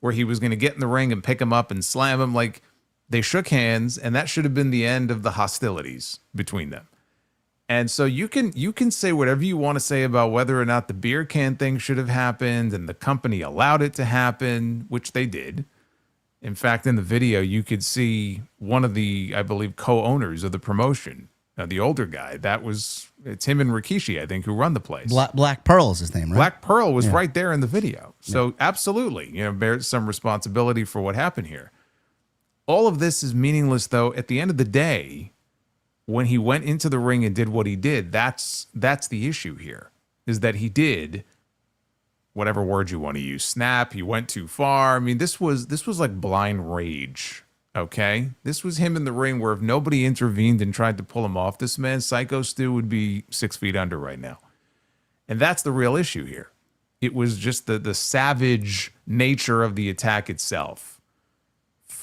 where he was going to get in the ring and pick him up and slam him, like they shook hands, and that should have been the end of the hostilities between them. And so you can say whatever you want to say about whether or not the beer can thing should have happened and the company allowed it to happen, which they did. In fact, in the video, you could see one of the, I believe, co-owners of the promotion, the older guy. It's him and Rikishi, I think, who run the place. Black Pearl is his name, right? Black Pearl was right there in the video. So absolutely, bears some responsibility for what happened here. All of this is meaningless, though. At the end of the day, when he went into the ring and did what he did, that's the issue here, is that he did whatever word you want to use. Snap, he went too far. I mean, this was like blind rage, okay? This was him in the ring where if nobody intervened and tried to pull him off this man, Syko Stu would be 6 feet under right now. And that's the real issue here. It was just the savage nature of the attack itself.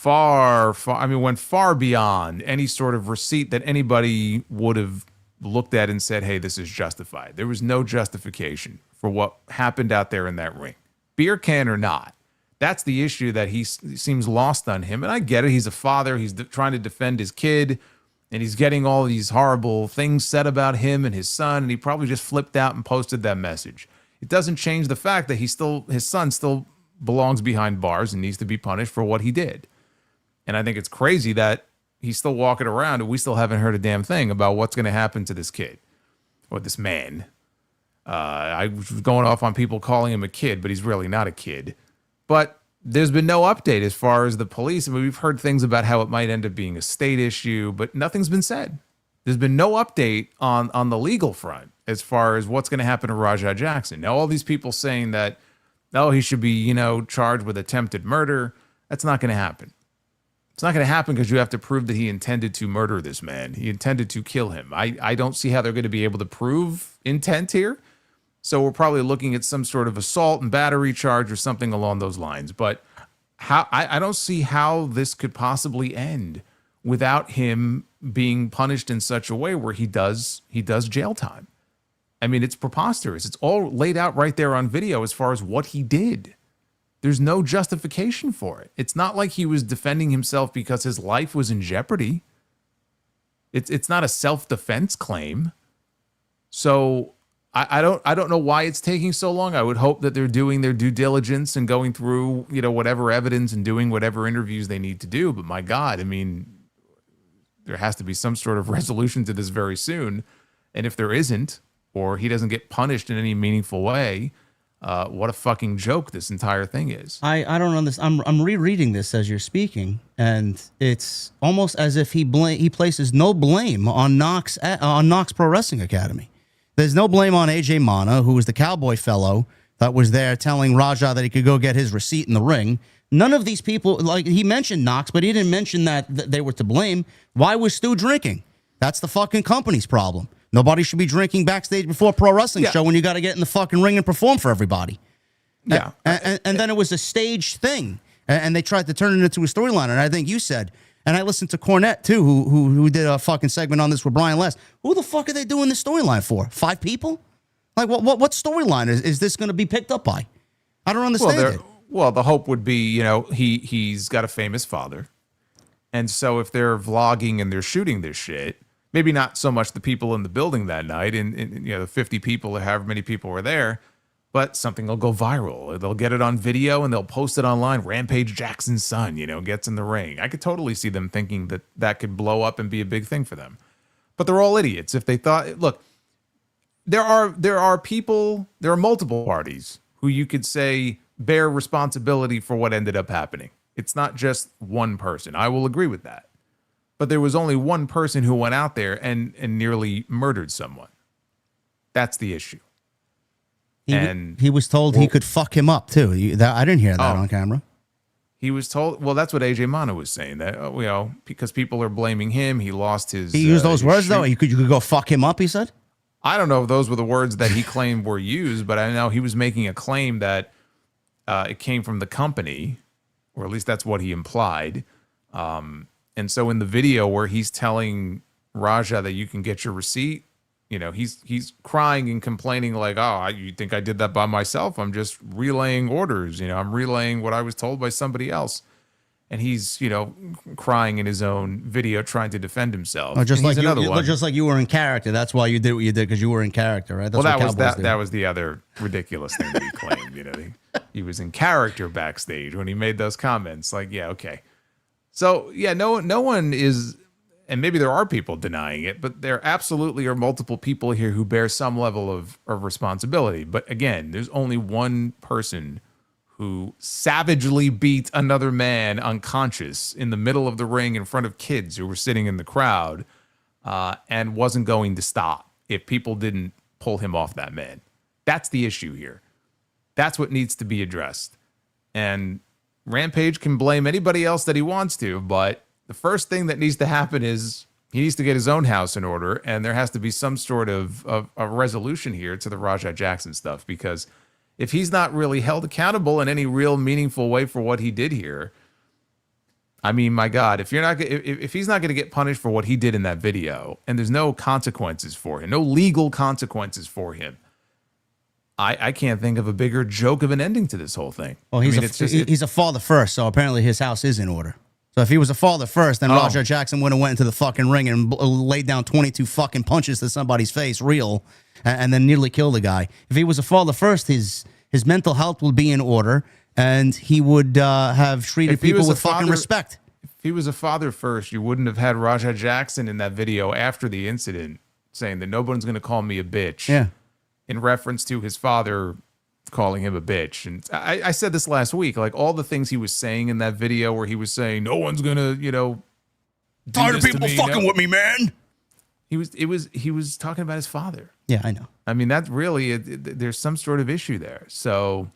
Went far beyond any sort of receipt that anybody would have looked at and said, hey, this is justified. There was no justification for what happened out there in that ring. Beer can or not. That's the issue that he seems lost on him. And I get it. He's a father. He's trying to defend his kid, and he's getting all these horrible things said about him and his son, and he probably just flipped out and posted that message. It doesn't change the fact that his son still belongs behind bars and needs to be punished for what he did. And I think it's crazy that he's still walking around and we still haven't heard a damn thing about what's going to happen to this kid or this man. I was going off on people calling him a kid, but he's really not a kid. But there's been no update as far as the police. I mean, we've heard things about how it might end up being a state issue, but nothing's been said. There's been no update on the legal front as far as what's going to happen to Rampage Jackson. Now, all these people saying that, he should be, charged with attempted murder. That's not going to happen. It's not going to happen because you have to prove that he intended to murder this man. He intended to kill him. I don't see how they're going to be able to prove intent here. So we're probably looking at some sort of assault and battery charge or something along those lines. But I don't see how this could possibly end without him being punished in such a way where he does jail time. I mean, it's preposterous. It's all laid out right there on video as far as what he did. There's no justification for it. It's not like he was defending himself because his life was in jeopardy. It's not a self-defense claim. So I don't know why it's taking so long. I would hope that they're doing their due diligence and going through, whatever evidence and doing whatever interviews they need to do. But my God, I mean, there has to be some sort of resolution to this very soon. And if there isn't, or he doesn't get punished in any meaningful way, what a fucking joke this entire thing is. I don't understand. I'm rereading this as you're speaking, and it's almost as if he places no blame on KnokX Pro Wrestling Academy. There's no blame on AJ Mana, who was the cowboy fellow that was there telling Raja that he could go get his receipt in the ring. None of these people, like he mentioned KnokX, but he didn't mention that they were to blame. Why was Stu drinking? That's the fucking company's problem. Nobody should be drinking backstage before a pro wrestling show when you got to get in the fucking ring and perform for everybody. Yeah. And then it was a staged thing. And they tried to turn it into a storyline. And I think you said, and I listened to Cornette too, who did a fucking segment on this with Brian Last. Who the fuck are they doing this storyline for? 5 people? Like, what storyline is this going to be picked up by? I don't understand it. Well, the hope would be, you know, he's got a famous father. And so if they're vlogging and they're shooting this shit, maybe not so much the people in the building that night and you know, 50 people or however many people were there, but something will go viral. They'll get it on video and they'll post it online. Rampage Jackson's son, you know, gets in the ring. I could totally see them thinking that that could blow up and be a big thing for them. But they're all idiots. If they thought, look, there are people, there are multiple parties who you could say bear responsibility for what ended up happening. It's not just one person. I will agree with that. But there was only one person who went out there and nearly murdered someone. That's the issue. He was told he could fuck him up too. I didn't hear that on camera. He was told. Well, that's what AJ Mono was saying. That you know, because people are blaming him. He lost his. He used those words though. You could go fuck him up. He said. I don't know if those were the words that he claimed were used, but I know he was making a claim that it came from the company, or at least that's what he implied. And so in the video where he's telling Raja that you can get your receipt, you know, he's crying and complaining like, oh, you think I did that by myself? I'm just relaying orders. You know, I'm relaying what I was told by somebody else. And he's, you know, crying in his own video trying to defend himself. Oh, just like you were in character. That's why you did what you did, because you were in character, right? That's that was the other ridiculous thing that he claimed. You know, he was in character backstage when he made those comments. Like, yeah, okay. So yeah, no one is, and maybe there are people denying it, but there absolutely are multiple people here who bear some level of responsibility. But again, there's only one person who savagely beat another man unconscious in the middle of the ring in front of kids who were sitting in the crowd, and wasn't going to stop if people didn't pull him off that man. That's the issue here. That's what needs to be addressed. And Rampage can blame anybody else that he wants to, but the first thing that needs to happen is he needs to get his own house in order, and there has to be some sort of a resolution here to the Raja Jackson stuff, because if he's not really held accountable in any real meaningful way for what he did here, I mean, my God, if he's not going to get punished for what he did in that video, and there's no consequences for him, no legal consequences for him, I can't think of a bigger joke of an ending to this whole thing. Well, he's a father first, so apparently his house is in order. So if he was a father first, then Raja Jackson would have went into the fucking ring and laid down 22 fucking punches to somebody's face, real, and then nearly killed the guy. If he was a father first, his mental health would be in order, and he would have treated people with fucking respect. If he was a father first, you wouldn't have had Raja Jackson in that video after the incident saying that no one's going to call me a bitch. Yeah. In reference to his father calling him a bitch. And I said this last week, like all the things he was saying in that video where he was saying, no one's going to, you know, tired of people fucking with me, man. He was talking about his father. Yeah, I know. I mean, that's really, there's some sort of issue there. So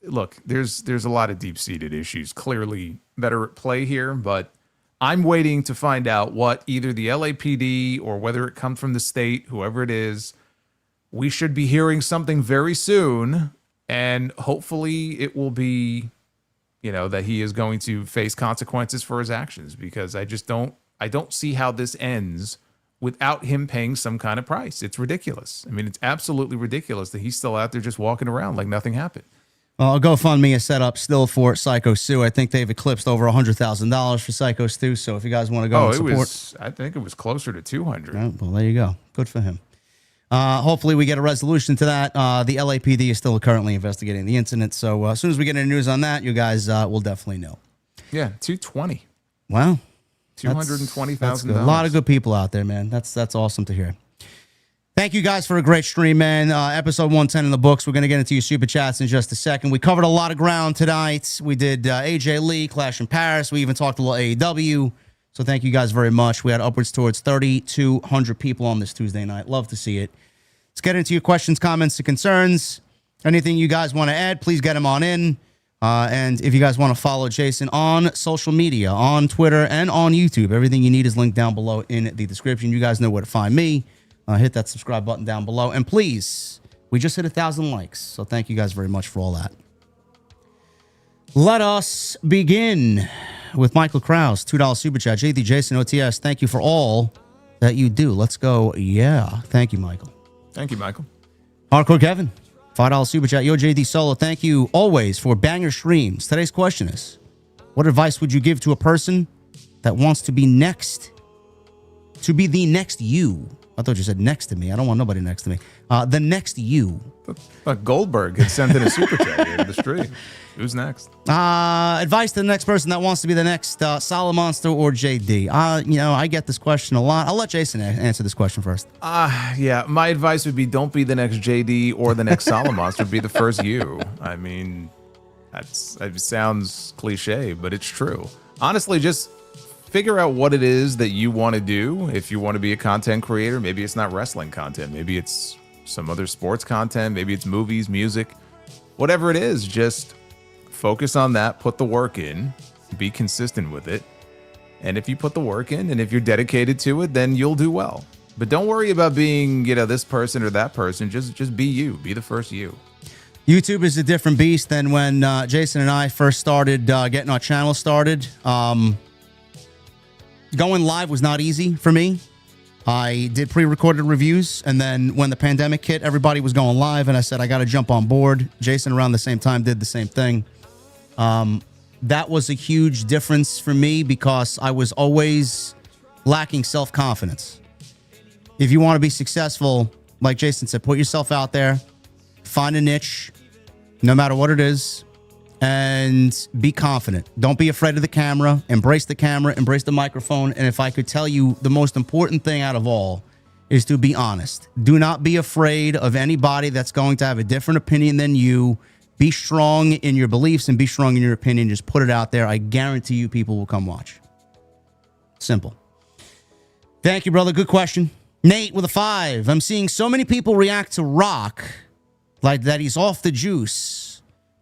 look, there's a lot of deep-seated issues clearly that are at play here, but I'm waiting to find out what either the LAPD or whether it comes from the state, whoever it is, we should be hearing something very soon, and hopefully it will be, you know, that he is going to face consequences for his actions, because I don't see how this ends without him paying some kind of price. It's ridiculous. I mean, it's absolutely ridiculous that he's still out there just walking around like nothing happened. Well, GoFundMe is set up still for Syko Stu. I think they've eclipsed over $100,000 for Syko Stu. So if you guys want to go and support, I think it was closer to 200. Oh, well, there you go. Good for him. Hopefully we get a resolution to that. The LAPD is still currently investigating the incident. So as soon as we get any news on that, you guys will definitely know. Yeah, 220. Wow. $220,000. A lot of good people out there, man. That's awesome to hear. Thank you guys for a great stream, man. Episode 110 in the books. We're going to get into your super chats in just a second. We covered a lot of ground tonight. We did AJ Lee, Clash in Paris. We even talked a little AEW. So thank you guys very much. We had upwards towards 3,200 people on this Tuesday night. Love to see it. Let's get into your questions, comments, and concerns. Anything you guys want to add, please get them on in. And if you guys want to follow Jason on social media, on Twitter and on YouTube, everything you need is linked down below in the description. You guys know where to find me. Hit that subscribe button down below. And please, we just hit 1,000 likes. So thank you guys very much for all that. Let us begin with Michael Krause, $2 super chat. JD, Jason, OTS, thank you for all that you do. Let's go. Yeah. Thank you, Michael. Thank you, Michael. Hardcore Kevin, $5 super chat. Yo, JD Solo, thank you always for banger streams. Today's question is, what advice would you give to a person that wants to be next, to be the next you? I thought you said next to me. I don't want nobody next to me. The next you. But Goldberg had sent in a super chat here to the stream. Who's next? Advice to the next person that wants to be the next Solomonster or JD. I get this question a lot. I'll let Jason answer this question first. Yeah, my advice would be don't be the next JD or the next Solomonster. Be the first you. I mean, it sounds cliche, but it's true. Honestly, just figure out what it is that you want to do. If you want to be a content creator, maybe it's not wrestling content. Maybe it's some other sports content. Maybe it's movies, music, whatever it is. Just focus on that. Put the work in. Be consistent with it. And if you put the work in and if you're dedicated to it, then you'll do well. But don't worry about being, this person or that person. Just be you. Be the first you. YouTube is a different beast than when Jason and I first started getting our channel started. Going live was not easy for me. I did pre-recorded reviews, and then when the pandemic hit, everybody was going live, and I said, I got to jump on board. Jason, around the same time, did the same thing. That was a huge difference for me because I was always lacking self-confidence. If you want to be successful, like Jason said, put yourself out there, find a niche, no matter what it is, and be confident. Don't be afraid of the camera. Embrace the microphone. And if I could tell you the most important thing out of all is to be honest. Do not be afraid of anybody that's going to have a different opinion than you. Be strong in your beliefs and be strong in your opinion. Just put it out there. I guarantee you people will come watch. Simple. Thank you, brother. Good question. Nate with a 5. I'm seeing so many people react to Rock like that he's off the juice.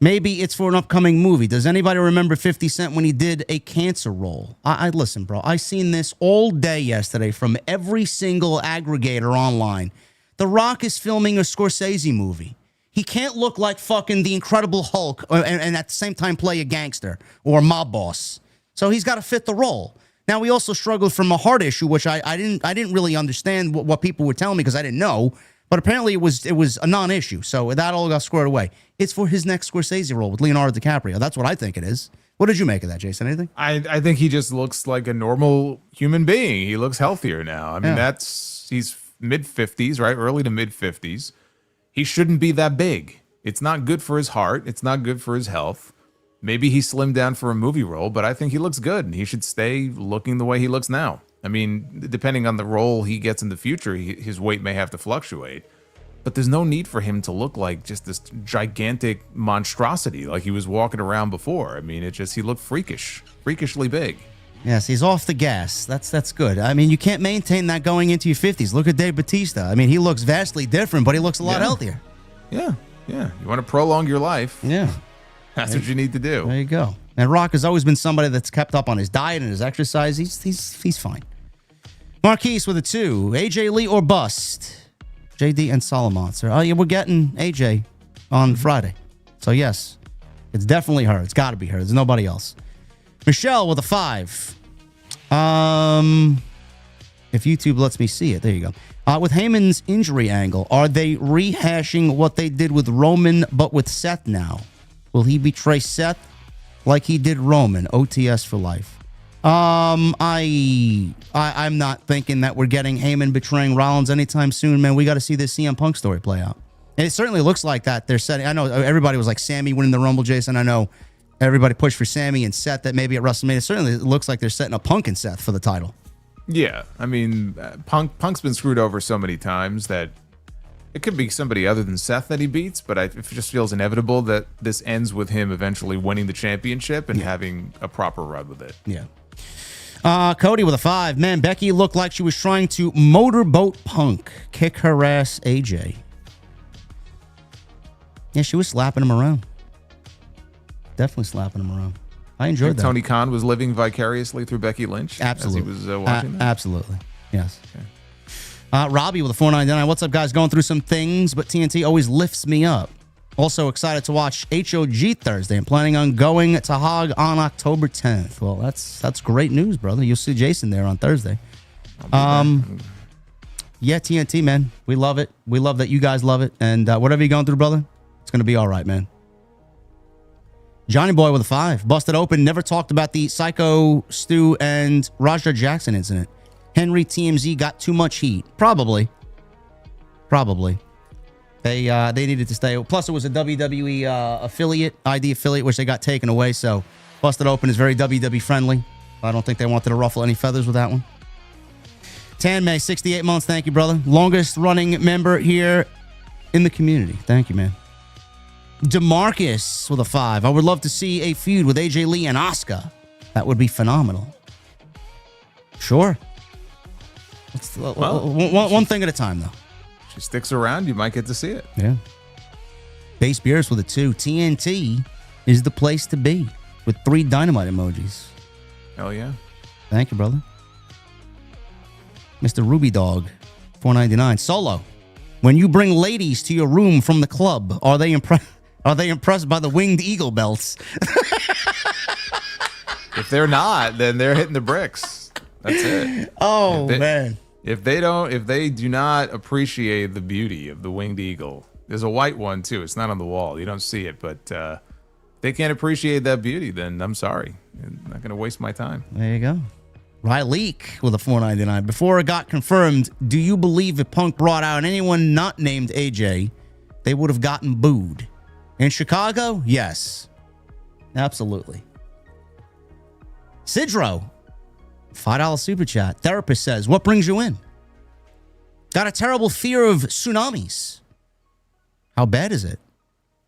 Maybe it's for an upcoming movie. Does anybody remember 50 Cent when he did a cancer role? I listen, bro. I seen this all day yesterday from every single aggregator online. The Rock is filming a Scorsese movie. He can't look like fucking the Incredible Hulk and at the same time play a gangster or a mob boss. So he's got to fit the role. Now, he also struggled from a heart issue, which I didn't really understand what people were telling me because I didn't know. But apparently it was a non-issue. So that all got squared away. It's for his next Scorsese role with Leonardo DiCaprio. That's what I think it is. What did you make of that, Jason? Anything? I think he just looks like a normal human being. He looks healthier now. I mean, he's mid-50s, right? Early to mid-50s. He shouldn't be that big. It's not good for his heart. It's not good for his health. Maybe he slimmed down for a movie role, but I think he looks good. And he should stay looking the way he looks now. I mean, depending on the role he gets in the future, his weight may have to fluctuate. But there's no need for him to look like just this gigantic monstrosity like he was walking around before. I mean, he looked freakishly big. Yes, he's off the gas. That's good. I mean, you can't maintain that going into your 50s. Look at Dave Bautista. I mean, he looks vastly different, but he looks a lot healthier. Yeah. You want to prolong your life. Yeah. That's what you need to do. There you go. And Rock has always been somebody that's kept up on his diet and his exercise. He's fine. Marquise with a 2. AJ Lee or bust? JD and Solomonster. Oh, yeah, we're getting AJ on Friday. So, yes, it's definitely her. It's got to be her. There's nobody else. Michelle with a 5. If YouTube lets me see it. There you go. With Heyman's injury angle, are they rehashing what they did with Roman but with Seth now? Will he betray Seth like he did Roman? OTS for life. I'm not thinking that we're getting Heyman betraying Rollins anytime soon, man. We got to see this CM Punk story play out. And it certainly looks like that they're setting. I know everybody was like Sammy winning the Rumble, Jason. I know everybody pushed for Sammy and Seth that maybe at WrestleMania. It certainly looks like they're setting up Punk and Seth for the title. Yeah, I mean, Punk's been screwed over so many times that it could be somebody other than Seth that he beats, but it just feels inevitable that this ends with him eventually winning the championship and having a proper run with it. Yeah. Cody with a 5. Man, Becky looked like she was trying to motorboat Punk. Kick her ass, AJ. Yeah, she was slapping him around. Definitely slapping him around. I enjoyed that. Tony Khan was living vicariously through Becky Lynch. Absolutely. As he was watching that? Absolutely. Yes. Okay. Robbie with a 499. What's up, guys? Going through some things, but TNT always lifts me up. Also excited to watch HOG Thursday. I'm planning on going to Hog on October 10th. Well, that's great news, brother. You'll see Jason there on Thursday. Yeah, TNT, man. We love it. We love that you guys love it. And whatever you're going through, brother, it's going to be all right, man. Johnny Boy with a 5. Busted open. Never talked about the Syko Stu and Raja Jackson incident. Henry TMZ got too much heat. Probably. They needed to stay. Plus, it was a WWE affiliate, ID affiliate, which they got taken away. So, Busted Open is very WWE friendly. I don't think they wanted to ruffle any feathers with that one. Tan May, 68 months. Thank you, brother. Longest running member here in the community. Thank you, man. DeMarcus with a 5. I would love to see a feud with AJ Lee and Asuka. That would be phenomenal. Sure. One thing at a time, though. She sticks around, you might get to see it. Yeah. Base Beers with a 2. TNT is the place to be with 3 dynamite emojis. Hell yeah. Thank you, brother. Mr. Ruby Dog, 499. Solo, when you bring ladies to your room from the club, are they impressed by the winged eagle belts? If they're not, then they're hitting the bricks. That's it. Oh, man. If they do not appreciate the beauty of the winged eagle, there's a white one too. It's not on the wall. You don't see it, but they can't appreciate that beauty, then I'm sorry. I'm not going to waste my time. There you go. Ryleek with a 499. Before it got confirmed, do you believe if Punk brought out anyone not named AJ, they would have gotten booed? In Chicago? Yes. Absolutely. Sidro, $5 super chat. Therapist says, what brings you in? Got a terrible fear of tsunamis. How bad is it?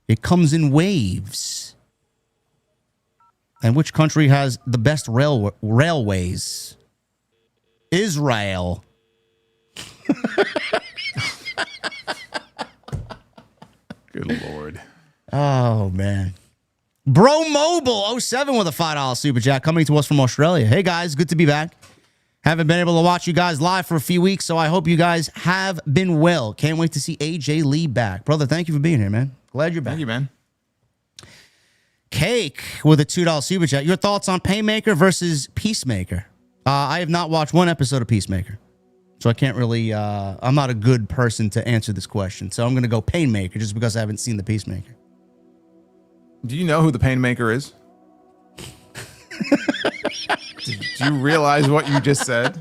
It comes in waves. And which country has the best railways? Israel. Good Lord. Oh, man. Bro Mobile 07 with a $5 super chat coming to us from Australia. Hey, guys. Good to be back. Haven't been able to watch you guys live for a few weeks, so I hope you guys have been well. Can't wait to see AJ Lee back. Brother, thank you for being here, man. Glad you're back. Thank you, man. Cake with a $2 super chat. Your thoughts on Painmaker versus Peacemaker? I have not watched one episode of Peacemaker, so I can't really, I'm not a good person to answer this question. So I'm going to go Painmaker just because I haven't seen the Peacemaker. Do you know who the Painmaker is? Did you realize what you just said?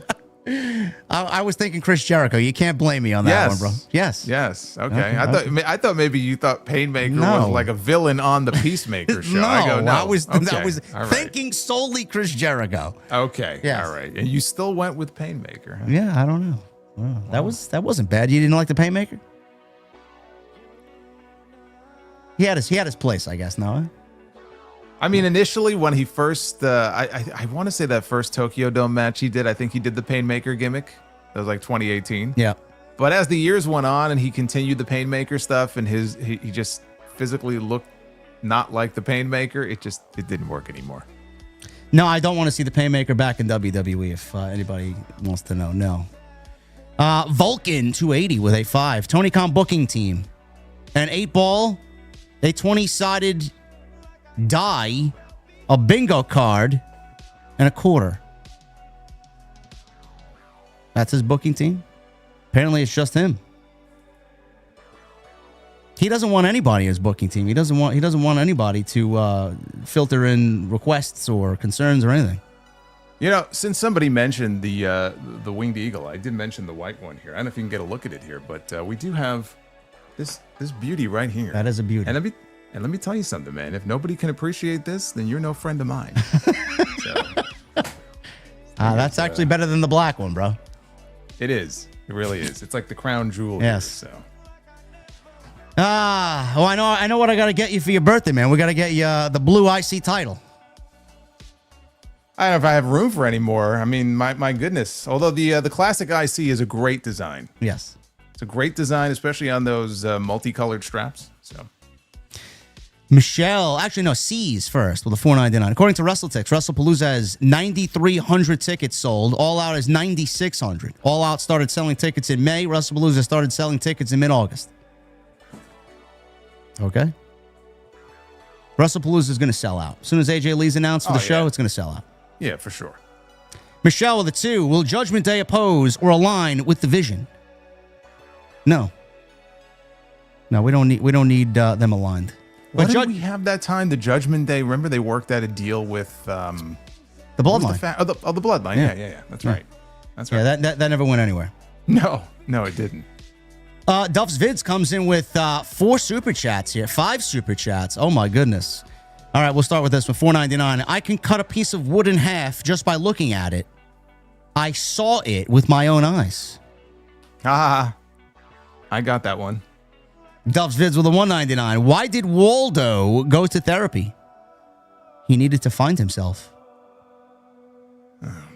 I was thinking Chris Jericho. You can't blame me on that one, bro. Yes. Yes. Okay. I thought maybe you thought Painmaker was like a villain on the Peacemaker show. I was All thinking solely Chris Jericho. Okay. Yes. All right. And you still went with Painmaker. Huh? Yeah, I don't know. Wow. That wasn't bad. You didn't like the Painmaker? He had his place, I guess. No. I mean, initially when he first, I want to say that first Tokyo Dome match he did, I think he did the Painmaker gimmick. That was like 2018. Yeah. But as the years went on and he continued the Painmaker stuff and he just physically looked not like the Painmaker, it didn't work anymore. No, I don't want to see the Painmaker back in WWE if anybody wants to know. No. Vulcan 280 with a 5. Tony Khan booking team. An 8-ball, a 20-sided die, a bingo card, and a quarter. That's his booking team. Apparently, it's just him. He doesn't want anybody as booking team. He doesn't want anybody to filter in requests or concerns or anything. You know, since somebody mentioned the winged eagle, I did mention the white one here. I don't know if you can get a look at it here, but we do have this beauty right here. That is a beauty. And let me tell you something, man. If nobody can appreciate this, then you're no friend of mine. That's actually better than the black one, bro. It is. It really is. It's like the crown jewel. Yes. Here, so. I know what I got to get you for your birthday, man. We got to get you the blue IC title. I don't know if I have room for any more. I mean, my goodness. Although the classic IC is a great design. Yes. It's a great design, especially on those multicolored straps. So. Michelle, actually no, C's first with a $4.99. According to WrestleTix, WrestlePalooza has 9,300 tickets sold. All Out is 9,600. All Out started selling tickets in May. WrestlePalooza started selling tickets in mid-August. Okay. WrestlePalooza is going to sell out. As soon as AJ Lee's announced for the show, it's going to sell out. Yeah, for sure. Michelle with a 2. Will Judgment Day oppose or align with the Vision? No. No, we don't need them aligned. Why did we have that time? The Judgment Day. Remember, they worked out a deal with the Bloodline. The Bloodline. Yeah. That's right. That's right. Yeah, that never went anywhere. No, it didn't. Duff's Vids comes in with 4 super chats here. 5 super chats. Oh my goodness. All right, we'll start with this one. $4.99. I can cut a piece of wood in half just by looking at it. I saw it with my own eyes. I got that one. Duff's Vids with a $1.99. Why did Waldo go to therapy? He needed to find himself. Oh, man.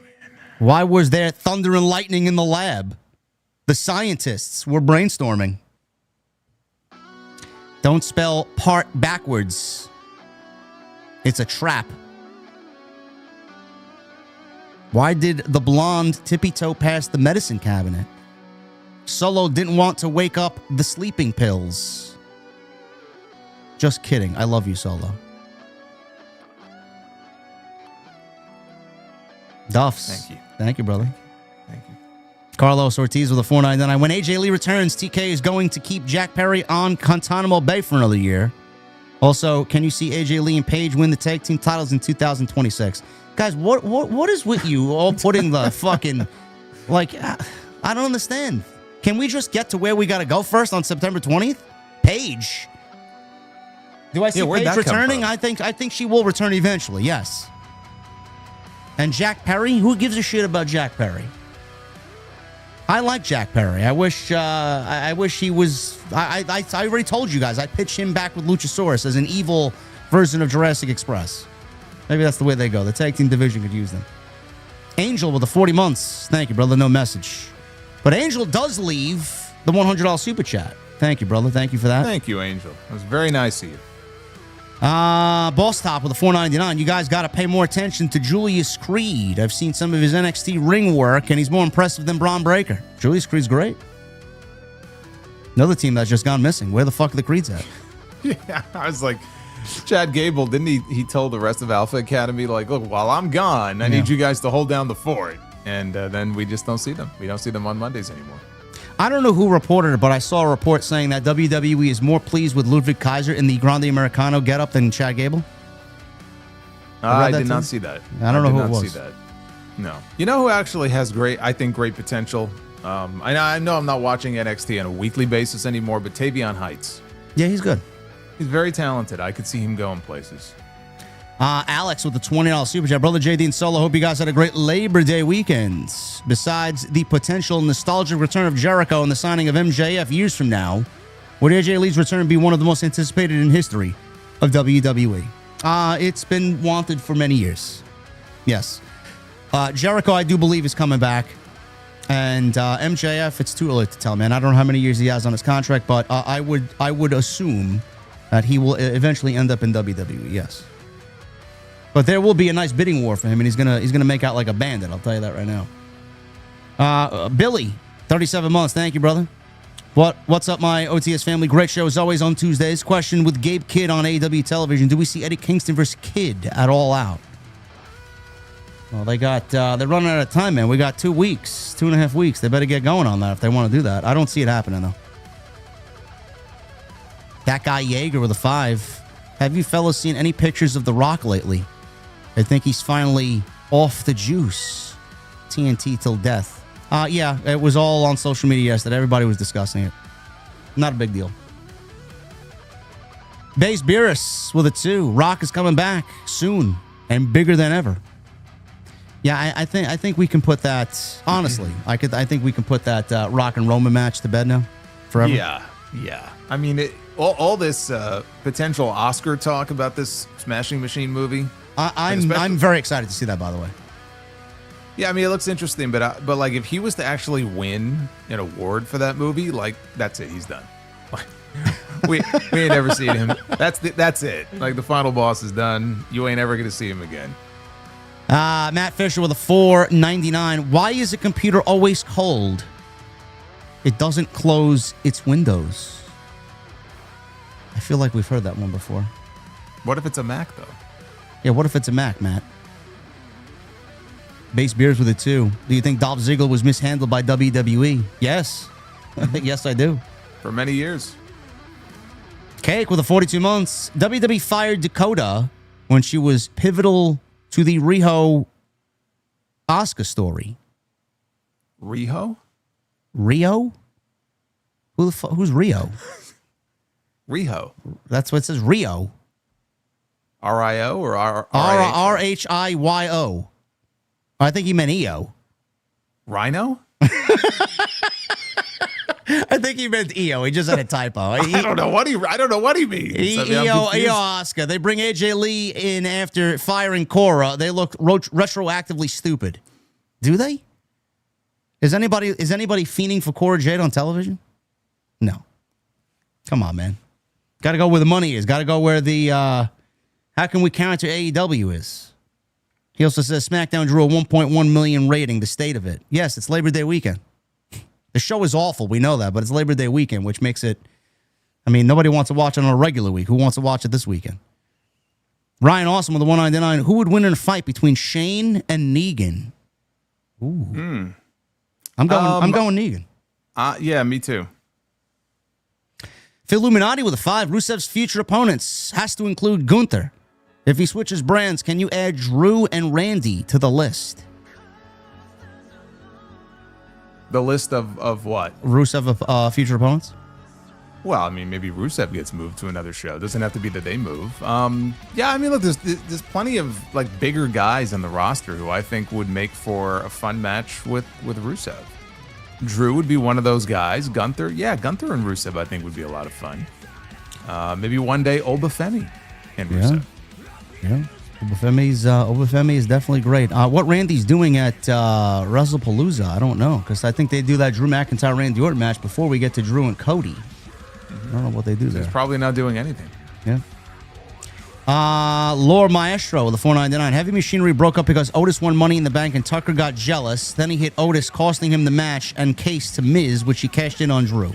Why was there thunder and lightning in the lab? The scientists were brainstorming. Don't spell part backwards. It's a trap. Why did the blonde tippy-toe past the medicine cabinet? Solo didn't want to wake up the sleeping pills. Just kidding. I love you, Solo. Duffs. Thank you. Thank you, brother. Thank you. Carlos Ortiz with a $4.99. When AJ Lee returns, TK is going to keep Jack Perry on Guantanamo Bay for another year. Also, can you see AJ Lee and Paige win the tag team titles in 2026? Guys, what is with you all putting the fucking... Like, I don't understand. Can we just get to where we got to go first on September 20th? Paige. Do I see Paige returning? I think she will return eventually, yes. And Jack Perry? Who gives a shit about Jack Perry? I like Jack Perry. I wish he was... I already told you guys, I pitched him back with Luchasaurus as an evil version of Jurassic Express. Maybe that's the way they go. The tag team division could use them. Angel with the 40 months. Thank you, brother. No message. But Angel does leave the $100 super chat. Thank you, brother. Thank you for that. Thank you, Angel. It was very nice of you. Boss Top with a $4.99. You guys got to pay more attention to Julius Creed. I've seen some of his NXT ring work, and he's more impressive than Braun Breaker. Julius Creed's great. Another team that's just gone missing. Where the fuck are the Creeds at? Yeah, I was like, Chad Gable, didn't he told the rest of Alpha Academy, like, look, while I'm gone, I need you guys to hold down the fort. And then we just don't see them. We don't see them on Mondays anymore. I don't know who reported it, but I saw a report saying that WWE is more pleased with Ludwig Kaiser in the Grande Americano getup than Chad Gable. I did not see that. I don't know who it was. See that. No. You know who actually has great potential? I know I'm not watching NXT on a weekly basis anymore, but Tavion Heights. Yeah, he's good. He's very talented. I could see him going places. Alex with the $20 super chat. Brother JD and Solo, hope you guys had a great Labor Day weekend. Besides the potential nostalgic return of Jericho and the signing of MJF years from now, would AJ Lee's return be one of the most anticipated in history of WWE? It's been wanted for many years. Yes. Jericho, I do believe, is coming back. And MJF, it's too early to tell, man. I don't know how many years he has on his contract, but I would assume that he will eventually end up in WWE, yes. But there will be a nice bidding war for him, and he's gonna make out like a bandit. I'll tell you that right now. Billy, 37 months. Thank you, brother. What's up, my OTS family? Great show as always on Tuesdays. Question with Gabe Kidd on AEW television: do we see Eddie Kingston versus Kidd at All Out? Well, they're running out of time, man. We got 2 weeks, 2.5 weeks. They better get going on that if they want to do that. I don't see it happening though. That guy Yeager with a 5. Have you fellas seen any pictures of The Rock lately? I think he's finally off the juice. TNT till death. Yeah, it was all on social media yesterday. Everybody was discussing it. Not a big deal. Base Beerus with a 2. Rock is coming back soon and bigger than ever. Yeah, I think we can put that. Honestly, I think we can put that Rock and Roman match to bed now, forever. Yeah. I mean, all this potential Oscar talk about this Smashing Machine movie. I'm very excited to see that, by the way. Yeah, I mean, it looks interesting, but like if he was to actually win an award for that movie, like that's it, he's done. we ain't ever seen him. That's it. Like, the final boss is done. You ain't ever gonna see him again. Matt Fisher with a $4.99. Why is a computer always cold? It doesn't close its windows. I feel like we've heard that one before. What if it's a Mac, though? Yeah, what if it's a Mac, Matt? Base Beers with it, too. Do you think Dolph Ziggler was mishandled by WWE? Yes. Yes, I do. For many years. Cake with a 42 months. WWE fired Dakota when she was pivotal to the Riho Asuka story. Riho? Rio? Who's Rio? Riho. That's what it says, Rio. R-I-O or R-H-I-Y-O. I think he meant EO. Rhino? I think he meant EO. He just had a typo. I don't know what he means. EO Asuka. They bring AJ Lee in after firing Cora. They look retroactively stupid. Do they? Is anybody fiending for Cora Jade on television? No. Come on, man. Got to go where the money is. Got to go where the how can we counter AEW is. He also says SmackDown drew a 1.1 million rating, the state of it. Yes, it's Labor Day weekend. The show is awful. We know that, but it's Labor Day weekend, which makes it, I mean, nobody wants to watch it on a regular week. Who wants to watch it this weekend? Ryan Awesome with the 199. Who would win in a fight between Shane and Negan? Ooh. I'm going Negan. Yeah, me too. Phil Illuminati with a 5. Rusev's future opponents has to include Gunther. If he switches brands, can you add Drew and Randy to the list? The list of what? Rusev of future opponents? Well, I mean, maybe Rusev gets moved to another show. It doesn't have to be that they move. Yeah, I mean, look, there's plenty of like bigger guys on the roster who I think would make for a fun match with Rusev. Drew would be one of those guys. Gunther and Rusev I think would be a lot of fun. Maybe one day Obafemi and Rusev. Yeah, Obafemi is definitely great. What Randy's doing at WrestlePalooza, I don't know, because I think they do that Drew McIntyre Randy Orton match before we get to Drew and Cody. I don't know what they do there. He's probably not doing anything. Yeah. Lore Maestro with the 499. Heavy Machinery broke up because Otis won Money in the Bank and Tucker got jealous. Then he hit Otis, costing him the match and case to Miz, which he cashed in on Drew.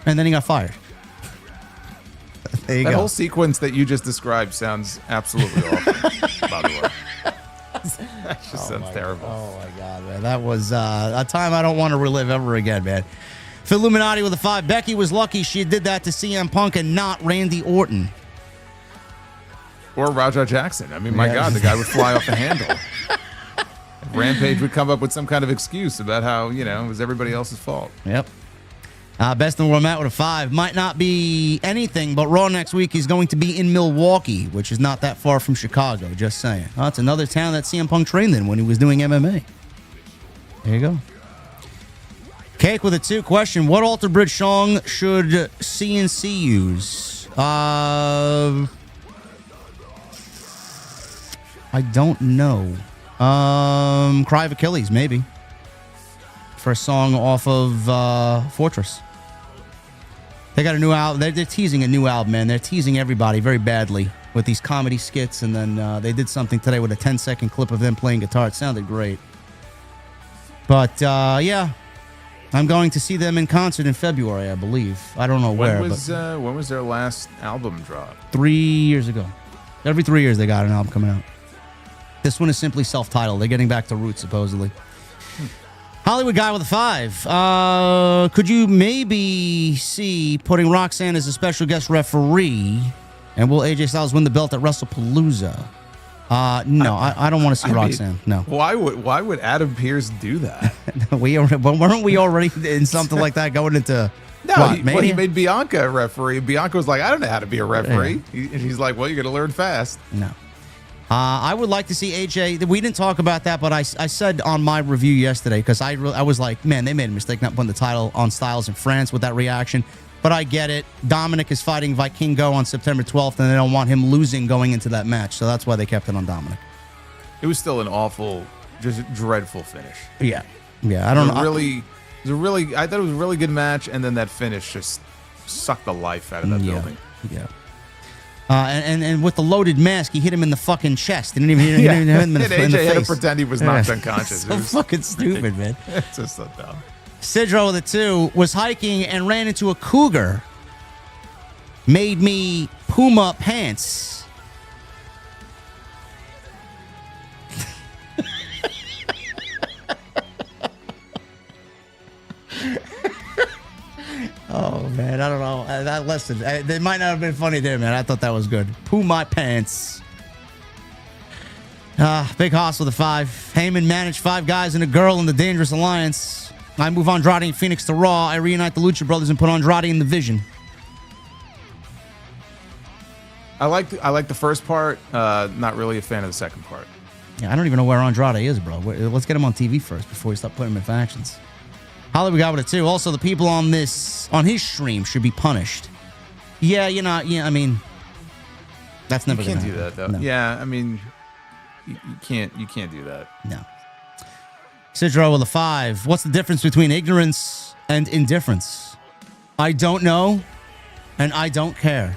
And then he got fired. There you go. That whole sequence that you just described sounds absolutely awful, by the way. That just sounds terrible. Oh, my God, man. That was a time I don't want to relive ever again, man. Phil Illuminati with a 5. Becky was lucky she did that to CM Punk and not Randy Orton. Or Raja Jackson. I mean, my God, the guy would fly off the handle. Rampage would come up with some kind of excuse about how, it was everybody else's fault. Yep. Best in the world, Matt with a 5. Might not be anything, but Raw next week is going to be in Milwaukee, which is not that far from Chicago, just saying. Oh, it's another town that CM Punk trained in when he was doing MMA. There you go. Cake with a 2 question. What Alter Bridge song should CNC use? I don't know. Cry of Achilles, maybe. For a song off of Fortress. They got a new album. They're teasing a new album, man. They're teasing everybody very badly with these comedy skits. And then they did something today with a 10-second clip of them playing guitar. It sounded great. But, yeah. I'm going to see them in concert in February, I believe. I don't know where. When was their last album drop? 3 years ago. Every 3 years they got an album coming out. This one is simply self-titled. They're getting back to roots, supposedly. Hollywood Guy with a 5. Could you maybe see putting Roxanne as a special guest referee? And will AJ Styles win the belt at WrestlePalooza? No, I don't want to see Roxanne. No. Why would Adam Pearce do that? Weren't we already in something like that going into... No, he made Bianca a referee. Bianca was like, I don't know how to be a referee. Yeah. And he's like, well, you're going to learn fast. No. I would like to see AJ. We didn't talk about that, but I said on my review yesterday, because I was like, man, they made a mistake not putting the title on Styles in France with that reaction. But I get it. Dominic is fighting Vikingo on September 12th, and they don't want him losing going into that match. So that's why they kept it on Dominic. It was still an awful, just dreadful finish. Yeah. I don't know. I thought it was a really good match, and then that finish just suck the life out of that building. Yeah. And with the loaded mask, he hit him in the fucking chest. He didn't even hit him in the AJ had to face. pretend he was knocked unconscious. So fucking stupid, man. It's just so dumb. Sidro with a 2 was hiking and ran into a cougar. Made me Puma pants. Oh, man, I don't know. That lesson, they might not have been funny there, man. I thought that was good. Poo my pants. Big Hoss with a 5. Heyman managed 5 guys and a girl in the Dangerous Alliance. I move Andrade and Phoenix to Raw. I reunite the Lucha Brothers and put Andrade in the Vision. I like the first part. Not really a fan of the second part. Yeah, I don't even know where Andrade is, bro. Let's get him on TV first before we start putting him in factions. Hollywood got with it too. Also, the people on his stream should be punished. Yeah, I mean, that's never you gonna can't do happen. that though. No. Yeah, I mean, you can't do that. No. Sidro with a 5. What's the difference between ignorance and indifference? I don't know, and I don't care.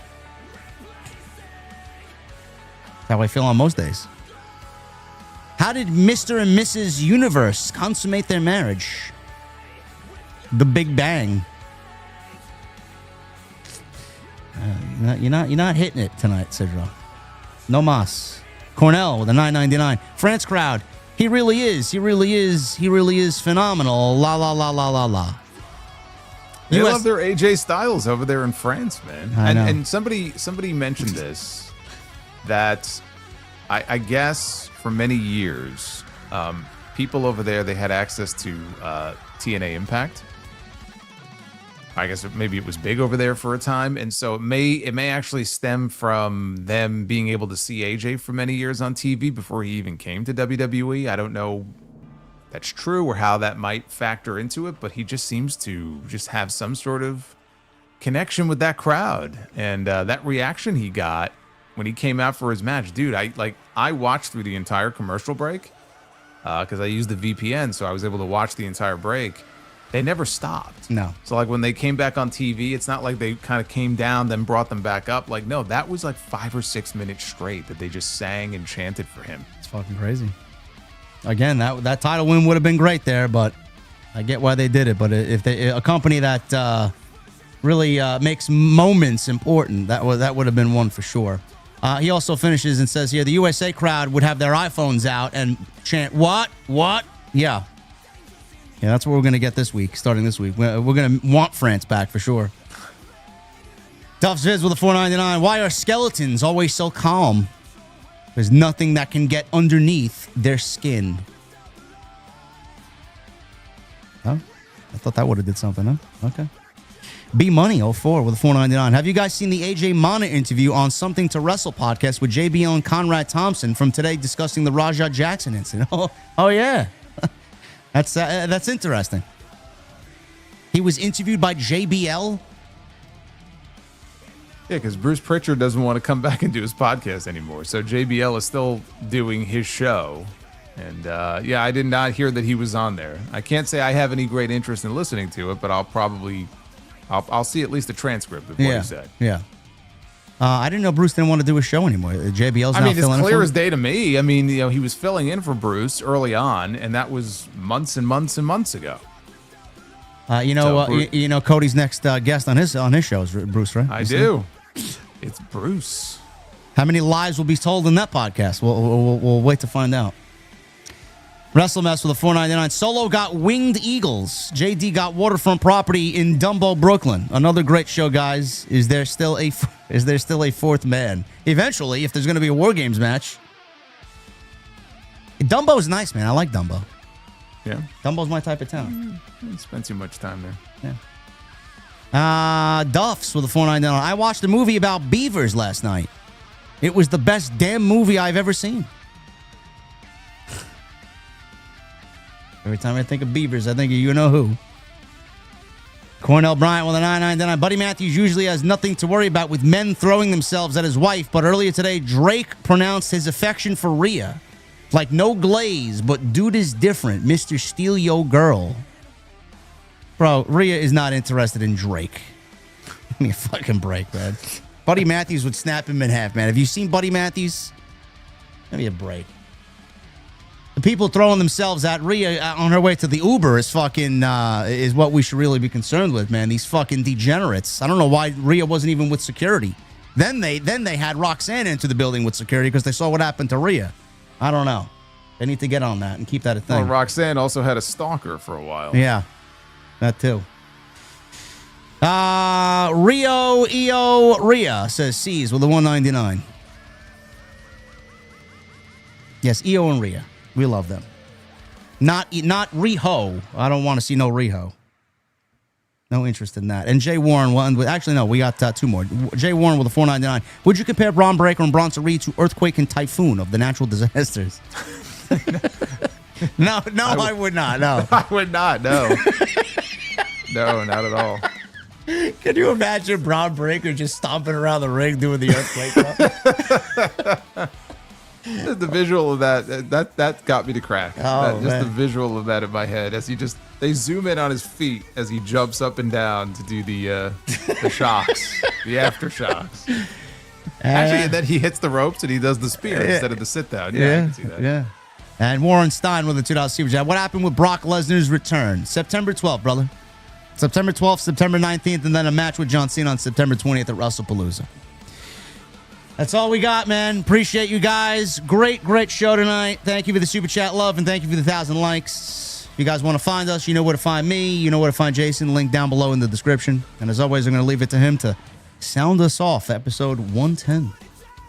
That's how I feel on most days. How did Mr. and Mrs. Universe consummate their marriage? The Big Bang. You're not hitting it tonight, Sidro. No mas. Cornell with a $9.99. France crowd. He really is phenomenal. La la la la la la. They love their AJ Styles over there in France, man. I know. And somebody mentioned this, that I guess for many years, people over there, they had access to TNA Impact. I guess maybe it was big over there for a time, and so it may actually stem from them being able to see AJ for many years on TV before he even came to WWE. I don't know if that's true or how that might factor into it, but he just seems to just have some sort of connection with that crowd, and that reaction he got when he came out for his match, dude. I watched through the entire commercial break because I used the VPN, so I was able to watch the entire break. They never stopped. No. So like when they came back on TV, it's not like they kind of came down, then brought them back up. Like, no, that was like 5 or 6 minutes straight that they just sang and chanted for him. It's fucking crazy. Again, that title win would have been great there, but I get why they did it. But if a company that really makes moments important, that would have been one for sure. He also finishes and says here, the USA crowd would have their iPhones out and chant, what? Yeah. Yeah, that's what we're going to get this week, starting this week. We're going to want France back for sure. Duff's Viz with a $4.99. Why are skeletons always so calm? There's nothing that can get underneath their skin. Oh, I thought that would have did something, huh? Okay. B-Money04 with a $4.99. Have you guys seen the AJ Mana interview on Something to Wrestle podcast with JBL and Conrad Thompson from today discussing the Raja Jackson incident? Oh yeah. That's interesting. He was interviewed by JBL. Yeah, because Bruce Pritchard doesn't want to come back and do his podcast anymore. So JBL is still doing his show. And yeah, I did not hear that he was on there. I can't say I have any great interest in listening to it, but I'll see at least a transcript of what he said. Yeah. I didn't know Bruce didn't want to do a show anymore. JBL's now filling in. It's clear as day to me. I mean, he was filling in for Bruce early on, and that was months and months and months ago. Cody's next guest on his show is Bruce, right? I do. It's Bruce. How many lies will be told in that podcast? We'll wait to find out. WrestleMess with a $4.99. Solo got winged eagles. JD got waterfront property in Dumbo, Brooklyn. Another great show, guys. Is there still a fourth man? Eventually, if there's going to be a War Games match. Dumbo's nice, man. I like Dumbo. Yeah. Dumbo's my type of town. Didn't spend too much time there. Yeah. Duffs with a $4.99. I watched a movie about beavers last night. It was the best damn movie I've ever seen. Every time I think of beavers, I think of you-know-who. Cornell Bryant with a $9.99. Buddy Matthews usually has nothing to worry about with men throwing themselves at his wife, but earlier today, Drake pronounced his affection for Rhea. Like no glaze, but dude is different. Mr. Steal Yo Girl. Bro, Rhea is not interested in Drake. Give me a fucking break, man. Buddy Matthews would snap him in half, man. Have you seen Buddy Matthews? Give me a break. The people throwing themselves at Rhea on her way to the Uber is fucking is what we should really be concerned with, man. These fucking degenerates. I don't know why Rhea wasn't even with security. Then they had Roxanne into the building with security because they saw what happened to Rhea. I don't know. They need to get on that and keep that a thing. Well, Roxanne also had a stalker for a while. Yeah, that too. Rhea says C's with a 199. Yes, Io and Rhea. We love them. Not Riho. I don't want to see no Riho. No interest in that. And Jay Warren, actually, no, we got two more. Jay Warren with a 499. Would you compare Braun Breaker and Bronson Reed to Earthquake and Typhoon of the natural disasters? No, I would not. No. I would not. No. No, not at all. Can you imagine Braun Breaker just stomping around the ring doing the Earthquake? The visual of that got me to crack. Oh, the visual of that in my head as they zoom in on his feet as he jumps up and down to do the shocks, the aftershocks. Actually, and then he hits the ropes and he does the spear instead of the sit down. Yeah, I can see that. Yeah. And Warren Stein with a $2 super chat. What happened with Brock Lesnar's return? September 12th, brother. September 12th, September 19th, and then a match with John Cena on September 20th at WrestlePalooza. That's all we got, man. Appreciate you guys. Great show tonight. Thank you for the super chat love, and thank you for the 1,000 likes. If you guys want to find us, you know where to find me. You know where to find Jason. Link down below in the description. And as always, I'm going to leave it to him to sound us off. Episode 110.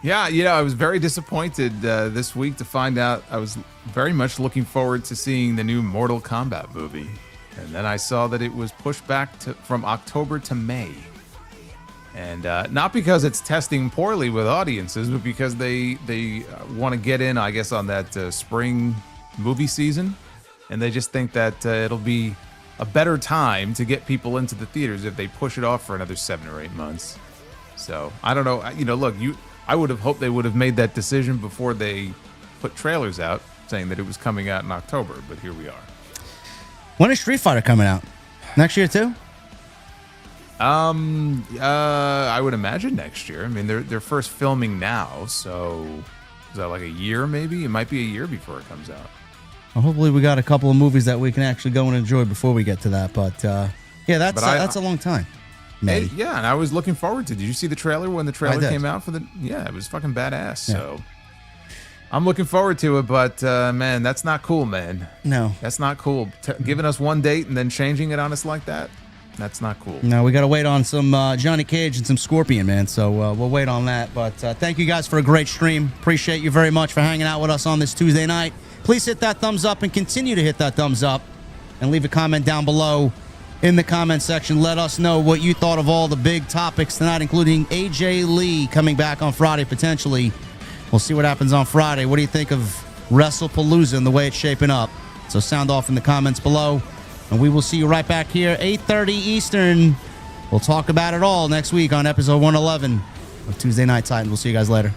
Yeah, I was very disappointed this week to find out. I was very much looking forward to seeing the new Mortal Kombat movie. And then I saw that it was pushed back from October to May. And not because it's testing poorly with audiences, but because they want to get in, I guess, on that spring movie season. And they just think that it'll be a better time to get people into the theaters if they push it off for another 7 or 8 months. So, I don't know. Look, I would have hoped they would have made that decision before they put trailers out saying that it was coming out in October. But here we are. When is Street Fighter coming out? Next year, too? I would imagine next year. I mean, they're first filming now, so is that like a year maybe? It might be a year before it comes out. Well, hopefully we got a couple of movies that we can actually go and enjoy before we get to that. But yeah, that's a long time. Yeah, and I was looking forward to it. Did you see the trailer when the trailer came out for the? Yeah, it was fucking badass. Yeah. So I'm looking forward to it, but man, that's not cool, man. No, that's not cool. Giving us one date and then changing it on us like that. That's not cool. No, we got to wait on some Johnny Cage and some Scorpion, man. So we'll wait on that. But thank you guys for a great stream. Appreciate you very much for hanging out with us on this Tuesday night. Please hit that thumbs up and continue to hit that thumbs up. And leave a comment down below in the comment section. Let us know what you thought of all the big topics tonight, including AJ Lee coming back on Friday potentially. We'll see what happens on Friday. What do you think of WrestlePalooza and the way it's shaping up? So sound off in the comments below. And we will see you right back here, 8:30 Eastern. We'll talk about it all next week on episode 111 of Tuesday Night Titan. We'll see you guys later.